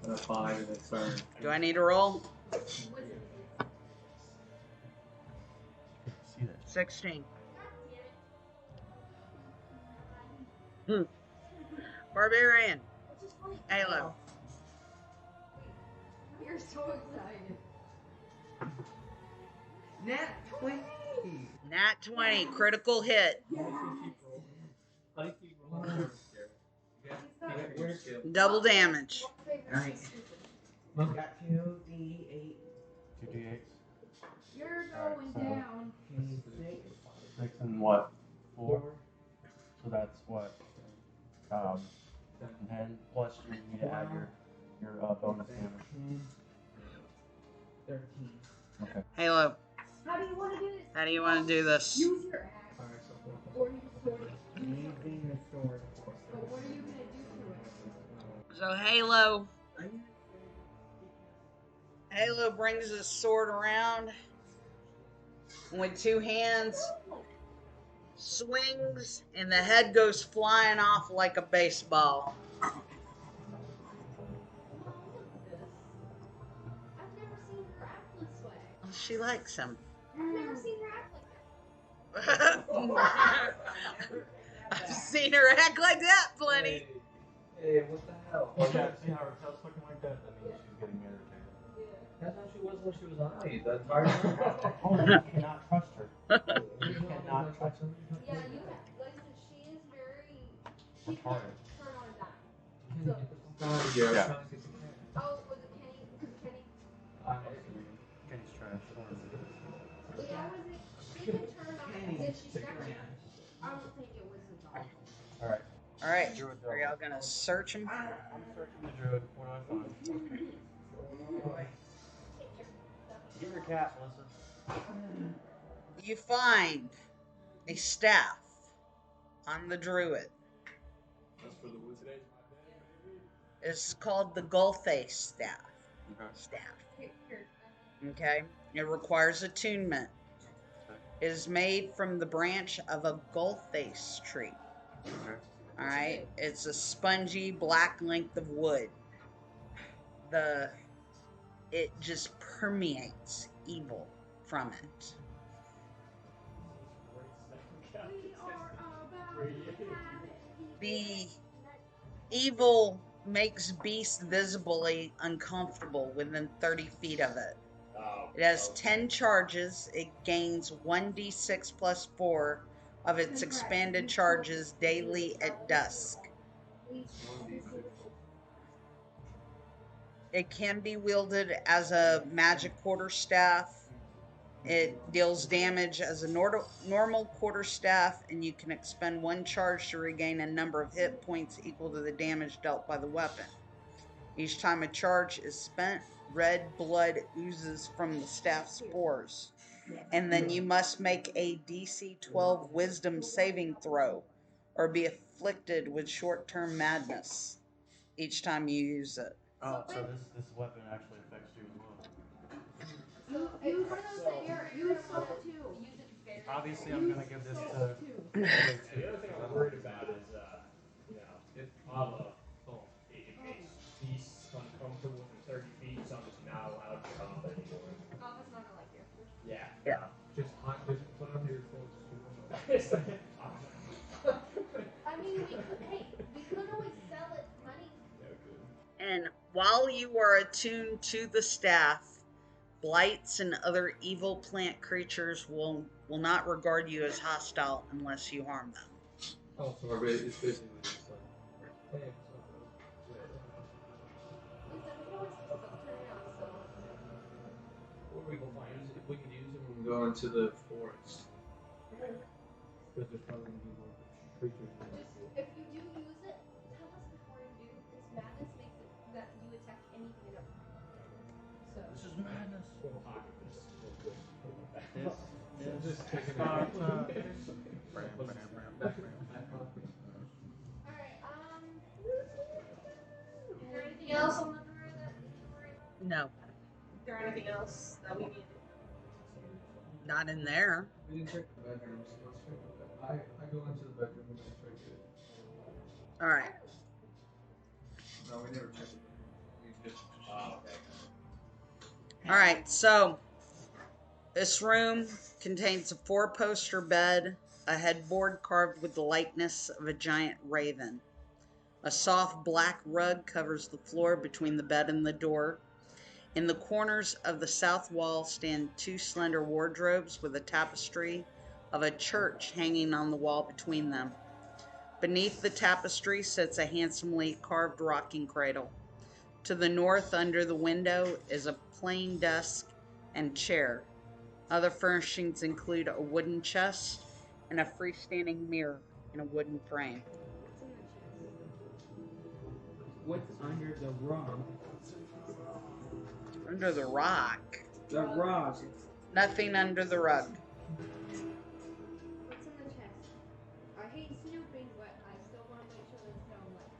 it's a 5 and it's turn. Do I need to roll? see that. 16. Barbarian. Halo. You're so excited. Nat 20! Nat 20. Critical hit. Double damage. Nice. Got 2d8. 2d8s. You're Alright, going so- down. 26. 6 and what? 4? So that's what? 10 plus you need to add your bonus damage. 13. Okay. Halo. How do you want to do this? How do you want to do this? Use your axe. Or use sword. Using the sword. But what are you going to do to it? So Halo brings his sword around and with 2 hands, swings, and the head goes flying off like a baseball. I've never seen her act this way. She likes him. I've never seen her act like that. I've seen her act like that plenty. Hey, what the hell? Well, yeah, see how her tail's looking like that? That means she's getting irritated. That's how she was when she was on ice. That's hard. Oh, you cannot trust her. You cannot trust her. Yeah, you have. Like I said, she is very. She can Retarded. turn on a dime. Yeah. Oh, was it Kenny? Was it Kenny? Kenny's trash. Yeah, was it? She can turn on. Did she stretch it? I don't think it was his dog. Alright. All right, are y'all gonna search him? I'm searching the druid. What do I find? Give her a cat, Melissa. You find a staff on the druid. That's for the wood today. It's called the Gullface staff. Okay. Okay, it requires attunement. It is made from the branch of a gullface tree. Okay. All right, it's a spongy black length of wood. It just permeates evil from it. The evil makes beasts visibly uncomfortable within 30 feet of it. It has 10 charges. It gains 1d6 plus 4 of its expanded charges daily at dusk. It can be wielded as a magic quarterstaff. It deals damage as a normal quarterstaff, and you can expend 1 charge to regain a number of hit points equal to the damage dealt by the weapon. Each time a charge is spent, red blood oozes from the staff spores. And then you must make a DC 12 wisdom saving throw, or be afflicted with short-term madness each time you use it. Oh, so this weapon actually affects you as well. Obviously, I'm gonna give this to. The other thing I'm worried about is, if it makes beasts uncomfortable from 30 feet, so I'm just not allowed to come anymore. Office not gonna like you. Yeah. Just put on your clothes. I mean, we could always sell it for money. And while you are attuned to the staff, blights and other evil plant creatures will not regard you as hostile unless you harm them. Oh, so it's basically just like, hey, Where we go find we can use it when we go into the forest. Because there's probably going to be more creatures. Just, if you do use it, tell us before you do, because madness makes it that you attack anything and everything. So. This is madness. We'll pocket this real quick. Just taking it. Alright, is there anything else on the drawer that we need to worry about? No, Is there anything else that we need to not in there. We didn't check the bedroom, so let's check the bedroom. I go into the bedroom and I check it. All right. No, we never checked it. We just. All right. So this room contains a 4-poster bed, a headboard carved with the likeness of a giant raven. A soft black rug covers the floor between the bed and the door. In the corners of the south wall stand 2 slender wardrobes with a tapestry of a church hanging on the wall between them. Beneath the tapestry sits a handsomely carved rocking cradle. To the north, under the window, is a plain desk and chair. Other furnishings include a wooden chest and a freestanding mirror in a wooden frame. What's under the rock? Under the rock. The rock. Nothing under the rug. What's in the chest? I hate snooping, but I still want to make sure there's no like.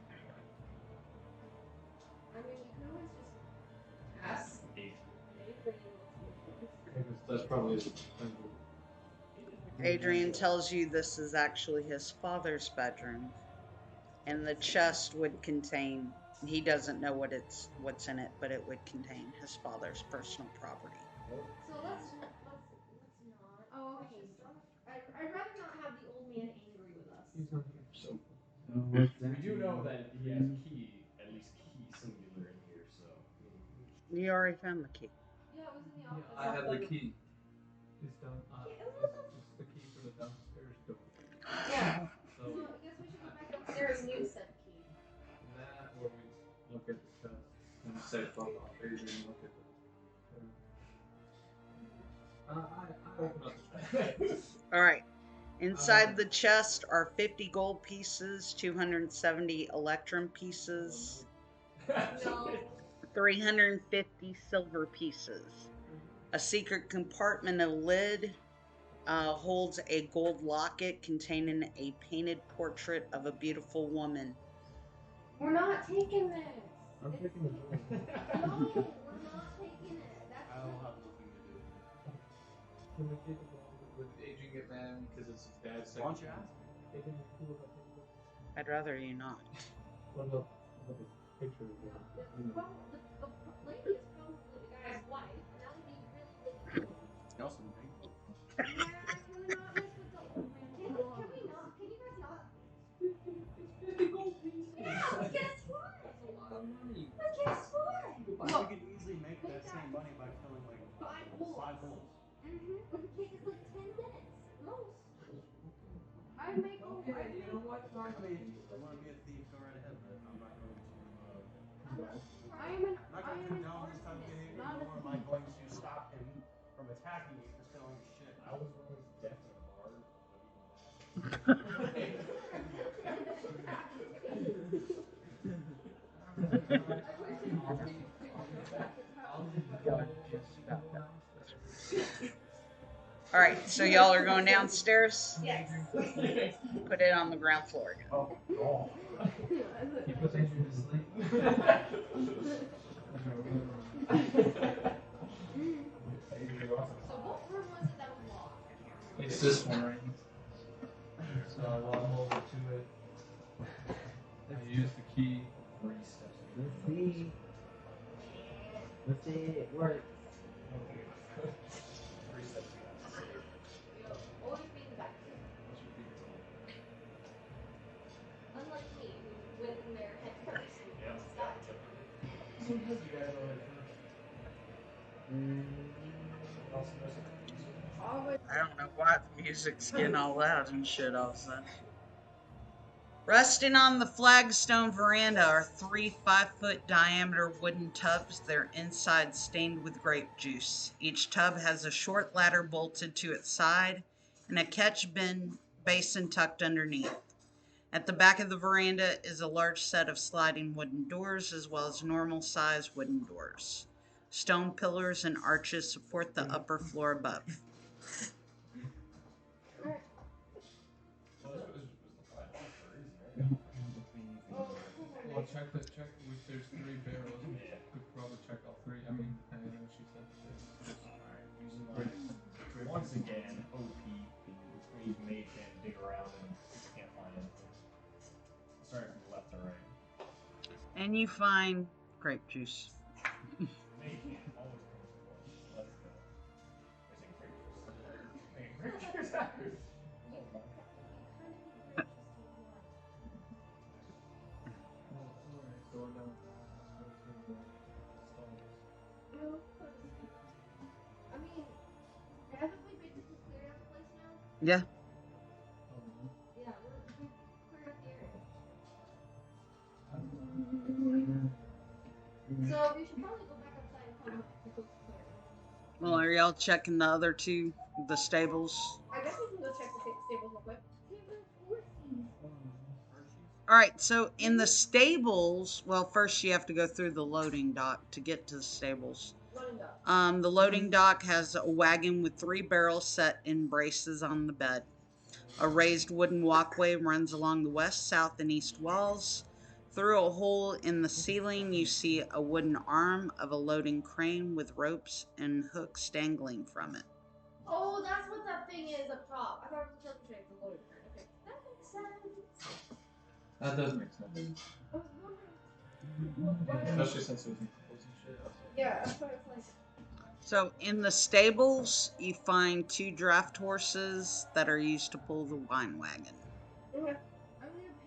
I mean, you can always just ask. That's probably. Adrian tells you this is actually his father's bedroom, and the chest would contain. He doesn't know what's in it, but it would contain his father's personal property. So let's not. Oh, okay. I'd rather not have the old man angry with us. He's not here. So. We do know that he has key, at least key singular in here, so. You already found the key. Yeah, it was in the office. I have the key. It's down. It's the key for the downstairs door. Yeah. So So I guess we should go back upstairs and use said key. that, or we look at the chest and say, "Fuck off, Adrian." Look at the. I open up the chest. All right. Inside the chest are 50 gold pieces, 270 electrum pieces, No. 350 silver pieces. A secret compartment, a lid, holds a gold locket containing a painted portrait of a beautiful woman. We're not taking this. I'm taking the door. No, we're not taking it. That's I don't have nothing to do. Can we take it along with Adrian get mad because it's his dad's Why don't second? you ask? Taking it cool if I take it? I'd rather you not. What about the picture of the the lady is probably the guy's wife, and that would be really cool. Nelson, thank you. Yeah, can we not mess with the old man? Can we not? Can you guys not? It's 50 gold pieces. Yeah, but guess what? That's a lot of money. But guess what? We could easily make that same money by killing like 5 wolves. 5 wolves. It would take us like 10 minutes, most. I'd make Okay, you know what? I mean, if you want to be a thief, go right ahead, but I'm not going to. I am an I'm not going to condone this type of behavior, not nor am I going to stop him from attacking me for stealing shit. I was always deaf and hard, All right, so y'all are going downstairs? Yes. Put it on the ground floor. Oh, God. He puts Adrian to sleep. So what room was it that was locked? It's this one right here. So I walk over to it. I use the key. 3 steps. Let's see. Let's see it works. 3 steps. Always be in the back. Unlike me, who went in there head first and stopped. Sometimes you guys already I don't know why the music's getting all loud and shit all of a sudden. Resting on the flagstone veranda are 3 5-foot diameter wooden tubs, their insides stained with grape juice. Each tub has a short ladder bolted to its side and a catch bin basin tucked underneath. At the back of the veranda is a large set of sliding wooden doors as well as normal sized wooden doors. Stone pillars and arches support the upper floor above. Well, check if there's 3 barrels. You could probably check all 3. I mean, I know she said that Alright, using my once again OP use mage hand to dig around and can't find anything. Sorry from the left to right. And you find grape juice. Mage hand always comes clutch. Let's go. I say grape juice. Grape juice after. so we're done. I mean, haven't we basically cleared out the place now? Yeah. Yeah, we cleared out the area. So we should probably go back outside and find out if it's clear. Well, are y'all checking the other 2, the stables? I guess we can go check the stables real quick. All right, so in the stables, well, first you have to go through the loading dock to get to the stables. Loading dock. The loading dock has a wagon with 3 barrels set in braces on the bed. A raised wooden walkway runs along the west, south, and east walls. Through a hole in the ceiling, you see a wooden arm of a loading crane with ropes and hooks dangling from it. Oh, that's what that thing is up top. I thought it was a circle shape, the loading crane. Okay, that makes sense. That does make sense. I was wondering. Especially since there's equals and shit. Yeah, that's what it's like. So in the stables, you find 2 draft horses that are used to pull the wine wagon. Okay. I'm gonna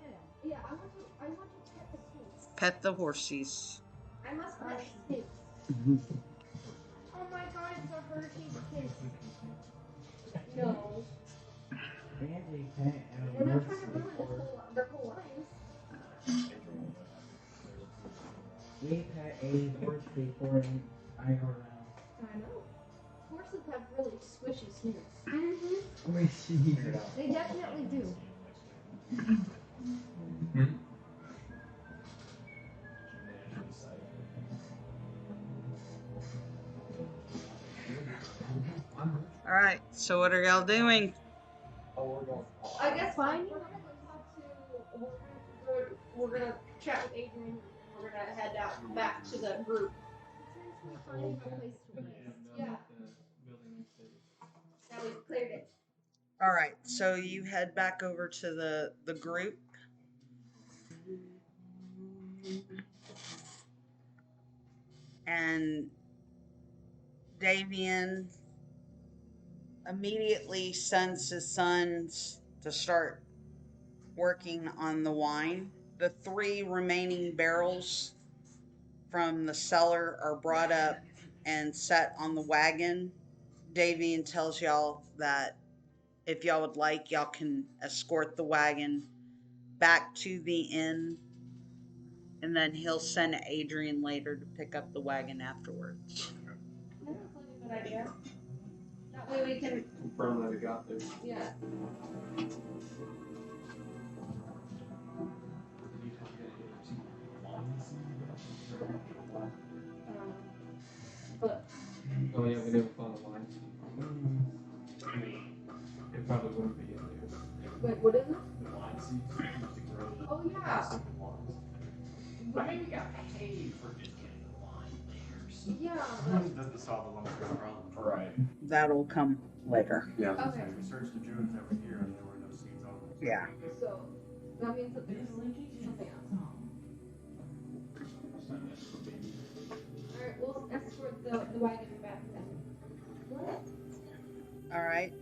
pet him. Yeah, I want to pet the snakes. Pet the horsies. I must pet the snakes. Oh my god, it's a Hershey's kiss. No. Family pet and We're not emergency trying to ruin report. their whole lives. We pet a horse before I go around. I know. Horses have really squishy snoots. We see it out. They definitely do. All right, so what are y'all doing? I guess fine. We're gonna chat with Adrian. We're gonna head out back to the group. Yeah. Now we've cleared it. All right, so you head back over to the group. And Davian immediately sends his sons to start working on the wine. The 3 remaining barrels from the cellar are brought up and set on the wagon. Davian tells y'all that if y'all would like, y'all can escort the wagon back to the inn, and then he'll send Adrian later to pick up the wagon afterwards. That looks like a good idea. That way we can. Confirm that it got there. Yeah. But Oh yeah, we never found a line. It probably wouldn't be in there. wait, what is it? The line seeds used to grow the Oh yeah. simple lines. But hey, we got paid for just getting the line layers. Yeah. Doesn't solve the long-term problem. Right. That'll come later. Yeah. Okay. We searched the Druids that were here and there were no seeds on them. Yeah. So that means that there's something else. Alright, we'll escort the wagon back then. All right.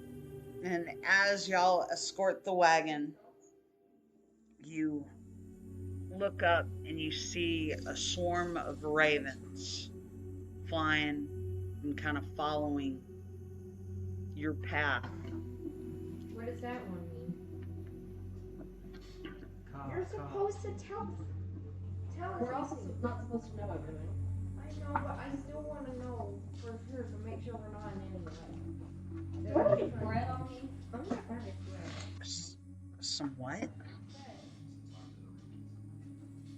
And as y'all escort the wagon, you look up and you see a swarm of ravens flying and kind of following your path. What does that one mean? You're supposed to tell us. We're also not supposed to know everything. I know, but I still want to know for sure to make sure we're not in any way. Do I have bread on me? I'm not burning bread. Some what?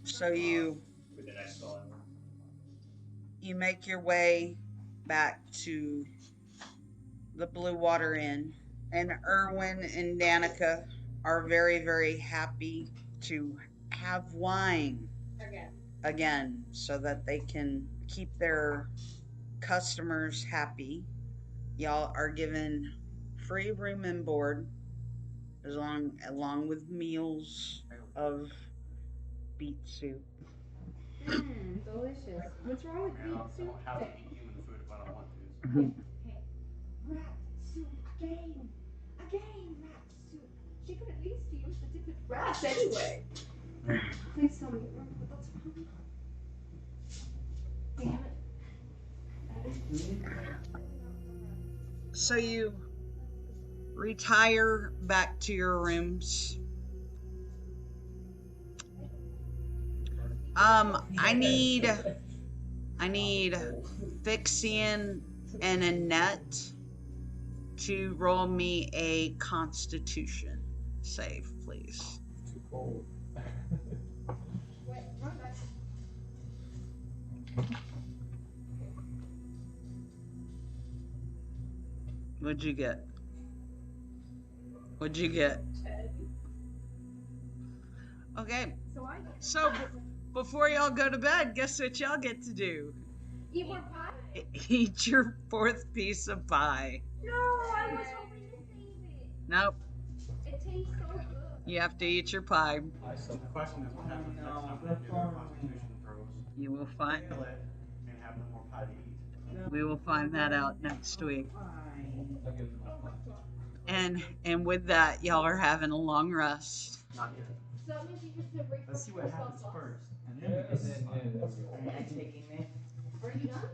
So you With the next spell. make your way back to the Bluewater Inn, and Urwin and Danica are very, very happy to have wine again so that they can keep their customers happy. Y'all are given free room and board along with meals of beet soup. Delicious. What's wrong with I beet don't soup? have to eat human food if I don't want to. So. Rat soup game. Again, rat soup. She could at least use the different rats anyway. Please tell me you remember what that's from. Damn it. So you retire back to your rooms. I need Thixian and Anet to roll me a Constitution save, please. Too cold. Wait, run back. What'd you get? What'd you get? Okay, So I so before y'all go to bed, guess what y'all get to do? eat more pie? Eat your fourth piece of pie. No, I was hoping to save it. Nope, It tastes so good. you have to eat your pie. The question is what happens next time we do our constitution throws. You will find Fail it and have no more pie to eat. we will find that out next week. That gives them a fun. And with that, y'all are having a long rest. Not yet. So that means you get to break Let's see what happens first. And Yeah, then we and can then, Am I taking this? Are you done?